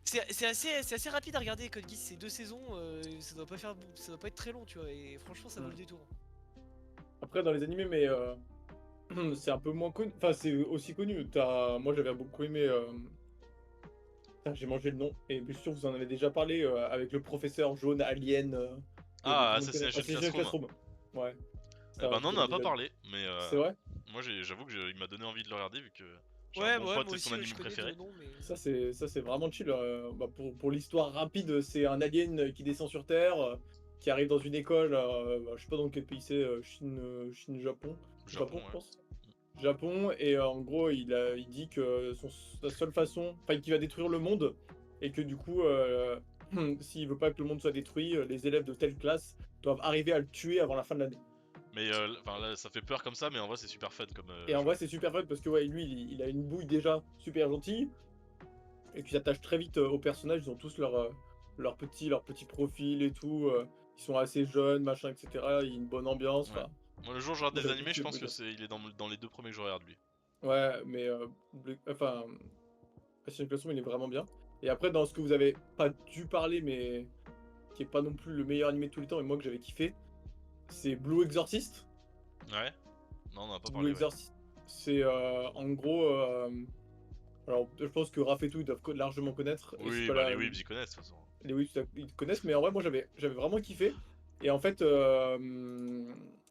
C'est assez rapide à regarder Code Geass, c'est deux saisons, ça doit pas être très long, tu vois, et franchement ça vaut le détour. Après, dans les animés, mais c'est un peu moins connu. Enfin, c'est aussi connu. Moi, j'avais beaucoup aimé Putain, j'ai mangé le nom, et bien sûr, vous en avez déjà parlé avec le professeur jaune alien. Que tout Ah, le monde connaît. Assassination Classroom. Ouais. Eh Ça, ben non, on vous n'en a l'avez pas déjà vu. parlé, mais C'est vrai? moi j'avoue que il m'a donné envie de le regarder vu que j'ai un Ouais, bon ouais, pote, moi c'est son aussi, anime je connais préféré. de nom, mais. Ça, c'est vraiment chill. Bah, pour l'histoire rapide, c'est un alien qui descend sur Terre, qui arrive dans une école, bah, je sais pas dans quel pays c'est, Chine, Chine, Japon. Japon, Je ouais. pense. Japon, et en gros, il dit que sa seule façon, enfin, qu'il va détruire le monde, et que du coup, s'il veut pas que le monde soit détruit, les élèves de telle classe doivent arriver à le tuer avant la fin de l'année. Mais enfin là, ça fait peur comme ça, mais en vrai c'est super fun comme Et en jeu. vrai, c'est super fun parce que ouais, lui, il a une bouille déjà super gentille, et tu t'attaches très vite aux personnages. Ils ont tous leur petit profil et tout. Ils sont assez jeunes, machin, etc. Il y a une bonne ambiance. Ouais. Enfin, Moi le jour où je regarde moi, des j'avais animés, je kiffé pense que Blue. il est dans les deux premiers que je regarde lui. Ouais, mais enfin, Assassin's Classroom, il est vraiment bien. Et après, dans ce que vous avez pas dû parler, mais qui est pas non plus le meilleur animé de tous les temps, et moi que j'avais kiffé, c'est Blue Exorcist. Ouais. Non, on en a pas Blue parlé, ouais. Exorcist, c'est en gros. Alors, je pense que Raph et tout, ils doivent largement connaître. Et c'est Oui, pas bah la, les Weebs ils connaissent de toute façon. les Whips, ils connaissent, mais en vrai, moi, j'avais vraiment kiffé. Et en fait,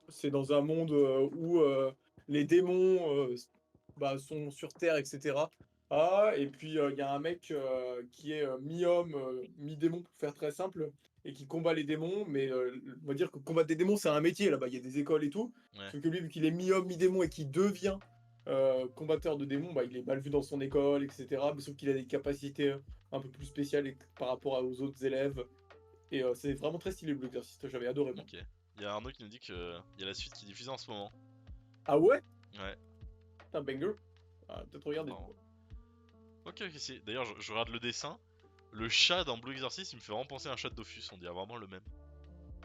c'est dans un monde où les démons bah, sont sur Terre, etc. Ah, et puis, il y a un mec qui est mi-homme, mi-démon, pour faire très simple, et qui combat les démons. Mais on va dire que combattre des démons, c'est un métier là-bas. Il y a des écoles et tout. Ouais. Sauf que lui, vu qu'il est mi-homme, mi-démon, et qu'il devient combatteur de démons, bah, il est mal vu dans son école, etc. Mais sauf qu'il a des capacités un peu plus spécial par rapport aux autres élèves. Et c'est vraiment très stylé Blue Exorcist, j'avais adoré moi. Ok. Il y a Arnaud qui nous dit que il y a la suite qui diffuse en ce moment. Ah ouais? Ouais. Putain, banger. Ah, peut-être regarder. Pardon. Ok, si. D'ailleurs, je regarde le dessin. Le chat dans Blue Exorcist, il me fait vraiment penser à un chat de Dofus. On dirait vraiment le même.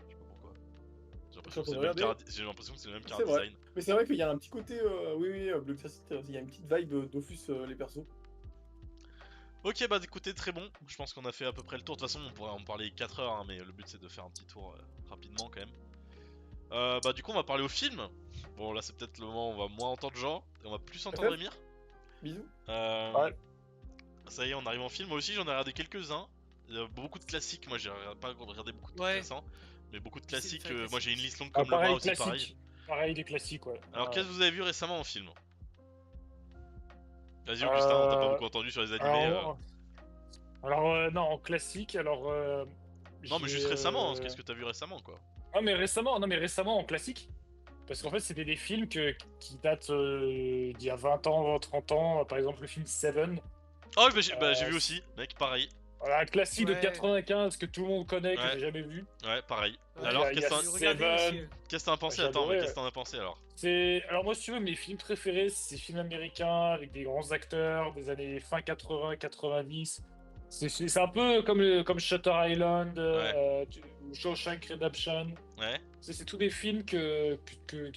Je sais pas pourquoi. J'ai l'impression que c'est le même Regarder. j'ai l'impression que c'est le même C'est vrai. design. Mais c'est vrai qu'il y a un petit côté, oui, oui, Blue Exorcist, il y a une petite vibe Dofus, les persos. Ok, bah écoutez, très bon. Je pense qu'on a fait à peu près le tour. De toute façon, on pourrait en parler 4 heures, hein, mais le but c'est de faire un petit tour rapidement quand même. Bah du coup, on va parler au film. Bon, là c'est peut-être le moment où on va moins entendre Jean et on va plus entendre FF. Emir. Bisous. Ouais. Ça y est, on arrive en film. Moi aussi, j'en ai regardé quelques-uns. Il y a beaucoup de classiques. Moi, j'ai pas regardé beaucoup de trucs Ouais. récents, mais beaucoup de J'essaie de classiques. faire Moi, classique. j'ai une liste longue Ah, comme le bras pareil, aussi, pareil. classique. Pareil, les classiques, ouais. Alors, Ouais. qu'est-ce que vous avez vu récemment en film? Vas-y, Augustin, on t'a pas beaucoup entendu sur les animés. Non, en classique, Non, mais j'ai, juste récemment, hein, qu'est-ce que t'as vu récemment, quoi? Ah, mais récemment en classique. Parce qu'en fait, c'était des films qui datent d'il y a 20 ans, 30 ans. Par exemple, le film Seven. Oh, bah, j'ai Euh, vu aussi, mec, pareil. Voilà, un classique de Ouais. 95 que tout le monde connaît, que Ouais. j'ai jamais vu. Ouais, pareil. Ouais, Alors, il y a j'ai regardé aussi. Seven. qu'est-ce que t'en as pensé? J'ai Attends, mais adoré, qu'est-ce que t'en as pensé alors? Alors moi, si tu veux, mes films préférés, c'est ces films américains avec des grands acteurs des années fin 80, 90. C'est un peu comme Shutter Island, ou Shawshank Redemption. Ouais. C'est tous des films tu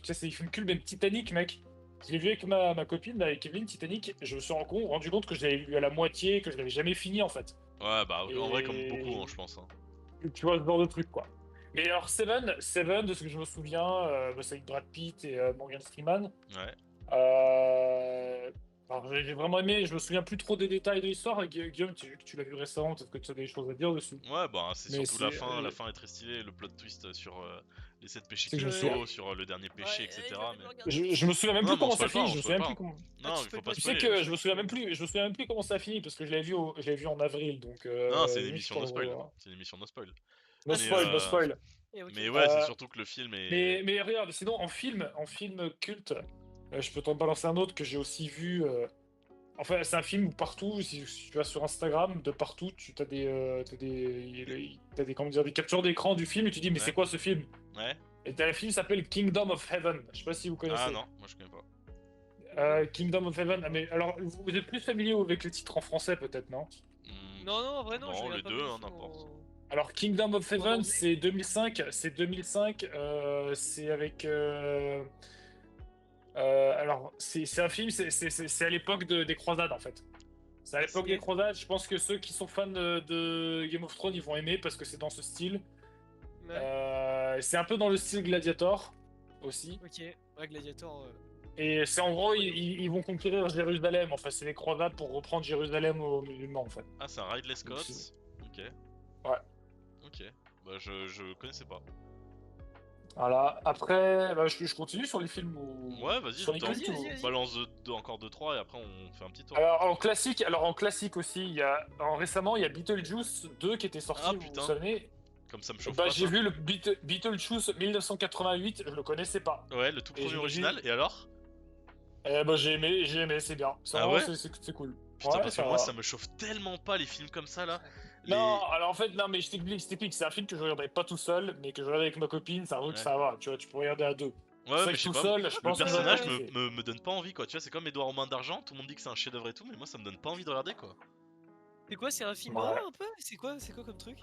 sais, c'est des films cultes, même Titanic, mec. Je l'ai vu avec ma copine, là, avec Evelyne, Titanic, et je me suis rendu compte que je l'avais vu à la moitié, que je l'avais jamais fini en fait. Ouais, bah, en vrai, comme Et- beaucoup, hein, je pense. Hein. Tu vois ce genre de truc, quoi. Mais alors, Seven, de ce que je me souviens, bah, c'est avec Brad Pitt et Morgan Freeman. Ouais. Alors, j'ai vraiment aimé, je me souviens plus trop des détails de l'histoire. Guillaume, tu l'as vu récemment, peut-être que tu as des choses à dire dessus. Ouais, bah, c'est Mais surtout la c'est, fin. La fin est très stylée. Le plot twist sur les 7 péchés C'est que je me capitaux, souviens- sur le dernier péché, etc. Mais... je me souviens même Non, plus mais on comment ça spoil pas, finit, on je me spoil souviens pas. plus comment. Non, tu il peux faut pas pas Tu sais spoiler. que je me souviens même plus comment ça finit, parce que je l'ai vu en avril, donc. Non, c'est une limite, émission je no peux le spoil. revoir. C'est une émission no spoil. No Mais, spoil, no spoil. Et ok. Mais ouais, c'est Euh, surtout que le film est. mais regarde, sinon en film culte, je peux t'en balancer un autre que j'ai aussi vu. Enfin, c'est un film où partout, si tu vas sur Instagram, de partout, t'as des, comment dire, des captures d'écran du film et tu dis, mais Ouais. c'est quoi ce film? Ouais. Et t'as un film qui s'appelle Kingdom of Heaven. Je sais pas si vous Ah connaissez. non, moi je connais pas. Kingdom of Heaven. Ah, mais alors, vous êtes plus familier avec les titres en français, peut-être, non? Non, non, en vrai, non, je Non, regarde les pas deux, mal de hein, films n'importe. Alors, Kingdom of En Heaven, anglais. c'est 2005. C'est avec. Alors, c'est un film, c'est à l'époque des croisades, en fait. C'est à l'époque Stylé. des croisades. Je pense que ceux qui sont fans de Game of Thrones, ils vont aimer parce que c'est dans ce style. Ouais. C'est un peu dans le style Gladiator aussi. Ok. Ouais, Gladiator. Et c'est en gros, ils vont conquérir Jérusalem. Enfin, c'est les croisades pour reprendre Jérusalem aux musulmans, en fait. Ah, c'est un Ridley Scott. C'est- Ok. Ouais. Ok. Bah, je connaissais pas. Voilà. Après, bah, je continue sur les films ou Ouais, vas-y, sur les j'attends. cultes ou- Vas-y. Balance encore 2-3 et après on fait un petit tour. Alors en classique aussi, récemment, il y a Beetlejuice 2 qui était sorti, Ah, vous putain. vous souvenez? Comme ça me chauffe Bah, pas j'ai ça. vu le Beetlejuice 1988, je le connaissais pas. Ouais, le tout Et je premier l'ai original, et alors? Bah, j'ai aimé, c'est bien. C'est Ah vraiment, ouais? c'est cool. Putain, Ouais, parce que ça moi va. ça me chauffe tellement pas les films comme ça là. Non, alors en fait, non, mais je t'explique, c'est un film que je regarderais pas tout seul, mais que je regarde avec ma copine, c'est un truc, Ouais. ça va, tu vois, tu peux regarder à deux. Ouais, C'est vrai mais que je sais tout pas, seul, je le pense que ça va personnage pas kiffer. me donne pas envie quoi, tu vois, c'est comme Edouard aux mains d'argent, tout le monde dit que c'est un chef d'œuvre et tout, mais moi ça me donne pas envie de regarder quoi. C'est quoi, c'est un film Ouais. horreur un peu? C'est quoi comme truc?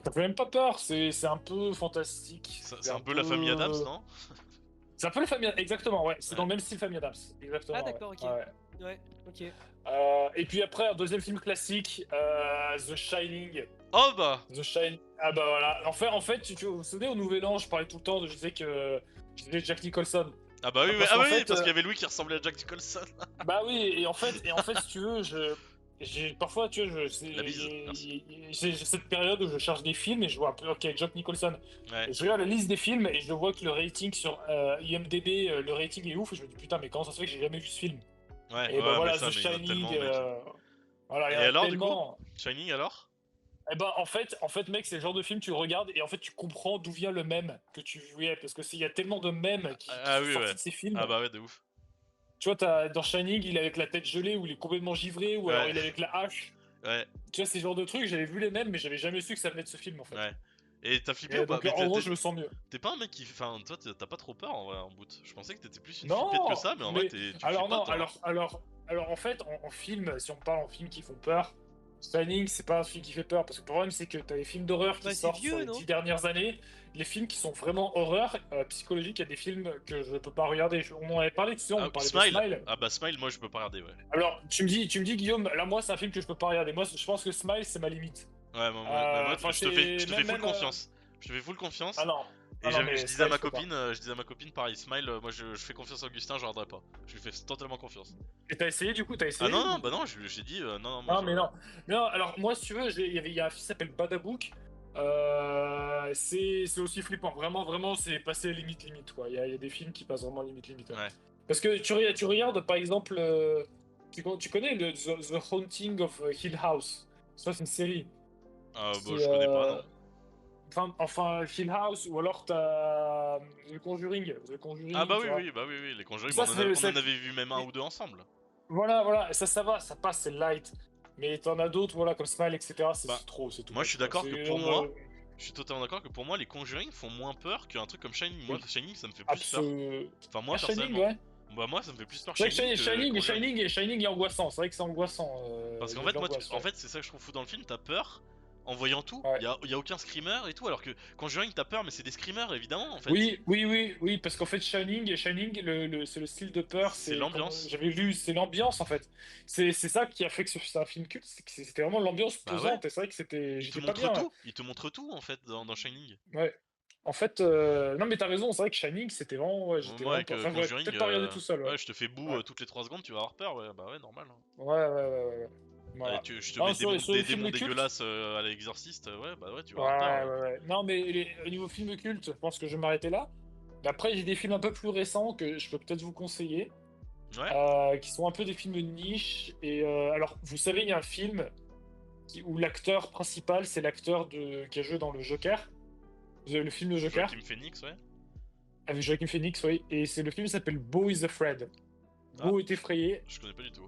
Ça fait même pas peur, c'est un peu fantastique. C'est un peu la famille Adams, non? C'est un peu la famille, exactement, ouais, c'est Ouais. dans le même style famille Adams, exactement. Ah ouais. d'accord, ok. Ouais. Ouais, ok. Et puis après, un deuxième film classique, The Shining. Oh bah! The Shining. Ah bah voilà. En fait, vous vous souvenez, au Nouvel An, je parlais tout le temps, je disais Jack Nicholson. Ah bah oui, Parce ah qu'en oui, fait, parce qu'il y avait Louis qui ressemblait à Jack Nicholson. Bah oui, et en fait, si tu veux, parfois, tu vois, La bise, merci. j'ai cette période où je cherche des films et je vois un peu, ok, Jack Nicholson. Ouais, Et je regarde la liste des films et je vois que le rating sur IMDb, le rating est ouf et je me dis putain, mais comment ça se fait que j'ai jamais vu ce film? ouais, Et bah ouais, mais voilà, ça, The mais il y en a Shining, tellement, mec. voilà, il y Et en a alors, du coup? tellement. Shining alors? Et ben en fait, mec, c'est le genre de film tu le regardes et en fait tu comprends d'où vient le mème que tu voyais parce que il y a tellement de mèmes qui Ah sont oui, sortis ouais. de ces films. Ah bah ouais, de ouf. Tu vois, dans Shining, il est avec la tête gelée ou il est complètement givré ou alors Ouais, il est avec la hache. ouais, Tu vois, ces genres de trucs, j'avais vu les mêmes, mais j'avais jamais su que ça venait de ce film en fait. ouais. Et t'as flippé Et ou pas? donc Mais en gros, je me sens mieux. t'es pas un mec qui. Enfin, toi, t'as pas trop peur en vrai, en bout. Je pensais que t'étais plus une flippette que Non, ça, mais en vrai, mais tu alors flippes pas, non, toi. alors en fait, en film, si on parle en films qui font peur, Shining, c'est pas un film qui fait peur parce que le problème c'est que t'as les films d'horreur qui Bah c'est sortent sur vieux, les non? 10 dernières années. Les films qui sont vraiment horreur psychologique, il y a des films que je peux pas regarder. On en avait parlé, tu sais, on Ah, parlait de Smile! Smile. Ah bah Smile, moi je peux pas regarder, ouais. Alors tu me dis Guillaume, là moi c'est un film que je peux pas regarder. Moi je pense que Smile c'est ma limite. Ouais, mais moi, Enfin je c'est te fais full même. confiance. Je te fais full confiance. Ah non. Et Ah non je mais disais à Smile ma je peux pas. copine, pareil, Smile, moi je fais confiance à Augustin, je regarderai pas. Je lui fais totalement confiance. Et t'as essayé du coup, t'as Ah essayé non, ou- non, bah non, j'ai dit, non, non, moi Non, je. mais non. Mais non, alors moi, si tu veux, il y a un film qui s'appelle Badabook. C'est aussi flippant. Vraiment, vraiment, c'est passé limite, limite, quoi. Il y a des films qui passent vraiment limite, limite. Ouais. Parce que tu regardes, par exemple, tu connais The Haunting of Hill House. Ça, c'est une série. Ah bah C'est, je connais pas, non. Enfin, Hill House, ou alors t'as The Conjuring. The Conjuring, Ah bah tu oui, vois. oui, bah oui, oui, les Conjuring, Ça, bah, on en avait vu même un ou deux ensemble. Voilà, voilà, ça va, ça passe, c'est light. Mais t'en as d'autres, voilà, comme Smile, etc. C'est Bah, trop, c'est tout. moi je much, suis quoi. d'accord que C'est, pour moi, je suis totalement d'accord que pour moi les Conjuring font moins peur qu'un truc comme Shining. Moi, Oui. Shining ça me fait plus peur. Absolument. Enfin, moi Shining, personnellement. ouais. Bah, moi ça me fait plus peur C'est vrai Shining que que Conjuring. Shining est angoissant. C'est vrai que c'est angoissant. Parce qu'en il y a fait, de moi, l'angoisse, en ouais. fait, c'est ça que je trouve fou dans le film, t'as peur en voyant tout. Ouais. Y a aucun screamer et tout, alors que Conjuring, t'as peur, mais c'est des screamers évidemment en fait. Oui, parce qu'en fait, Shining, c'est le style de peur, C'est l'ambiance. comme j'avais lu, c'est l'ambiance en fait. C'est ça qui a fait que c'est un film culte, c'est que c'était vraiment l'ambiance Bah pesante. Et c'est vrai que Il te j'étais pas montre bien. tout, il te montre tout en fait dans Shining. Ouais. En fait, non mais t'as raison, c'est vrai que Shining, c'était vraiment, ouais, j'étais Moi vraiment avec pas. Enfin, j'aurais Conjuring, peut-être pas regardé tout seul. Ouais, ouais, je te fais boue ouais, toutes les 3 secondes, tu vas avoir peur, ouais, bah ouais, normal. Hein. ouais. Allez, Voilà. je te Non, mets sur des les films démons cultes. dégueulasses à l'exorciste, ouais, bah ouais, tu vas Ouais, avoir peur. ouais. Non, mais au niveau film culte, je pense que je vais m'arrêter là. Mais après, j'ai des films un peu plus récents que je peux peut-être vous conseiller, Ouais, qui sont un peu des films de niche. Et alors, vous savez, il y a un film où l'acteur principal, c'est l'acteur qui a joué dans le Joker. Vous avez le film de Joker Joaquin Phoenix, ouais. avec Joaquin Phoenix, oui. Et c'est le film qui s'appelle Beau is Afraid. Beau est effrayé. Je connais pas du tout.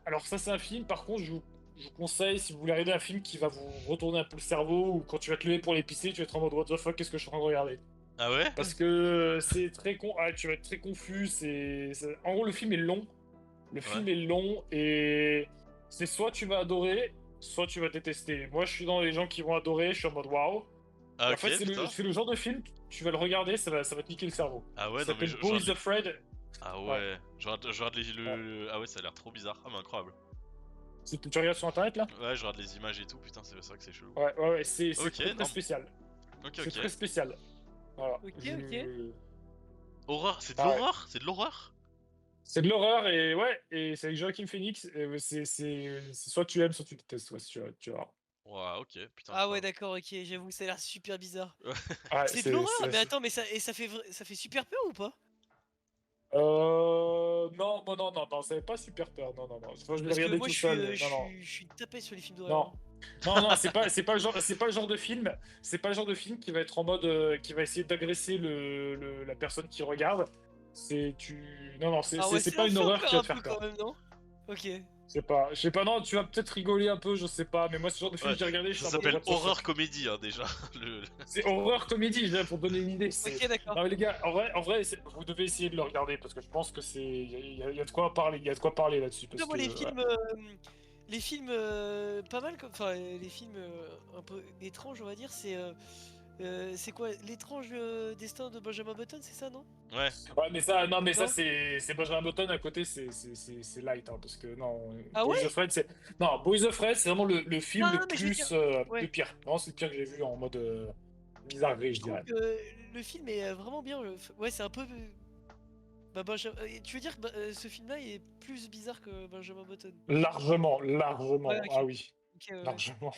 Alors ça, c'est un film. Par contre, je vous conseille, si vous voulez regarder un film qui va vous retourner un peu le cerveau, ou quand tu vas te lever pour les pisser, tu vas être en mode what the fuck, qu'est-ce que je suis en train de regarder? Ah ouais? Parce que c'est très tu vas être très confus. En gros, le film est long. Le film est long et c'est soit tu vas adorer, soit tu vas détester. Moi, je suis dans les gens qui vont adorer. Je suis en mode waouh. Ah En ok, fait, putain. c'est le genre de film, tu vas le regarder, ça va te niquer le cerveau. Ah ouais, Ça non mais s'appelle Beau is Afraid. Ah ouais, je regarde Ah ouais, ça a l'air trop bizarre. Ah mais incroyable. Tu regardes sur internet là? Ouais, je regarde les images et tout, putain, c'est vrai que c'est chelou. Ouais, c'est Ok, très non. spécial. Ok, C'est ok. très spécial. Voilà. Ok. Horreur, c'est de Ah ouais. l'horreur? C'est de l'horreur? C'est de l'horreur et ouais, et c'est avec Joaquin Phoenix. Et c'est soit tu aimes, soit tu détestes. Ouais, tu vois. Ouais, ok, putain, Ah ouais, incroyable. d'accord, ok, j'avoue, ça a l'air super bizarre. Ouais, C'est de l'horreur, mais attends, mais ça fait ça fait super peur ou pas? Non, non, ça fait pas super peur. Non, non, non. Faut que je l'ai Parce que regardé moi tout seul. Non, non. je suis tapé sur les films d'horreur, Non. hein. Non, c'est pas le genre, c'est pas le genre de film, c'est pas le genre de film qui va être en mode, qui va essayer d'agresser la personne qui regarde. Non, non, Ah ouais, c'est ça pas va une faire horreur qui peur va un te peu faire quand peur. même, non? Ok. Je sais pas, non, tu vas peut-être rigoler un peu, je sais pas, mais moi, ce genre de film, Ouais, j'ai regardé, ça j'étais en mode s'appelle what the horreur fuck. comédie, hein, déjà. C'est horreur comédie, déjà, pour donner une idée. Ok, d'accord. Non, mais les gars, en vrai, vous devez essayer de le regarder parce que je pense que il y a de quoi parler, il y a de quoi parler là-dessus parce Après, moi, que ouais. les films pas mal, comme, enfin, les films un peu étranges, on va dire, c'est quoi? L'étrange destin de Benjamin Button, c'est ça, non? Ouais, Ouais, mais ça, non, mais ça, Non? c'est Benjamin Button à côté, c'est light, hein, parce que non, Ah Boys ouais? of Fred, non, Boys of Fred, c'est vraiment le film Non, le non, mais je veux dire, plus, le ouais. pire. Vraiment, c'est le pire que j'ai vu en mode bizarrerie, Je je trouve dirais. que le film est vraiment bien. Ouais, c'est un peu. Bah, tu veux dire que ce film-là il est plus bizarre que Benjamin Button? Largement, Ouais, largement, ok. ah oui, Ok, ouais. largement.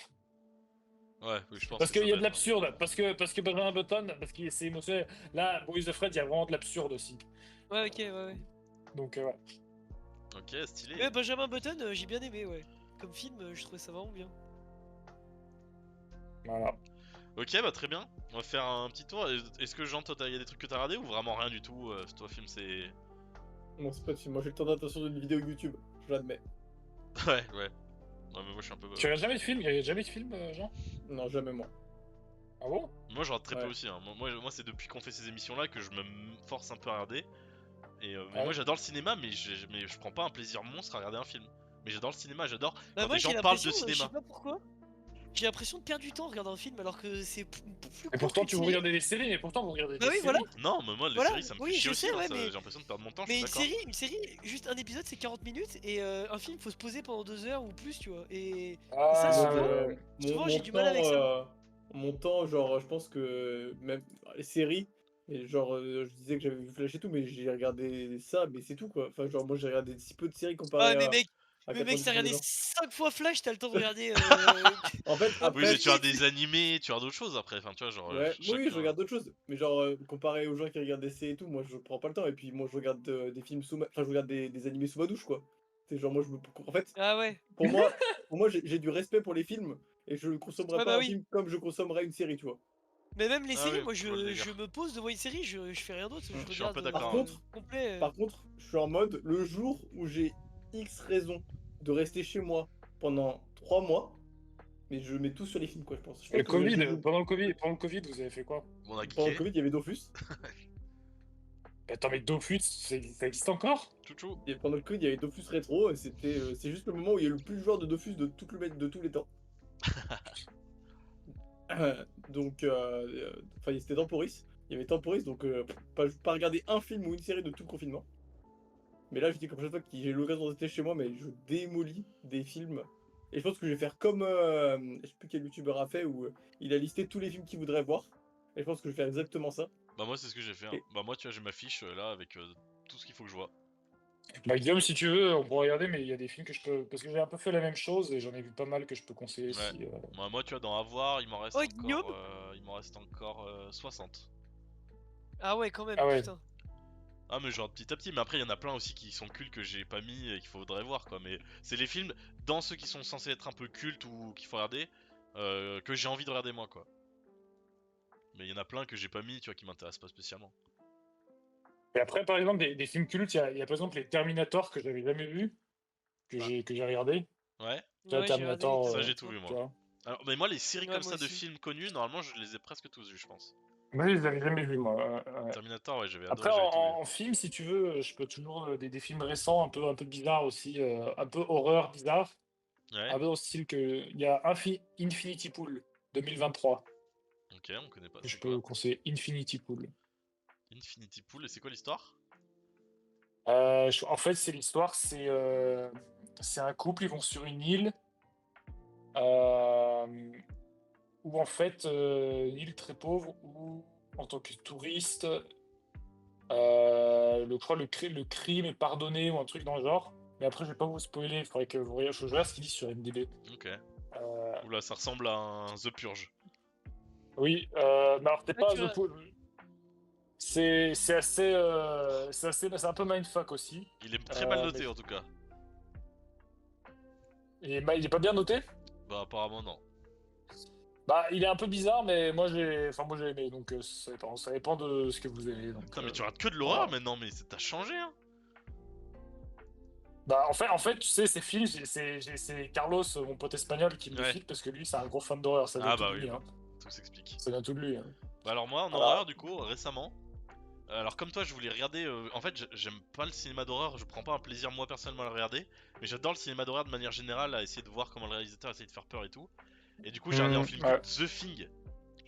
ouais, oui, je pense Parce que qu'il ça y a doit de être. l'absurde, parce que Benjamin Button, parce que c'est émotionnel. Là, Boys of Fred, il y a vraiment de l'absurde aussi. Ouais, ok, ouais, ouais. Donc, ouais. Ok, stylé. Mais Benjamin Button, j'ai bien aimé, ouais. Comme film, je trouvais ça vraiment bien. Voilà. Ok, bah très bien. On va faire un petit tour. Est-ce que Jean, toi, il y a des trucs que t'as regardé ou vraiment rien du tout? Toi, film, c'est. Non, c'est pas de film. Moi, j'ai le temps d'attention d'une vidéo YouTube. Je l'admets. Ouais, ouais. Ouais, mais moi, je suis un peu. Tu regardes jamais de film? Il y a jamais de film, Jean? Non, jamais moi. Ah bon? Moi, je regarde très peu Ouais. aussi. Hein. Moi, c'est depuis qu'on fait ces émissions-là que je me force un peu à regarder. Mais Ah moi, ouais. j'adore le cinéma, mais je prends pas un plaisir monstre à regarder un film. Mais j'adore le cinéma, j'adore Bah, quand des moi, j'ai gens parlent l'impression, de je sais cinéma. pas pourquoi, j'ai l'impression de perdre du temps en regardant un film alors que c'est plus Et court pourtant, qu'une tu vous série. regardez des séries, mais pourtant, vous regardez Bah des oui, voilà, séries. Non, mais moi, les voilà, séries, ça me fait oui, chier je aussi. sais, Hein, ouais, j'ai l'impression de perdre mon temps, je suis mais d'accord. une série, juste un épisode c'est 40 minutes et un film faut se poser pendant 2 heures ou plus, tu vois. Et ça, Ah, Donc, souvent, ouais, ouais. j'ai du mal avec ça. mon temps, genre, je pense que même les séries, et genre, je disais que j'avais vu Flash et tout, mais j'ai regardé ça, mais c'est tout, quoi. Enfin, genre, moi, j'ai regardé si peu de séries Ah, comparé à mais mec, si t'as 90% des regardé gens. 5 fois Flash, t'as le temps de regarder En fait, One Oui, après, mais tu as Piece. des animés, tu as d'autres choses après. Enfin, tu vois, genre, ouais, oui, je chacun. regarde d'autres choses, mais genre, comparé aux gens qui regardent des séries et tout, moi, je prends pas le temps, et puis moi, je regarde des films enfin, je regarde des animés sous ma douche, quoi. C'est genre, moi, en fait, Ah ouais, pour moi, j'ai du respect pour les films et je ne consommerai ouais, bah pas un oui. film comme je consommerais une série, tu vois. Mais même les Ah séries, oui, moi je vois le je délire. me pose devant une série, je fais rien d'autre, je Mm. Je suis un regarde peu Par d'accord. Ouais. contre, complet. je suis en mode le jour où j'ai X raison de rester chez moi pendant 3 mois, mais je mets tout sur les films, quoi, je pense. Je Le pense que j'ai Covid, vu pendant le Covid, vous avez fait quoi? Bon, on a pendant le geeké. Covid, il y avait Dofus. Attends, mais Dofus, ça existe encore? Chouchou. Et pendant le Covid, il y avait Dofus Rétro, et c'est juste le moment où il y a eu le plus de joueurs de Dofus de tous les temps. Donc, enfin, c'était Temporis. Il y avait Temporis, donc pas regarder un film ou une série de tout le confinement. Mais là, je dis que la prochaine fois que j'ai l'occasion de rester chez moi, mais je démolis des films. Et je pense que je vais faire comme, je sais plus quel youtubeur a fait, où il a listé tous les films qu'il voudrait voir. Et je pense que je vais faire exactement ça. Bah, moi, c'est ce que j'ai fait. Hein. Et Bah, moi, tu vois, j'ai ma fiche là avec tout ce qu'il faut que je vois. Bah, Guillaume, si tu veux, on pourrait regarder, mais il y a des films que je peux. Parce que j'ai un peu fait la même chose et j'en ai vu pas mal que je peux conseiller Ouais. aussi. Moi, tu vois, dans Avoir, Oh, Guillaume? il m'en reste encore 60. Ah ouais, quand même, Ah ouais. putain. Ah, mais genre petit à petit. Mais après, il y en a plein aussi qui sont cultes que j'ai pas mis et qu'il faudrait voir, quoi. Mais c'est les films, dans ceux qui sont censés être un peu cultes ou qu'il faut regarder, que j'ai envie de regarder moi, quoi. Mais il y en a plein que j'ai pas mis, tu vois, qui m'intéressent pas spécialement. Et après, par exemple, des films cultes, il y a par exemple les Terminator que j'avais jamais vus, Ah, que j'ai regardé. ouais, Tu vois, Ouais, j'ai regardé les Terminator, ça j'ai tout Terminator. vu, tu moi. vois. Alors, mais moi, les séries Ouais, comme moi ça de aussi. films connus, normalement, je les ai presque tous vus, je pense. Mais je les avais jamais vus, moi. Ouais. Terminator, ouais, j'avais Après, adoré, j'avais tout vu. en film, si tu veux, je peux toujours des films récents, un peu bizarres aussi, un peu horreur bizarre, Ouais, un peu dans le style que il y a Infinity Pool 2023 ok, on connaît pas. que je C'est peux quoi? vous conseiller. Infinity Pool. Infinity Pool, et c'est quoi l'histoire? En fait, c'est l'histoire, c'est un couple, ils vont sur une île euh, où en fait, une île très pauvre où en tant que touriste, Je crois le crime est pardonné ou un truc dans le genre. Mais après, je vais pas vous spoiler, il faudrait que vous regardiez, je regarde ce qu'il dit sur MDB. Ok. Euh, Oula, ça ressemble à un The Purge. oui, mais alors t'es Ah, pas tu vois. c'est assez, c'est un peu mindfuck aussi. Il est très mal noté mais- en tout cas. Il est pas bien noté. Bah apparemment non. Bah, il est un peu bizarre, mais moi j'ai aimé, donc ça dépend de ce que vous aimez. Donc, Putain mais tu rates que de l'horreur voilà. maintenant, mais t'as changé hein. Bah, en fait, tu sais, ces films, c'est Carlos, mon pote espagnol, qui me les Ouais. file parce que lui, c'est un gros fan d'horreur. Ça vient Ah tout bah de lui, oui, hein. tout s'explique. Ça vient tout de lui. Hein. Bah alors moi en Voilà. horreur du coup récemment. Alors comme toi je voulais regarder, en fait j'aime pas le cinéma d'horreur, je prends pas un plaisir moi personnellement à le regarder, mais j'adore le cinéma d'horreur de manière générale, à essayer de voir comment le réalisateur essaie de faire peur et tout. Et du coup j'ai regardé un film ouais. The Thing,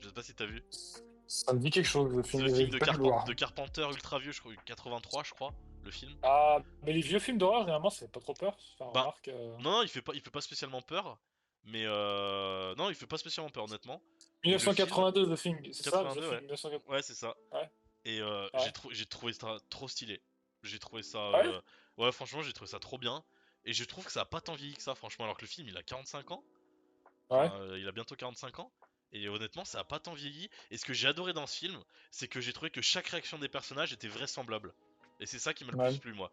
je sais pas si t'as vu. Ça me dit quelque chose, le film. The Thing j'ai pas dû le voir. de Carpenter ultra vieux, je crois 83 je crois, le film. Ah, mais les vieux films d'horreur, généralement, c'est pas trop peur. Enfin, Bah, remarque. Non, il fait pas spécialement peur, mais non il fait pas spécialement peur honnêtement. Et le 1982, The Thing, c'est ça, The 82, Thing, ouais. 1982. Ouais c'est ça. Ouais. Et Ouais. j'ai trouvé ça trop stylé. J'ai trouvé ça. Ah ouais Ouais, franchement, j'ai trouvé ça trop bien. Et je trouve que ça a pas tant vieilli que ça, franchement. Alors que le film, il a 45 ans. Ouais. Enfin, il a bientôt 45 ans. Et honnêtement, ça a pas tant vieilli. Et ce que j'ai adoré dans ce film, c'est que j'ai trouvé que chaque réaction des personnages était vraisemblable. Et c'est ça qui m'a le Ouais. plus plu, moi.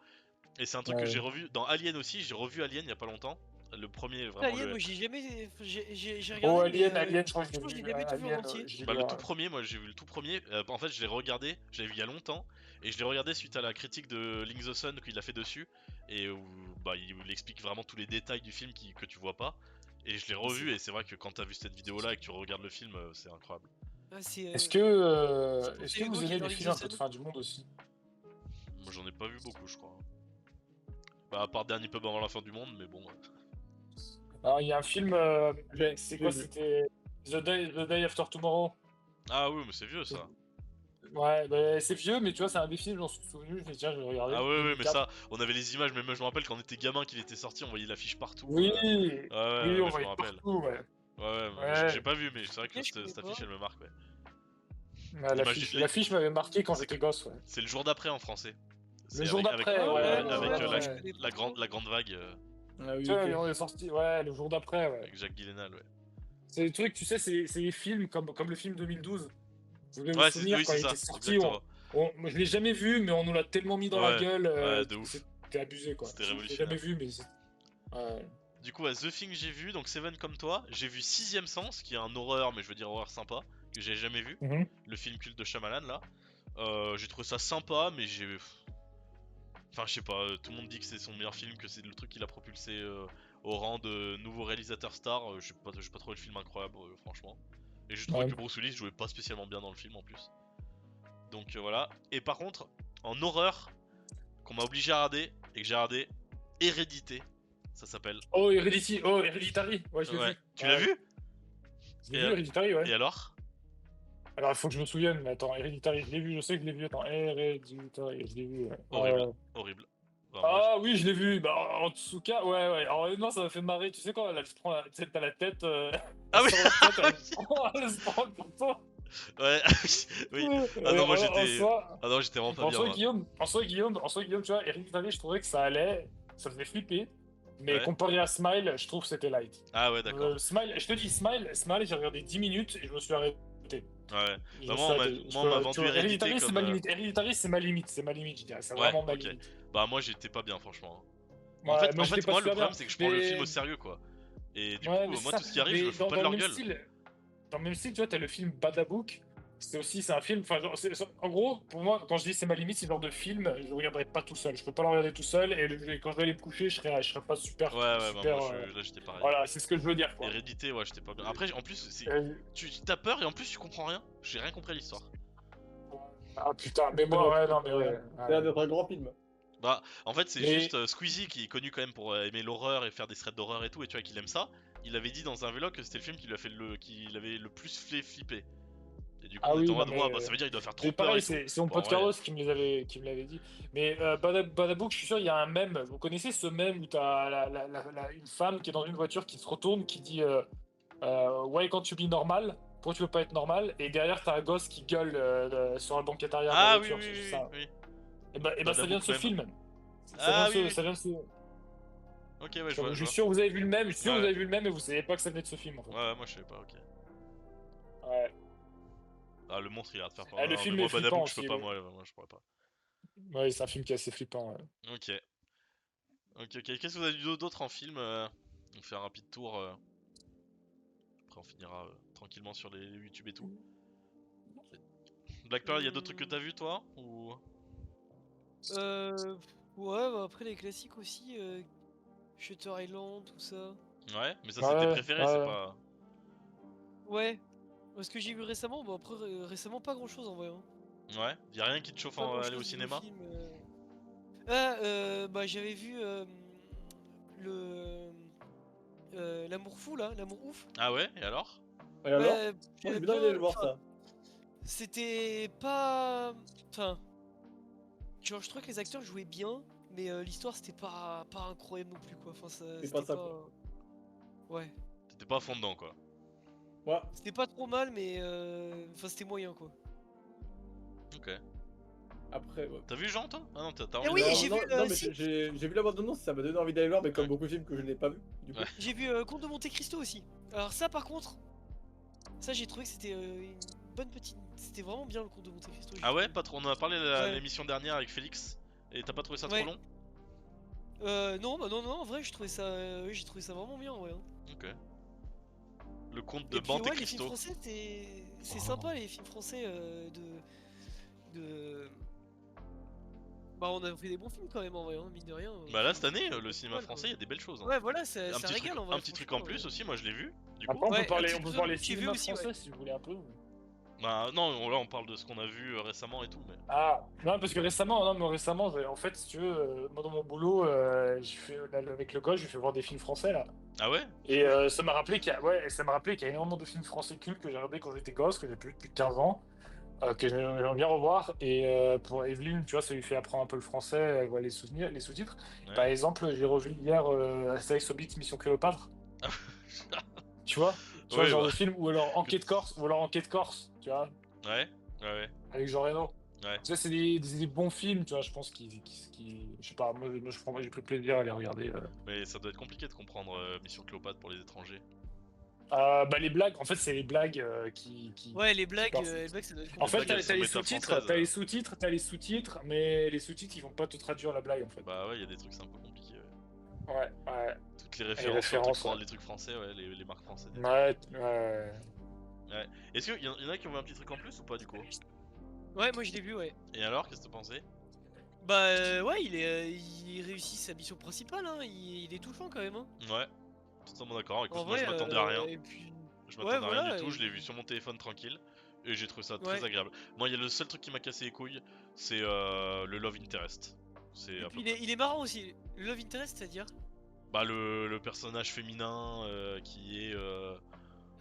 Et c'est un truc que Ouais. j'ai revu dans Alien aussi. J'ai revu Alien il y a pas longtemps. Le premier, vraiment. Alien, moi j'ai jamais. J'ai regardé. Oh, mais, Alien, je crois que franchement, je je l'ai l'ai vu. jamais tout vu en Alien, entier. je l'ai Bah, vu, le ouais. tout premier, moi j'ai vu le tout premier. En fait, je l'ai regardé, je l'avais vu il y a longtemps. Et je l'ai regardé suite à la critique de Link the Sun qu'il a fait dessus. Et où bah, il explique vraiment tous les détails du film que tu vois pas. Et je l'ai revu, et c'est vrai que quand t'as vu cette vidéo là et que tu regardes le film, c'est incroyable. Ah, c'est. Est-ce que c'est Hugo vous qui est aimez dans les Link films the un peu de Sun. fin du monde aussi? Moi j'en ai pas vu beaucoup, je crois. Bah, à part Dernier Pub avant la fin du monde, mais bon. Alors, il y a un film, J'ai- c'est j'ai quoi? vu. C'était The Day After Tomorrow. Ah oui, mais c'est vieux ça. Ouais, bah, c'est vieux, mais tu vois, c'est un des films, j'en suis souvenu. Je me dis, tiens, je vais regarder. Ah ouais, ouais, mais 2004. ça, on avait les images, même moi je me rappelle quand on était gamin qu'il était sorti, on voyait l'affiche partout. Oui, Ouais, oui, ouais, on je me voyait rappelle. partout, ouais. Ouais, mais Ouais. j'ai pas vu, mais c'est vrai que Ouais, je connais cette pas. affiche elle me marque, ouais. Ouais, L'image- l'affiche m'avait marqué quand j'étais gosse, ouais. C'est le jour d'après en français. Le C'est jour avec- d'après, avec- ouais, avec, le jour d'après, je connais pas trop. la grande vague Ah oui, Tu vois, ok. on est sorti, ouais, le jour d'après, ouais. avec Jacques Gyllenhaal, ouais. C'est des trucs, tu sais, c'est des films comme le film 2012. Vous devez vous Ouais, souvenir oui, quand c'est il ça, était sorti, exactement. moi, je l'ai jamais vu, mais on nous l'a tellement mis dans la Ouais, gueule. ouais, de ouf. C'était abusé, quoi. C'était Je l'ai révolutionnaire. jamais vu, mais ouais. Du coup, à The Thing, j'ai vu, donc Seven comme toi. J'ai vu Sixième Sens, qui est un horreur, mais je veux dire horreur sympa, que j'ai jamais vu. Mhm. Le film culte de Shyamalan, là. J'ai trouvé ça sympa, mais j'ai. Enfin, je sais pas, tout le monde dit que c'est son meilleur film, que c'est le truc qui l'a propulsé au rang de nouveau réalisateur star. J'ai pas trouvé le film incroyable, franchement. Et je trouvais Ouais. que Bruce Willis jouait pas spécialement bien dans le film en plus. Donc voilà. Et par contre, en horreur, qu'on m'a obligé à regarder, et que j'ai regardé, Hérédité, ça s'appelle. Oh, Hereditary, ouais, je l'ai Ouais. vu. Tu l'as Ouais. vu? Je l'ai Et vu, Hereditary, ouais. Et alors? Alors, il faut que je me souvienne, mais attends, Hereditary, je l'ai vu, je sais que je l'ai vu. Attends, Hereditary, je l'ai vu. Ouais. Horrible. Horrible. Vraiment, moi, Ah oui, je l'ai vu. Bah, en Tsuka, ouais, ouais. Alors, non, ça m'a fait marrer. Tu sais, quand elle se prend tu sais, t'as la tête. Ah oui. sur la tête, elle se prend comme ça. Ouais, oui. Ah non, moi, j'étais- En Ah non, j'étais vraiment pas bien. soi, moi. Guillaume, tu vois, Hereditary, je trouvais que ça allait. Ça faisait flipper. Mais Ouais. comparé à Smile, je trouve que c'était light. Ah ouais, d'accord. Smile, je te dis, Smile, j'ai regardé 10 minutes et je me suis arrêté. Ouais. Je Bah, me moi, suis on m'a- arrêté. moi, on m'a Tu vendu vois, Hérédité Hereditary, c'est comme, ma limite. Hereditary, c'est ma limite, je dirais. C'est Ouais, vraiment ma ok. limite. Bah, moi, j'étais pas bien, franchement. Ouais, en fait, moi, j'étais pas moi, le super problème, bien. c'est que je prends le Mais- film au sérieux, quoi. Et du Ouais, coup, mais c'est moi, ça. tout ce qui arrive, Mais je me fous pas de dans leur le même gueule. style, dans le même style, tu vois, t'as le film Badabook. C'est un film. Enfin, genre, en gros, pour moi, quand je dis c'est ma limite, c'est le genre de film, je le regarderai pas tout seul. Je peux pas le regarder tout seul. Et quand je vais aller me coucher, je serai pas super. Ouais, ouais, bah, super, moi, là, j'étais pareil. Voilà, c'est ce que je veux dire, quoi. Hérédité, ouais, j'étais pas bien. Après, en plus, Euh, tu t'as peur et en plus, tu comprends rien. J'ai rien compris à l'histoire. Ah putain, mais moi, ouais, non, mais ouais. C'est un un grand film. Bah, en fait, c'est Mais- juste Squeezie qui est connu quand même pour aimer l'horreur et faire des threads d'horreur et tout, et tu vois qu'il aime ça. Il avait dit dans un vlog que c'était le film qui lui a fait qu'il avait le plus fait flipper. Et du coup, Ah on oui, était en mode, non, ouah, mais- bah, ça veut dire qu'il doit faire trop C'est peur pareil, et tout. c'est mon Bon, pote ouais. Carlos qui me l'avait dit. Mais Badabook, je suis sûr, il y a un mème. Vous connaissez ce mème où t'as une femme qui est dans une voiture qui se retourne, qui dit Why can't you be normal? Pourquoi tu veux pas être normal? Et derrière, t'as un gosse qui gueule sur la banquette arrière de Ah la oui, voiture. oui, c'est oui, ça. oui. Et bah ça vient de ce même. film. Ah oui, Ça vient de ce... ok, ouais, je vois. Je suis sûr que vous avez vu le même, je suis sûr que vous Ouais. avez vu le même et vous savez pas que ça venait de ce film en fait. Ouais, moi je sais pas, ok. Ouais. Ah, le monstre il a l'air de faire peur. Ah, le Non, mais film moi, est flippant Badabouk, je peux aussi. pas, moi je pourrais pas. Ouais, c'est un film qui est assez flippant. Ouais. Ok. Ok. Qu'est-ce que vous avez vu d'autre en film On fait un rapide tour. Après, on finira tranquillement sur les YouTube et tout. Black Pearl, il y a d'autres trucs que t'as vu toi ou... Euh, ouais, bah après les classiques aussi, Shutter Island, tout ça. Ouais, mais ça c'est tes préférés, c'est ouais. pas. Ouais, ce que j'ai vu récemment, bah après récemment pas grand chose en vrai. Hein. Ouais, y a rien qui te chauffe Pas à grand aller au chose niveau cinéma. film. Ah, bah j'avais vu le l'amour fou là, l'amour ouf. Ah ouais, et alors? Et alors? Ouais, Moi, j'ai j'aimais bien envie d'aller le bien. voir ça. C'était pas. Enfin, genre, je trouvais que les acteurs jouaient bien, mais l'histoire c'était pas incroyable non plus quoi. Enfin, C'est pas ça, Ouais. T'étais pas à fond dedans quoi. Ouais. C'était pas trop mal, mais enfin, c'était moyen quoi. Ok. Après, ouais. T'as vu Jean toi? Ah non, t'as Eh envie oui, de voir. j'ai non, vu, non, mais si. j'ai vu la bande-annonce, ça m'a donné envie d'aller voir, mais comme Ouais. beaucoup de films que je n'ai pas vu, du coup. Ouais. J'ai vu Comte de Monte Cristo aussi. Alors ça par contre, ça j'ai trouvé que c'était une bonne petite. C'était vraiment bien le Comte de Monte Cristo. j'ai Ah ouais, trouvé. pas trop. On en a parlé Ouais. l'émission dernière avec Félix. Et t'as pas trouvé ça trop Ouais. long? Non, bah non, en vrai, je trouvais ça, oui, j'ai trouvé ça vraiment bien, ouais. Hein. Ok. Le conte de Et puis Monte ouais, les films Cristo. français, c'est sympa les films français de. Bah on a fait des bons films quand même en vrai, hein, mine de rien. Bah là cette année, le c'est cinéma pas mal, français, il y a des belles choses. Hein. Ouais, voilà, ça Un petit régale truc, en vrai. un petit truc en franchement, plus aussi, moi je l'ai vu. Du Après, coup. on Ouais, peut parler, un on petit peut peu, parler j'ai vu cinéma aussi, français ouais. si vous voulez un peu. Bah non, là on parle de ce qu'on a vu récemment et tout, mais. Ah, non, parce que récemment, en fait, si tu veux, moi dans mon boulot, avec le gars, je lui fais voir des films français là. Ah ouais? Et ça m'a rappelé ça m'a rappelé qu'il y a énormément de films français cultes que j'ai regardé quand j'étais gosse, que j'ai plus depuis 15 ans, que j'aimerais bien revoir. Et pour Evelyne, tu vois, ça lui fait apprendre un peu le français, elle voit les sous-titres. Ouais. Par exemple, j'ai revu hier Astérix Obélix Mission Cléopâtre. Tu vois? Tu vois, Ouais, ce genre bah. de film, ou alors Enquête Corse, tu vois, Ouais, ouais. avec Jean Reno. Ouais. Tu sais, c'est des bons films, tu vois, je pense je sais pas, moi j'ai pris plaisir à les regarder. Mais ça doit être compliqué de comprendre Mission Cléopâtre pour les étrangers. Bah les blagues, en fait, c'est les blagues Ouais, qui partent. les blagues, ça doit être En fait, blagues, elles sont t'as les méta sous-titres, françaises. t'as les sous-titres, mais les sous-titres, ils vont pas te traduire la blague, en fait. Bah ouais, il y a des trucs, c'est un peu compliqué. Ouais. Ouais. Toutes les références, références, les trucs français, ouais, les marques françaises. et tout. Ouais. Est-ce qu'il y en a qui ont vu un petit truc en plus ou pas du coup? Ouais, moi je l'ai vu, ouais. Et alors, qu'est-ce que t'as pensé? Bah ouais, il réussit sa mission principale, hein. Il est touchant quand même, hein. Ouais, totalement d'accord. Écoute, En moi vrai, je m'attendais à rien. Et puis. Je m'attendais à rien voilà, du tout, et- je l'ai vu sur mon téléphone tranquille. Et j'ai trouvé ça très Ouais. agréable. Moi, il y a le seul truc qui m'a cassé les couilles, c'est le Love Interest. C'est Et à puis peu près. il est marrant aussi. Le Love Interest, c'est-à-dire? Bah, le personnage féminin qui est.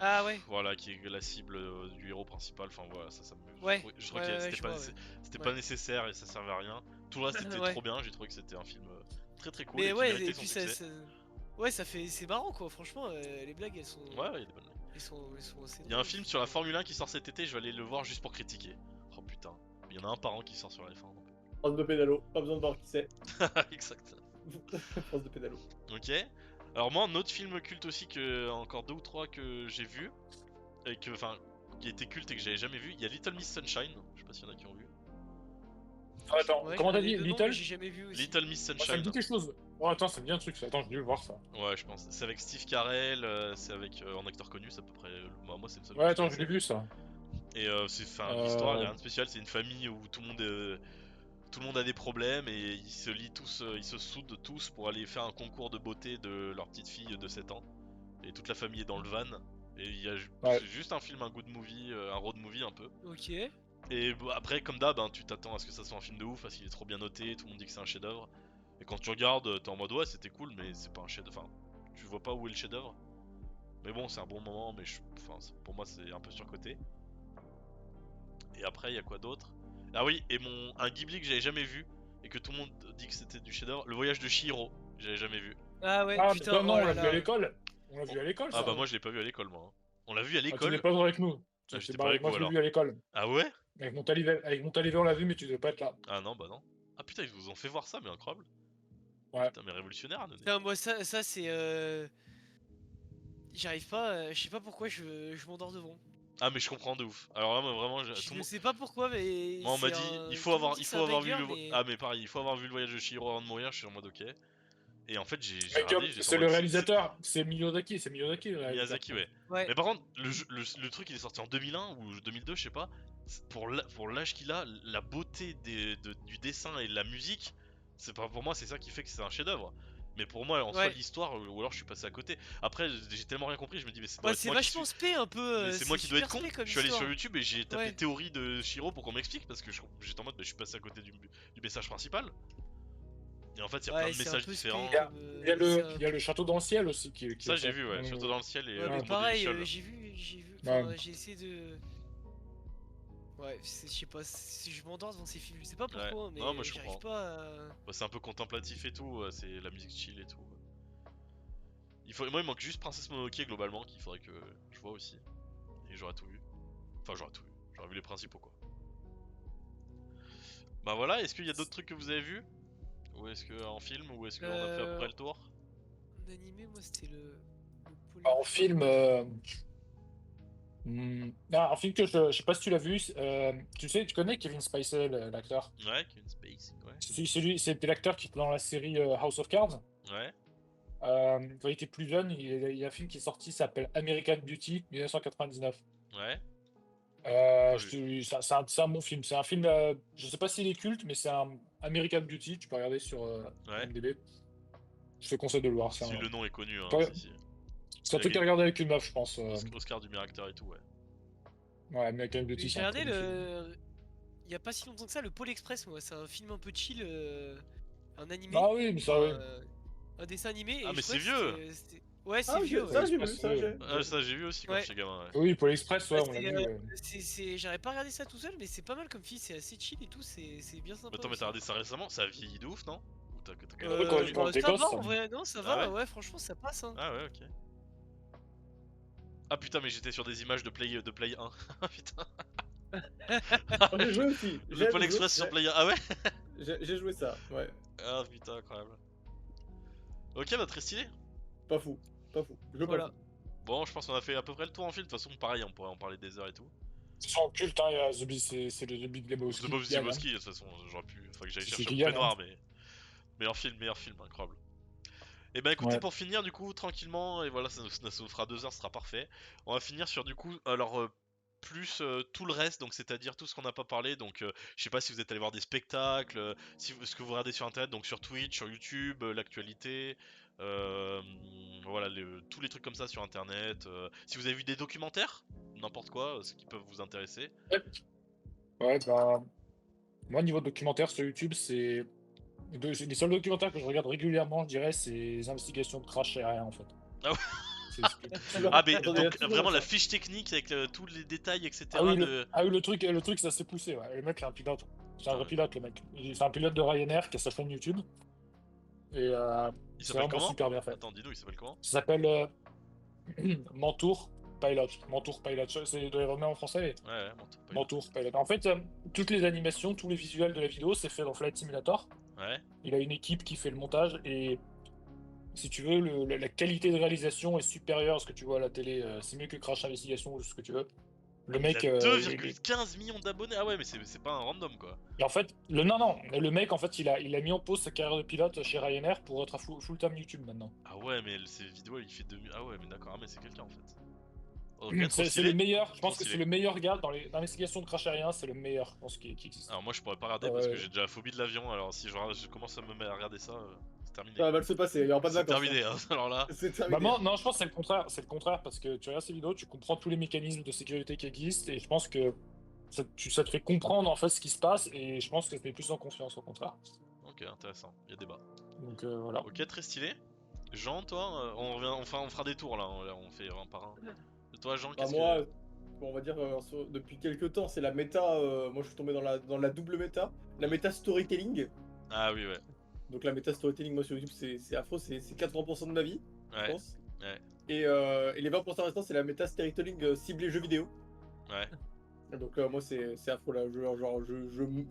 Ah ouais. Voilà, qui est la cible du héros principal. Enfin voilà, ça me. Ouais. Je trouvais Ouais, que ouais, c'était je pas, vois, ouais. c'était Ouais. pas nécessaire et ça servait à rien. Tout le reste était Ouais. trop bien, j'ai trouvé que c'était un film très très cool Mais et qui ouais, méritait et son puis succès. ouais, ça fait. C'est marrant quoi, franchement, les blagues elles sont. Ouais, il y a des bonnes. Elles sont assez Il y a un drôles. film sur la Formule 1 qui sort cet été, je vais aller le voir juste pour critiquer. Oh putain, il y en a un par an qui sort sur la F1. Donc. France de pédalo, pas besoin de voir qui c'est. Exact. France de pédalo. Ok. Alors moi, un autre film culte aussi que encore 2 ou 3 que j'ai vu et que enfin qui était culte et que j'avais jamais vu, il y a Little Miss Sunshine. Je sais pas s'il y en a qui ont vu. Attends, Ouais, comment j'en t'as ai dit? deux noms, Little? mais j'ai jamais vu aussi. Little Miss Ça me Sunshine. dit quelque chose. Oh, attends, ça me dit un truc, ça. Attends, j'ai dû voir ça. Ouais, je pense. C'est avec Steve Carell, c'est avec un acteur connu, c'est à peu près. Moi c'est le seul. Ouais, que attends, je connaissais. l'ai vu ça. Et c'est enfin l'histoire, il y a rien de spécial. C'est une famille où tout le monde a des problèmes et ils se lient tous, ils se soudent tous pour aller faire un concours de beauté de leur petite fille de 7 ans. Et toute la famille est dans le van. Et il y a Ouais. c'est juste un film, un good movie, un road movie un peu. Ok. Et après, comme d'hab, hein, tu t'attends à ce que ça soit un film de ouf parce qu'il est trop bien noté, tout le monde dit que c'est un chef-d'œuvre. Et quand tu regardes, t'es en mode ouais, c'était cool, mais c'est pas un chef-d'œuvre. Enfin, tu vois pas où est le chef-d'œuvre. Mais bon, c'est un bon moment, mais enfin, pour moi, c'est un peu surcoté. Et après, il y a quoi d'autre? Ah oui, et un Ghibli que j'avais jamais vu et que tout le monde dit que c'était du chef-d'œuvre, le voyage de Chihiro, j'avais jamais vu. Ah ouais, Ah, putain, non, oh on là l'a vu à là. l'école. On l'a vu à l'école, Ah ça. bah moi je l'ai pas vu à l'école moi. Hein. On l'a vu à Ah, tu l'école. n'es pas avec nous. Ah, Tu j'étais t'es pas barré. avec Moi, vous je l'ai alors. vu à l'école. Ah ouais? Avec mon talivet, on l'a vu, mais tu devais pas être là. Ah non bah non. Ah putain, ils vous ont fait voir ça, mais incroyable. Ouais. Putain, mais révolutionnaire, Annonay. Putain, moi ça c'est j'arrive pas, je sais pas pourquoi je m'endors devant. Ah, mais je comprends de ouf. Alors là, moi, vraiment, Je sais pas pourquoi, mais moi, on m'a c'est dit, un... il tout faut le monde avoir, dit il que faut c'est un avoir vu banger, le. mais... Ah, mais pareil, il faut avoir vu le voyage de Chihiro avant de mourir. Je suis en mode ok. Et en fait, j'ai Mais regardé, j'étais en c'est mode, le réalisateur, c'est Miyazaki, le réalisateur. Miyazaki, ouais. Ouais, Mais par contre, le truc, il est sorti en 2001 ou 2002, je sais pas. Pour l'âge qu'il a, la beauté du dessin et de la musique, c'est pas pour moi, c'est ça qui fait que c'est un chef-d'œuvre. Mais pour moi, en soi, ouais. l'histoire, ou alors je suis passé à côté. Après, j'ai tellement rien compris, je me dis, mais ça doit Bah, être c'est moi qui vachement suis. spé un peu, Mais c'est moi qui dois être super con. spé comme Je suis allé sur histoire. YouTube et j'ai tapé Ouais. théorie de Shiro pour qu'on m'explique parce que j'étais en mode, bah, je suis passé à côté du message principal. Et en fait, il y a plein Ouais, de c'est un messages peu spé différents. comme... Il y a le château dans le ciel aussi qui Ça, est j'ai fait. vu, ouais. Château dans le ciel et Ouais, mais Métro pareil, Déliciole. j'ai vu, Ouais. enfin, j'ai essayé de... Ouais, je sais pas, si je m'endors devant ces films, je sais pas pourquoi, mais Non, moi, je j'arrive comprends. pas à... Bah, c'est un peu contemplatif et tout, c'est la musique chill et tout. Moi, il manque juste Princesse Mononoke globalement qu'il faudrait que je vois aussi. Et j'aurais tout vu. Enfin, j'aurais tout vu. J'aurais vu les principaux quoi. Bah voilà, est-ce qu'il y a d'autres trucs que vous avez vus? Ou est-ce que en film? Ou est-ce qu'on a fait à peu près le tour? En animé, moi, c'était le En film, en film que je sais pas si tu l'as vu, tu sais, tu connais Kevin Spacey, l'acteur. Ouais, Kevin Spacey, ouais. C'était l'acteur qui était dans la série House of Cards. Ouais. Quand il était plus jeune, il y a un film qui est sorti, s'appelle American Beauty, 1999. Ouais. C'est un bon film. C'est un film, je sais pas s'il est culte, mais c'est un American Beauty. Tu peux regarder sur Ouais. IMDb. Je te conseille de le voir. Si le nom est connu, hein, Ouais. si. C'est un truc à regarder avec une meuf, je pense. Oscar du meilleur acteur et tout, ouais. Ouais, American Beauty, J'ai c'est un regardé très bon film. il y a pas si longtemps que ça, le Pôle Express, moi, c'est un film un peu chill, un animé, Ah oui, mais ça, enfin, oui. Un dessin animé. Ah, et mais je trouvais c'est que vieux. Ouais, c'est Ah, vieux, ça ouais. j'ai vu, ça j'ai. Ah, ça j'ai vu aussi quand Ouais. j'étais gamin, ouais. Oui, pour l'Express, ouais, Ouais, on l'a c'est, vu. Ouais. J'aurais pas regardé ça tout seul, mais c'est pas mal comme film, c'est assez chill et tout, c'est bien sympa. Attends, mais aussi. t'as regardé ça récemment? Ça a vieilli de ouf, non? Ou t'as quand même Ouais, quand revu on était ça gosse, va ça. en vrai, non, ça Ah va, ouais ouais, franchement, ça passe. Hein. Ah ouais, ok. Ah putain, mais j'étais sur des images de Play 1. Ah putain. Oh, j'ai joué aussi. Le Pôle Express sur Play 1. Ah ouais? J'ai joué ça, ouais. Ah putain, incroyable. Ok, bah très stylé. Pas fou, pas fou. Je Voilà. pas fou. Bon, je pense qu'on a fait à peu près le tour en film. De toute façon, pareil, on pourrait en parler des heures et tout. C'est son culte, hein, il y a c'est le The Big Lebowski. The Bob qui gagne, hein. Lebowski, de toute façon, j'aurais pu. Enfin, que j'aille C'est chercher qui un gagne, peu noir, mais. Meilleur film, incroyable. Et bah écoutez, Ouais. pour finir, du coup, tranquillement, et voilà, ça nous fera 2 heures, ce sera parfait. On va finir sur, du coup, alors. Plus tout le reste, donc c'est-à-dire tout ce qu'on n'a pas parlé. Donc, je sais pas si vous êtes allé voir des spectacles, ce que vous regardez sur internet, donc sur Twitch, sur YouTube, l'actualité, voilà, tous les trucs comme ça sur internet. Si vous avez vu des documentaires, n'importe quoi, ce qui peuvent vous intéresser. Ouais, bah. Moi, niveau documentaire sur YouTube, c'est. Les seuls documentaires que je regarde régulièrement, je dirais, c'est les investigations de crash aérien, en fait. Ah ouais. C'est- Ah, mais Attendez, donc là-dessus, vraiment ça. la fiche technique avec tous les détails, etc. Ah oui, de... le truc, ça s'est poussé. Ouais. Le mec, c'est un pilote. C'est un Ah vrai ouais. pilote, le mec. C'est un pilote de Ryanair qui a sa chaîne YouTube. Et Il c'est s'appelle vraiment comment? super bien fait. Attends, dis-nous, il s'appelle comment? Ça s'appelle Mentour Pilot. Mentour Pilot. C'est de les remettre en français. Ouais, bon, t'as pas eu. Mentour Pilot. En fait, toutes les animations, tous les visuels de la vidéo, c'est fait dans Flight Simulator. Ouais. Il a une équipe qui fait le montage et si tu veux, la qualité de réalisation est supérieure à ce que tu vois à la télé. C'est mieux que Crash Investigation ou ce que tu veux. Le mec. Il a 2,15 millions d'abonnés. Ah ouais, mais c'est pas un random quoi. Et en fait, le mec, en fait, il a mis en pause sa carrière de pilote chez Ryanair pour être à full-time YouTube maintenant. Ah ouais, mais ces vidéos, il fait 2000. Ah ouais, mais d'accord, ah, mais c'est quelqu'un en fait. Ok, trop C'est stylé. le meilleur, je pense Trop que c'est stylé. le meilleur gars dans les investigations de crash aérien, c'est le meilleur, je pense, qui existe. Alors moi je pourrais pas regarder parce que Ouais. j'ai déjà la phobie de l'avion, alors si je commence à me mettre à regarder ça, c'est terminé. Ça va mal se passer, il y aura pas de C'est vacances. terminé, hein. Alors là. C'est terminé. Bah non, je pense que c'est le contraire, parce que tu regardes ces vidéos, tu comprends tous les mécanismes de sécurité qui existent, et je pense que ça te fait comprendre en fait ce qui se passe, et je pense que ça te met plus en confiance au contraire. Ok, intéressant, il y a débat. Donc voilà. Ok, très stylé. Jean, toi, on fera des tours là, on fait un par un. Et toi, Jean, Bah, qu'est-ce moi, que. bon, on va dire, depuis quelques temps, c'est la méta. Moi, je suis tombé dans la double méta. La méta storytelling. Ah oui, ouais. Donc, la méta storytelling, moi, sur YouTube, c'est affreux. C'est 80% de ma vie, je Ouais, pense. ouais. Et les 20% restants, c'est la méta storytelling ciblée jeux vidéo. ouais. Donc moi c'est affreux là,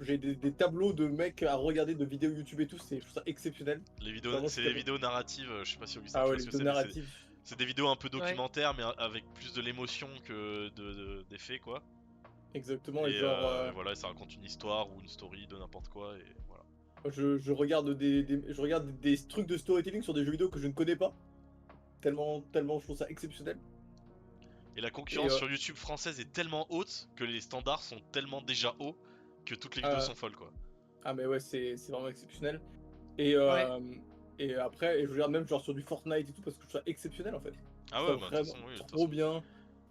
j'ai des tableaux de mecs à regarder de vidéos YouTube et tout, je trouve ça exceptionnel. Les vidéos, Vraiment, c'est c'est des capable. vidéos narratives, je sais pas si Augustin Ah tu ouais, vois les ce que vidéos c'est, mais narratives. c'est des vidéos un peu Ouais. documentaires, mais avec plus de l'émotion que d'effets, quoi. Exactement, et Et genre voilà, ça raconte une histoire ou une story de n'importe quoi, et voilà. je regarde je regarde des trucs de storytelling sur des jeux vidéo que je ne connais pas. Tellement je trouve ça exceptionnel. Et la Et concurrence sur YouTube française est tellement haute que les standards sont tellement déjà hauts que toutes les vidéos euh, sont folles, quoi. ah mais ouais, c'est vraiment exceptionnel. Et, Ouais. et après, je regarde même genre sur du Fortnite et tout parce que je trouve ça exceptionnel en fait. Je Ah trouve ouais, ça bah de toute vraiment façon, oui, de toute trop façon. bien.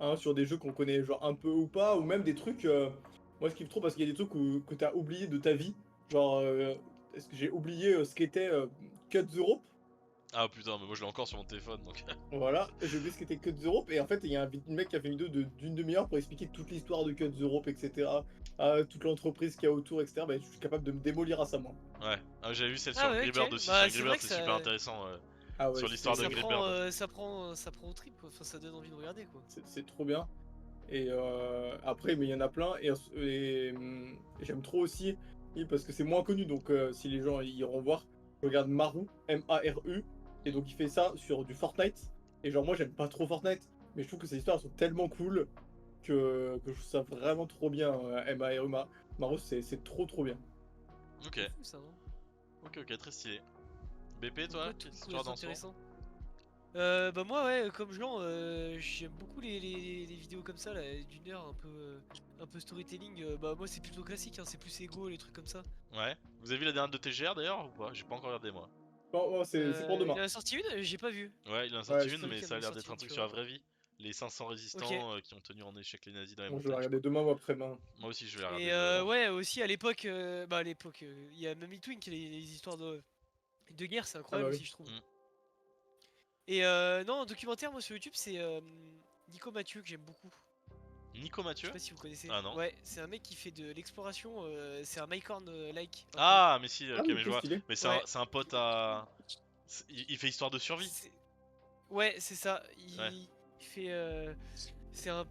Hein, sur des jeux qu'on connaît genre un peu ou pas, ou même des trucs. Moi je kiffe trop parce qu'il y a des trucs que t'as oublié de ta vie. Genre, est-ce que j'ai oublié ce qu'était Cut the Rope? Ah putain, mais moi je l'ai encore sur mon téléphone, donc... Voilà, j'ai oublié ce qu'était Cut the Rope, et en fait, il y a un mec qui a fait une vidéo d'une demi-heure pour expliquer toute l'histoire de Cut the Rope, etc. Toute l'entreprise qu'il y a autour, etc. Bah, je suis capable de me démolir à ça, moi. Ouais, ah, j'avais vu celle sur Ah ouais, Angry Bird ok. aussi, sur Bah Angry c'est Bird vrai que c'est super ça, intéressant, Ah ouais, sur l'histoire ça d'Angry prend, Bird. ça prend au trip, quoi. Enfin, ça donne envie de regarder, quoi. c'est trop bien. Et après, mais il y en a plein, j'aime trop aussi, parce que c'est moins connu, donc si les gens iront voir, je regarde Maru, Maru, et donc il fait ça sur du Fortnite. Et genre, moi, j'aime pas trop Fortnite, mais je trouve que ces histoires sont tellement cool que je trouve ça vraiment trop bien. Maru, Maru, c'est trop bien. Ok, C'est fou ça, hein. ok, très stylé. BP, Donc toi, ouais, tout qu'est-ce que tu trouve ça regardes en ce moment? intéressant. Bah moi ouais, comme Jean, j'aime beaucoup les vidéos comme ça, là, d'une heure, un peu storytelling. Bah moi c'est plutôt classique, hein, c'est plus Ego, les trucs comme ça. Ouais. Vous avez vu la dernière de TGR d'ailleurs ou pas? J'ai pas encore regardé moi. Bon, c'est pour Il demain. en a sorti une, j'ai pas vu. Ouais, il en a Ouais, sorti je une, C'est mais lequel ça en a a l'air d'être sorti un une, truc tu sur la vois. vraie vie. Les 500 Ok. résistants qui ont tenu en échec les nazis dans les bon, je vais montagnes, je regarder crois. demain ou après-demain. Moi aussi, je vais regarder Et demain. ouais, aussi à l'époque, bah à l'époque, il y a Mummy Twink, les histoires de guerre, c'est Ah bah incroyable oui. aussi, je trouve. Mm. Et non, un documentaire, moi sur YouTube, c'est Nico Mathieu que j'aime beaucoup. Nico Je sais Mathieu? pas si vous connaissez. Ah non. Ouais, c'est un mec qui fait de l'exploration, c'est un Mycorn like un peu. Ah, mais si, Ah, ok, mais mais je trop vois. stylé. Mais Ouais. c'est un pote à. Il fait histoire de survie. C'est- Ouais, c'est ça. Ouais. Il fait. C'est un.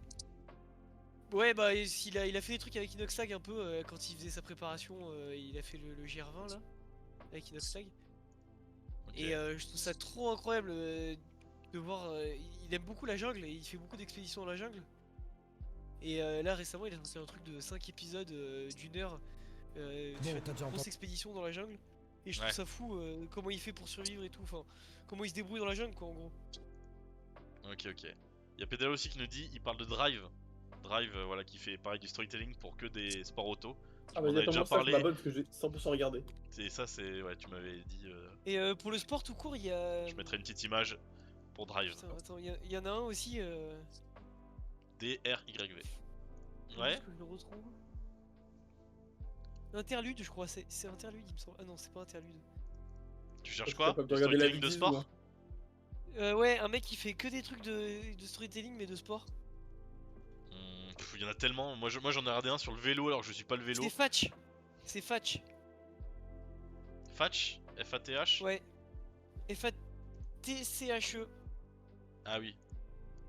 Ouais, bah il a fait des trucs avec Inoxtag un peu quand il faisait sa préparation. Il a fait le GR20 là, avec Inoxtag. Ok. Et je trouve ça trop incroyable de voir. Il aime beaucoup la jungle et il fait beaucoup d'expéditions dans la jungle. Et là récemment, il a sorti un truc de 5 épisodes d'une heure Bon, sur t'as déjà une grosse entendu. expédition dans la jungle. Et je trouve Ouais. ça fou comment il fait pour survivre et tout. Enfin, comment il se débrouille dans la jungle quoi en gros. Ok. Il y a Pedalo aussi qui nous dit, il parle de Drive. Drive, voilà, qui fait pareil du storytelling pour que des sports auto. Tu Ah m'en vas-y, avais déjà attends-moi ça, je parlé. m'abonne parce que j'ai 100% regardé. C'est ça, c'est. Ouais, tu m'avais dit. Et pour le sport tout court, il y a. Je mettrai une petite image pour Drive. Putain, attends, il y en a un aussi. D-R-Y-V. Faut Ouais. juste que je le retrouve. Interlude, je crois. C'est Interlude, il me semble. Ah non, c'est pas Interlude. Tu Je cherches suis quoi? capable de Du regarder la storytelling de vidéo. sport? Ouais, un mec qui fait que des trucs de storytelling mais de sport. Il y en a tellement. Moi j'en ai regardé un sur le vélo alors que je suis pas le vélo. C'est Fatch. C'est Fatch. Fatch? F-A-T-H? Ouais. F-A-T-C-H-E. Ah oui.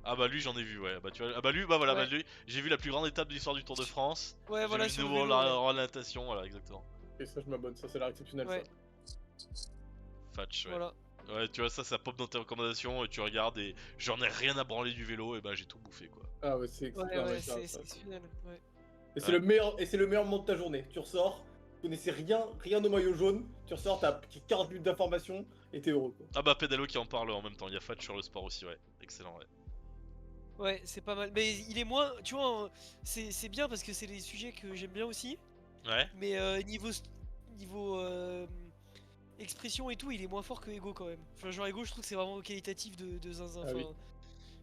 Ah bah lui j'en ai vu, ouais. Bah tu vois. Ah bah lui, bah voilà, bah Ouais. lui. J'ai vu la plus grande étape de l'histoire du Tour de France. Ouais, J'ai voilà, vu sur une le nouvelle vélo. Ouais. orientation, voilà, exactement. Et ça, je m'abonne, ça, c'est l'air exceptionnel Ouais. ça. Fatch, ouais. Voilà. Ouais, tu vois, ça pop dans tes recommandations et tu regardes et j'en ai rien à branler du vélo et bah j'ai tout bouffé quoi. Ah ouais, c'est Ouais, exceptionnel. ouais, c'est exceptionnel. Ouais. Et c'est Ouais. le meilleur moment de ta journée. Tu ressors, tu connaissais rien au maillot jaune, tu ressors, t'as 40 minutes d'informations et t'es heureux quoi. Ah bah Pedalo qui en parle en même temps. Il y a Fatch sur le sport aussi, ouais. Excellent, ouais. Ouais, c'est pas mal. Mais il est moins. Tu vois, c'est bien parce que c'est des sujets que j'aime bien aussi. Ouais. Mais niveau expression et tout, il est moins fort que Ego quand même. Enfin, genre Ego, je trouve que c'est vraiment qualitatif de zinzin. Ah oui. Enfin,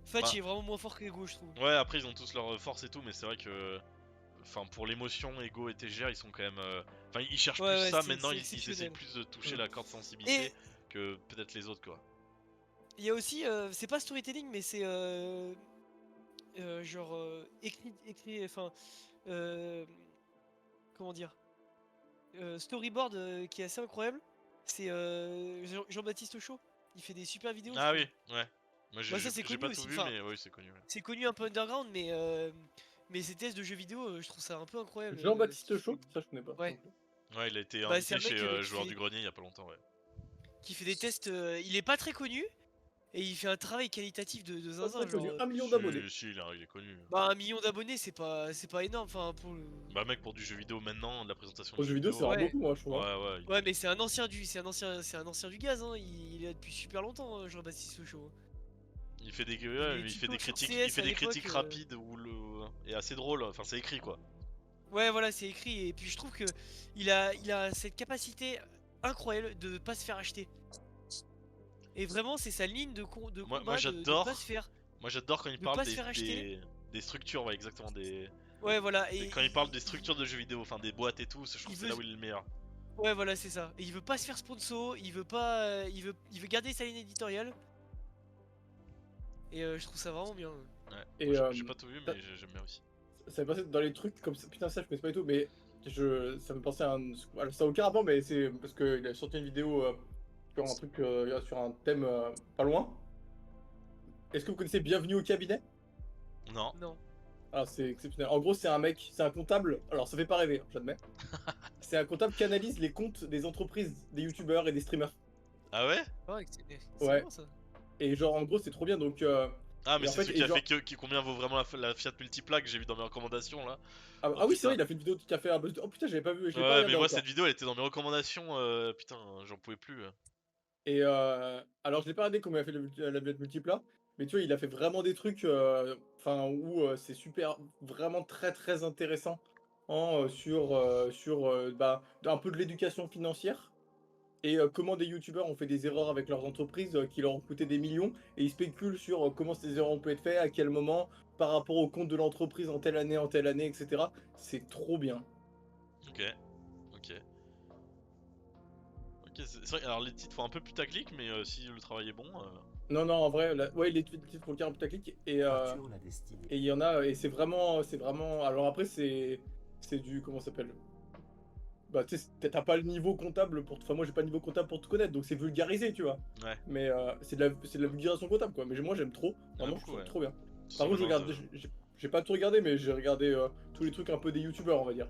Fatch Bah. est vraiment moins fort que Ego, je trouve. Ouais, après ils ont tous leur force et tout, mais c'est vrai que. Enfin, pour l'émotion, Ego et TGR, ils sont quand même. Enfin, ils cherchent Ouais, plus ouais, ça c'est maintenant, ils essaient exceptionnel. plus de toucher Mm. la corde sensibilité Et que peut-être les autres, quoi. il y a aussi, c'est pas storytelling, mais c'est genre écrit, enfin, euh, comment dire, storyboard qui est assez incroyable. C'est Jean-Baptiste Chaud. Il fait des super vidéos, je Ah trouve. oui, ouais. Moi Bah ça c'est j'ai connu pas tout aussi. vu, Enfin, mais oui, c'est connu, ouais. c'est connu un peu underground, mais Mais ces tests de jeux vidéo, je trouve ça un peu incroyable. Jean-Baptiste ce qu'il Chaud, fait. ça je connais pas. Ouais. non plus. Ouais, il a été Bah, c'est invité un mec chez qui Joueur fait, du Grenier il y a pas longtemps, ouais. qui fait des tests. Il est pas très connu et il fait un travail qualitatif de Pas zinzin. très connu, Genre, 1 million d'abonnés. Si, il est connu. bah, 1 million d'abonnés, c'est pas énorme. Enfin, pour le. Bah, mec, pour du jeu vidéo maintenant, de la présentation de Pour le jeux jeu vidéo, c'est vidéo. vraiment Ouais. beaucoup, moi, je trouve. Ouais, hein. ouais. Ouais, mais c'est un ancien du gaz. Hein. Il est là depuis super longtemps, Jean-Baptiste Sochaux. Il fait des, Il ouais, est il fait tuto des sur critiques, CS à l'époque, rapides et assez drôles. Enfin, c'est écrit quoi. Ouais, voilà, c'est écrit. Et puis je trouve que il a cette capacité incroyable de ne pas se faire acheter. Et vraiment, c'est sa ligne de Moi combat de pas se faire, quand il de parle pas se faire acheter. des structures, ouais, exactement. Ouais, voilà. Et Quand il parle des structures de jeux vidéo, enfin des boîtes et tout, je trouve il que c'est veut, là où il est le meilleur. ouais, voilà, c'est ça. Et il veut pas se faire sponsor. Il veut pas, il veut garder sa ligne éditoriale. Et je trouve ça vraiment bien. Ouais. Et, Moi, j'ai pas tout vu, ça- mais j'aime bien aussi. Ça me passait dans les trucs comme ça. Putain, ça je connais pas du tout, mais ça me pensait à un. Alors, ça a aucun rapport, mais c'est parce qu'il a sorti une vidéo sur un truc, sur un thème pas loin. Est-ce que vous connaissez Bienvenue au cabinet? Non. Non. Ah, c'est exceptionnel. En gros, c'est un mec, c'est un comptable. Alors, ça fait pas rêver, hein, j'admets. C'est un comptable qui analyse les comptes des entreprises, des youtubeurs et des streamers. Ah ouais? Ouais, c'est Ouais. bon ça. Et genre, en gros, c'est trop bien. Donc, Ah, mais et en c'est fait, celui et qui a genre- fait combien vaut vraiment la Fiat Multipla que j'ai vu dans mes recommandations là. Oh, oui, c'est putain. vrai, il a fait une vidéo qui a fait un buzz. Oh putain, j'avais pas vu, je l'ai pas Ouais, mais regardé moi encore. cette vidéo elle était dans mes recommandations, putain, j'en pouvais plus. Et alors, je l'ai pas regardé comment il a fait la vedette multipla, mais tu vois, il a fait vraiment des trucs, enfin, où c'est super, vraiment très très intéressant sur bah, un peu de l'éducation financière et comment des youtubeurs ont fait des erreurs avec leurs entreprises qui leur ont coûté des millions et ils spéculent sur comment ces erreurs ont pu être faites, à quel moment, par rapport au compte de l'entreprise en telle année, etc. C'est trop bien. Ok, ok. Ok, c'est vrai, alors les titres font un peu putaclic, mais si le travail est bon. Non, non, en vrai, ouais, les titres font le carrément putaclic Arthur la destinée. et il y en a, et c'est vraiment. Alors après, c'est du. Comment ça s'appelle? Bah, tu sais, t'as pas le niveau comptable pour. Enfin, moi, j'ai pas le niveau comptable pour tout connaître, donc c'est vulgarisé, tu vois. Ouais. Mais c'est de la vulgarisation comptable, quoi. Mais moi, j'aime trop. Il y en a Vraiment, je beaucoup, trouve ouais. trop bien. Si, Par contre, je maintenant, regarde. J'ai pas tout regardé, mais j'ai regardé tous les trucs un peu des youtubeurs, on va dire.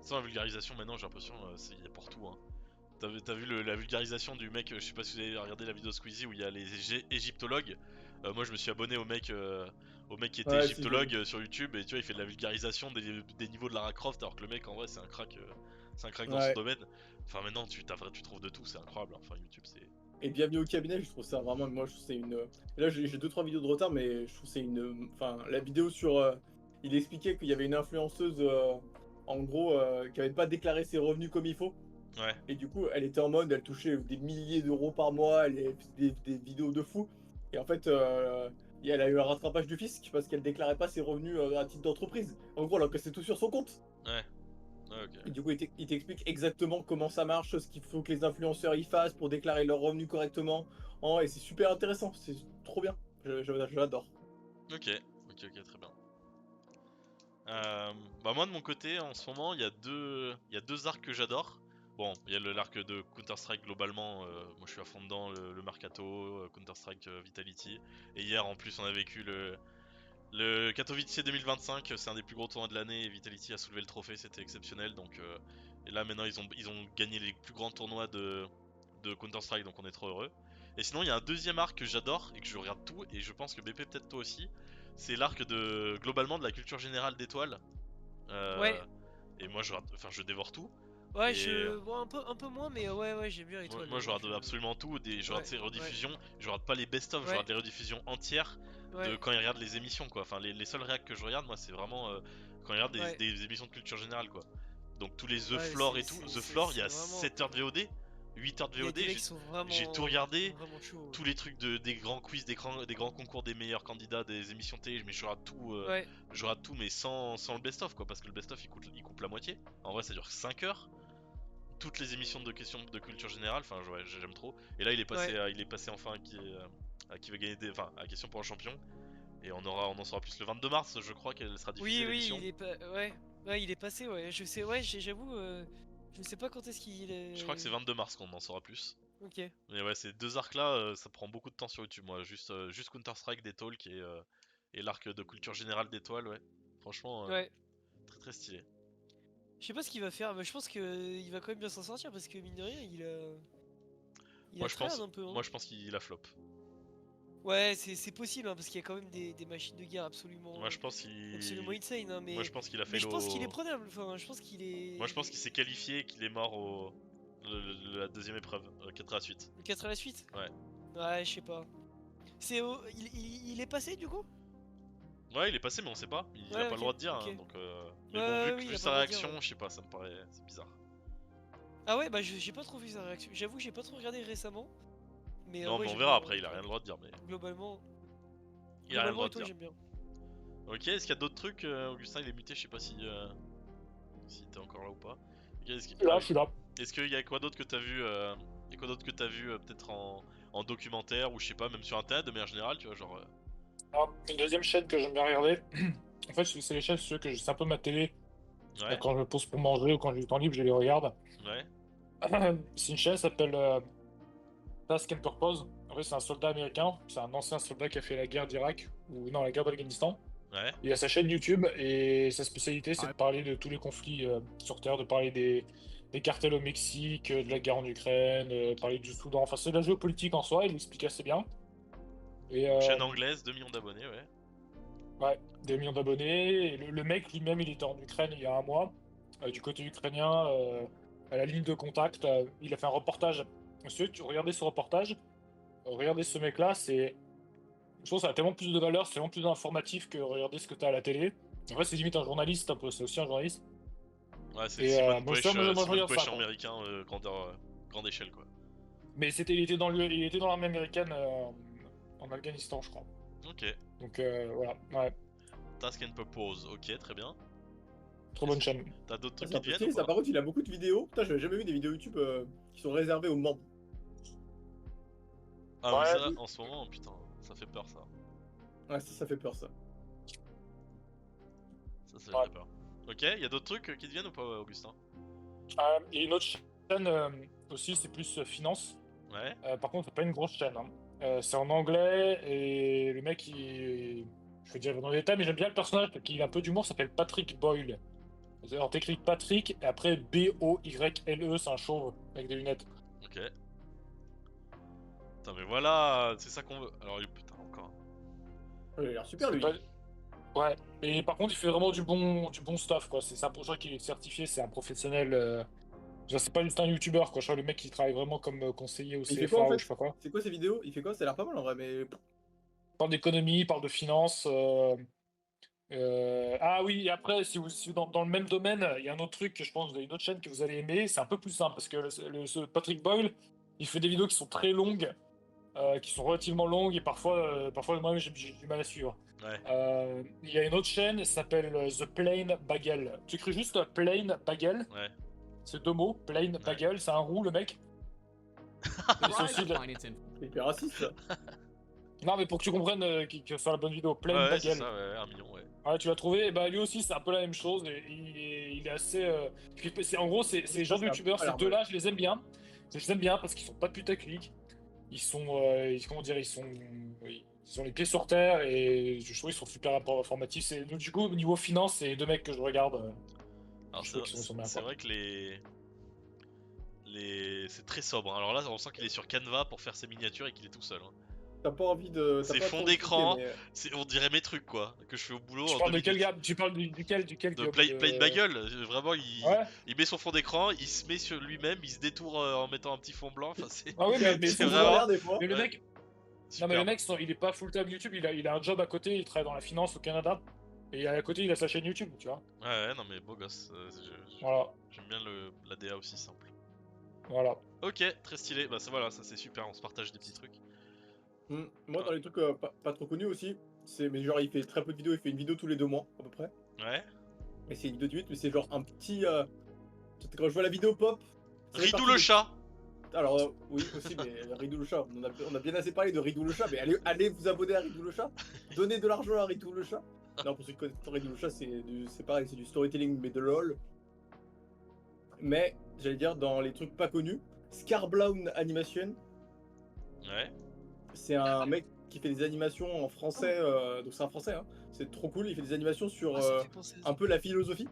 Sans la vulgarisation maintenant j'ai l'impression il y a pour tout hein. T'as vu la vulgarisation du mec, je sais pas si vous avez regardé la vidéo Squeezie où il y a les égyptologues. Moi je me suis abonné au mec qui était Ouais, si, j'ai vu. égyptologue sur YouTube et tu vois il fait de la vulgarisation des niveaux de Lara Croft alors que le mec en vrai c'est un crack dans son Ouais. domaine. Enfin maintenant tu trouves de tout, c'est incroyable. Enfin YouTube c'est... Et Bienvenue au cabinet, je trouve ça vraiment. Moi, je trouve que c'est une. Là, j'ai 2-3 vidéos de retard, mais je trouve que c'est une. Enfin, la vidéo sur. Il expliquait qu'il y avait une influenceuse, en gros, qui avait pas déclaré ses revenus comme il faut. Ouais, Et du coup, elle était en mode, elle touchait des milliers d'euros par mois, elle faisait des vidéos de fou. Et en fait, elle a eu un rattrapage du fisc parce qu'elle déclarait pas ses revenus à titre d'entreprise. En gros, alors que c'est tout sur son compte. ouais, ok. Et du coup, il t'explique exactement comment ça marche, ce qu'il faut que les influenceurs y fassent pour déclarer leurs revenus correctement. Et c'est super intéressant, c'est trop bien. J'adore. Ok, très bien. Bah moi de mon côté en ce moment il y a deux arcs que j'adore. Bon, il y a l'arc de Counter-Strike globalement, moi je suis à fond dedans, le Mercato, Counter-Strike Vitality. Et hier en plus on a vécu le Katowice 2025, c'est un des plus gros tournois de l'année et Vitality a soulevé le trophée, c'était exceptionnel. Donc, et là maintenant ils ont gagné les plus grands tournois de Counter-Strike donc on est trop heureux. Et sinon il y a un deuxième arc que j'adore et que je regarde tout et je pense que BP peut-être toi aussi. C'est l'arc de globalement de la culture générale d'étoiles. Ouais. Et moi je dévore tout. Ouais, Et bon, un peu moins, mais ouais, j'aime bien Étoile. moi je regarde absolument tout. Je regarde Ouais, ses ouais. rediffusions. Je regarde pas les best-of, je Ouais. regarde les rediffusions entières de Ouais. quand ils regardent les émissions quoi. Enfin les seuls réacs que je regarde moi c'est vraiment quand ils regardent Ouais. des émissions de culture générale quoi. Donc tous les The Ouais, Floor et tout. The Floor il y a vraiment. 7 heures de VOD, 8 heures de Il y a VOD. des mecs qui sont J'ai tout regardé. vraiment chauds. Tous les trucs des grands quiz, des grands concours des meilleurs candidats, des émissions télé, mais Ouais. je rate tout, mais sans le best-of quoi, parce que le best-of il coupe la moitié. En vrai, ça dure 5 heures. Toutes les émissions de questions de culture générale, enfin, ouais, j'aime trop. Et là, Ouais. il est passé enfin à qui va gagner enfin, à question pour un champion. Et on en saura plus le 22 mars, je crois qu'elle sera diffusée Oui, l'émission. il est pas. Ouais. Ouais, il est passé, ouais. Je sais, ouais, j'avoue. Je sais pas quand est-ce qu'il est. Je crois que c'est 22 mars qu'on en saura plus. Ok. Mais ouais, ces deux arcs là, ça prend beaucoup de temps sur YouTube, moi. Juste Counter-Strike des talks et l'arc de culture générale d'étoiles, ouais. Franchement, Ouais. très très stylé. Je sais pas ce qu'il va faire, mais je pense qu'il va quand même bien s'en sortir parce que mine de rien, il a tryhard un peu. Hein. Moi je pense qu'il a flop. Ouais, c'est possible hein, parce qu'il y a quand même des machines de guerre absolument, Moi je pense absolument qu'il, insane. Hein, moi je pense qu'il a fait mais je pense qu'il est l'eau. prenable. Enfin, je pense qu'il Moi je pense qu'il est. s'est qualifié et qu'il est mort au la deuxième épreuve, 4 à la suite. Le 4 à la suite. Ouais. Ouais, je sais pas. Il est passé du coup. Ouais, il est passé, mais on sait pas. Il a Ouais, pas le ok, droit de dire. ok. Hein, donc, mais Ouais, bon, ouais, oui, vu il a sa pas le droit de dire, réaction, ouais. je sais pas, ça me paraît, c'est bizarre. Ah ouais, bah j'ai pas trop vu sa réaction. J'avoue, j'ai pas trop regardé récemment. Mais Non, ouais, mais on j'aime verra bien, après. Il a rien le droit de dire, mais Globalement, il a rien le droit et de toi, dire. j'aime bien. Ok, est-ce qu'il y a d'autres trucs Augustin, il est muté. Je sais pas si t'es encore là ou pas. Ok, Là, je suis là. est-ce qu'il y a quoi d'autre que t'as vu y a quoi d'autre que t'as vu peut-être en documentaire ou je sais pas, même sur internet de manière générale, tu vois, genre. Alors, une deuxième chaîne que j'aime bien regarder, en fait, c'est les chaînes ceux que c'est un peu ma télé. Ouais, Quand je me pose pour manger ou quand j'ai du temps libre, je les regarde. ouais, C'est une chaîne qui s'appelle Task and Purpose. En fait, c'est un soldat américain. C'est un ancien soldat qui a fait la guerre d'Irak, ou non, la guerre d'Afghanistan. ouais. Il a sa chaîne YouTube et sa spécialité, c'est de parler de tous les conflits sur Terre, de parler des cartels au Mexique, de la guerre en Ukraine, parler du Soudan. Enfin, c'est de la géopolitique en soi, il l'explique assez bien. Et Chaîne anglaise, 2 millions d'abonnés, ouais. ouais, des millions d'abonnés. Et le mec lui-même, il était en Ukraine il y a un mois. Du côté ukrainien, à la ligne de contact, il a fait un reportage. Monsieur, tu regardez ce reportage, regardez ce mec-là, c'est. Je trouve que ça a tellement plus de valeur, c'est tellement plus informatif que regarder ce que tu as à la télé. En vrai, c'est limite un journaliste, un peu, c'est aussi un journaliste. Ouais, c'est Et Simon moi, Puech, moi, je Simon regarde ça, Puech quoi. américain, grande échelle, quoi. Mais il était dans l'armée américaine en Afghanistan, je crois. Ok. Donc voilà, ouais, Task and Purpose, ok, très bien. trop bonne chaîne. T'as d'autres Ça, trucs c'est un qui te peu viennent stylé, ou ça. pas? Par contre, il a beaucoup de vidéos. Putain, j'avais jamais vu des vidéos YouTube qui sont réservées aux membres. Ah, mais Ouais, ça, oui. en ce moment, putain, ça fait peur, ça. Ouais, ça fait peur, ça. Ça Ouais. fait peur. Ok, y a d'autres trucs qui te viennent ou pas, Augustin? Il y a une autre chaîne aussi, c'est plus finance. Ouais, Par contre, c'est pas une grosse chaîne. Hein. C'est en anglais et le mec, je vais dire dans les détails, mais j'aime bien le personnage parce qu'il a un peu d'humour, s'appelle Patrick Boyle. Alors t'écris Patrick et après Boyle, c'est un chauve avec des lunettes. ok. Putain, mais voilà, c'est ça qu'on veut. Alors, putain, encore. Il a l'air super, C'est lui. pas- Ouais, mais par contre, il fait vraiment du bon stuff, quoi. C'est ça, pour ça qu'il est certifié, c'est un professionnel. Genre, c'est pas juste un YouTuber, quoi. Je vois le mec qui travaille vraiment comme conseiller au Il fait quoi, en CFA ou je fait? sais pas quoi. C'est quoi ces vidéos? Il fait quoi? Ça a l'air pas mal, en vrai, mais... Il parle d'économie, il parle de finance. Ah oui, et après, si dans le même domaine, il y a un autre truc que je pense, vous avez une autre chaîne que vous allez aimer, c'est un peu plus simple, parce que ce Patrick Boyle, il fait des vidéos qui sont très longues, qui sont relativement longues, et parfois moi j'ai du mal à suivre. Ouais. Il y a une autre chaîne, ça s'appelle The Plain Bagel. Tu écris juste Plain Bagel, Ouais. c'est 2 mots, Plain Bagel, c'est un roux le mec. Et c'est aussi C'est hyper raciste, ça. Non mais pour que tu comprennes qu'il va faire la bonne vidéo, Plain Ouais, c'est Bagel. ça, ouais, 1 million, ouais. Ouais, tu l'as trouvé, et bah lui aussi c'est un peu la même chose, et il est assez... en gros, c'est les genres de youtubeurs, ces deux-là, je les aime bien. Je les aime bien parce qu'ils sont pas putaclic, ils sont, comment dire, ils ont les pieds sur terre, et je trouve qu'ils sont super informatifs. Donc du coup, au niveau finance, c'est les deux mecs que je regarde. Alors, Je trouve qu'ils sont bien, c'est quoi. vrai que c'est très sobre. Alors là, on sent qu'il est sur Canva pour faire ses miniatures et qu'il est tout seul. Hein. T'as pas envie de... C'est t'as pas fond trop d'écran. expliqué, On dirait mes trucs, quoi, que je fais au boulot Tu en parles 2 de quel minutes. gars? Tu parles duquel De Guillaume, Plain Bagel, vraiment, Ouais. il met son fond d'écran, il se met sur lui-même, il se détourne en mettant un petit fond blanc. Enfin, c'est Ah oui, Il y a un mais petit c'est fond vraiment- vert, des fois. le Ouais. mec... Non super. mais le mec, il est pas full-time YouTube, il a un job à côté, il travaille dans la finance au Canada, et à côté il a sa chaîne YouTube, tu vois. Ouais, non, mais beau gosse. Voilà, J'aime bien la DA aussi simple. voilà. Ok, très stylé. Bah, ça, voilà, ça c'est super, on se partage des petits trucs. Moi, dans les trucs pas trop connus aussi, mais genre, il fait très peu de vidéos, il fait une vidéo tous les 2 mois, à peu près. Ouais. Et c'est une vidéo de 8, mais c'est genre un petit... Quand je vois la vidéo pop... ça fait Ridou partie le des- chat. Alors, oui, aussi, mais Ridou le chat, on a bien assez parlé de Ridou le chat, mais allez vous abonner à Ridou le chat, donnez de l'argent à Ridou le chat. Non, pour ceux qui connaissent pas Ridou le chat, c'est pareil, c'est du storytelling, mais de LOL. Mais, j'allais dire, dans les trucs pas connus, Scarblown Animation, Ouais. c'est un mec qui fait des animations en français, donc c'est un français, hein. C'est trop cool, il fait des animations sur Ah, ça me fait penser à ça. un peu la philosophie.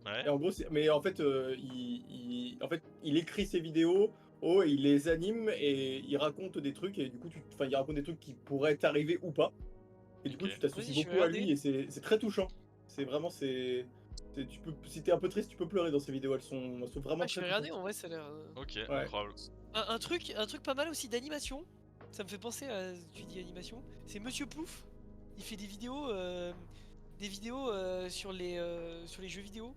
Ouais. Et en gros, mais en fait, il écrit ses vidéos, et il les anime et il raconte des trucs et du coup, il raconte des trucs qui pourraient t'arriver ou pas. Et du coup, Ok. tu t'associes Vas-y, je vais beaucoup à regarder. lui et c'est très touchant. C'est vraiment, tu peux, si t'es un peu triste, tu peux pleurer dans ses vidéos. Elles sont vraiment Ah, je très vais regarder, touchantes. en vrai, ça a l'air. Ok, Ouais. incroyable. Un truc pas mal aussi d'animation. Ça me fait penser à. Tu dis animation. C'est Monsieur Plouf. Il fait des vidéos. Sur les jeux vidéo.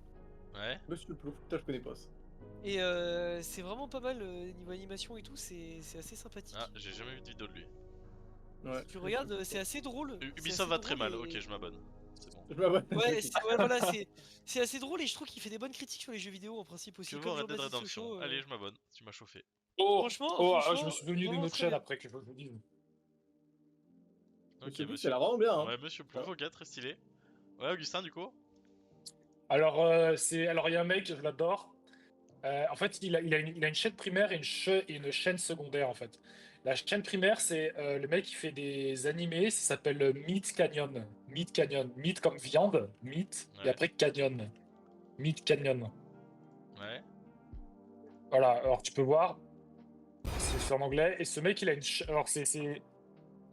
Ouais. Monsieur Plouf, putain, je connais pas ça. Et c'est vraiment pas mal niveau animation et tout. C'est assez sympathique. Ah, j'ai jamais vu de vidéo de lui. Ouais. Tu regardes, c'est assez drôle. Ubisoft va très mal, ok, je m'abonne. C'est bon. Ouais, voilà, c'est assez drôle et je trouve qu'il fait des bonnes critiques sur les jeux vidéo en principe aussi. Que comme vaut Red Dead Jean-Baptiste Redemption? Sochaux, Allez, je m'abonne, tu m'as chauffé. Franchement, je me suis souvenu d'une vraiment autre très chaîne bien. après que je vous dise. Ok, Monsieur Plouf, ça monsieur. a l'air vraiment bien, hein. Ouais, monsieur Plouf, ok, très stylé. Ouais, Augustin, du coup? Alors, il y a un mec, je l'adore. En fait, il a une chaîne primaire et une chaîne secondaire, en fait. La chaîne primaire, c'est le mec qui fait des animés, ça s'appelle Meat Canyon. Meat Canyon. Meat comme viande, meat, et Ouais. après Canyon. Meat Canyon. Ouais. Voilà, alors tu peux voir, c'est en anglais, et ce mec, il a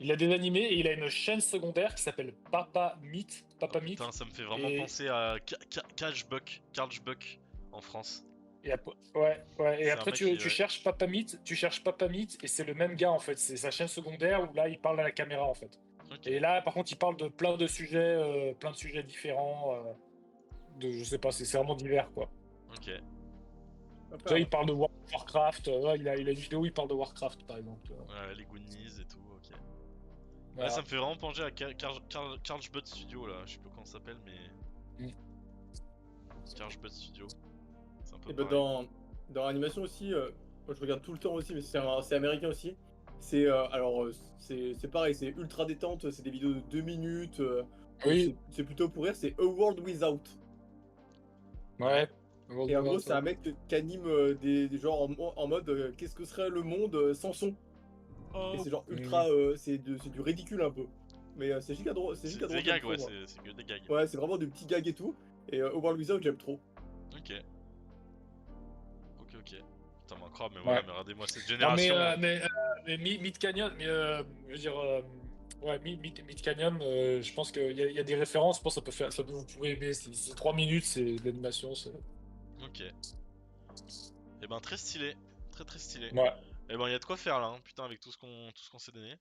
il a des animés et il a une chaîne secondaire qui s'appelle Papa Meat. Oh, Papa Meat. putain, ça me fait vraiment Et, penser à Carl Buck en France. et après, ouais, et C'est un après mec tu, qui. tu Ouais. cherches Papa Meat, et c'est le même gars en fait. C'est sa chaîne secondaire où là il parle à la caméra en fait. Ok. Et là par contre il parle de plein de sujets différents. Je sais pas, c'est vraiment divers quoi. Ok. Tu vois, il parle de Warcraft, il a une vidéo où il parle de Warcraft par exemple. Ouais, les Goonies et tout, ok. Ouais, Voilà. ça me fait vraiment pencher à Carl Butt Studio là, je sais plus comment ça s'appelle, mais. Mm. Carl Butt Studio. C'est un peu Et ben pareil. dans l'animation aussi, moi je regarde tout le temps aussi, mais c'est américain aussi. C'est pareil, c'est ultra détente, c'est des vidéos de 2 minutes, Oui, c'est plutôt pour rire, c'est A World Without. ouais. Et en gros, c'est un mec qui anime des genres en mode qu'est-ce que serait le monde sans son. Et c'est genre ultra, c'est du ridicule un peu. Mais c'est giga drôle, C'est giga des drôle, j'aime gags, trop, ouais, moi. c'est que des gags. Ouais, c'est vraiment des petits gags et tout. Et A World Without, j'aime trop. Ok. Ok, ok. Putain, mais incroyable, mais Ouais. voilà, mais regardez-moi cette Non, génération. mais Meat Canyon, je veux dire, ouais, Meat Canyon, je pense qu'il y a des références, je pense que vous pouvez aimer, c'est 3 minutes, c'est de l'animation, c'est... Ok. Et ben très stylé, très très stylé. Ouais. Et ben il y a de quoi faire là, hein, putain avec tout ce qu'on s'est donné.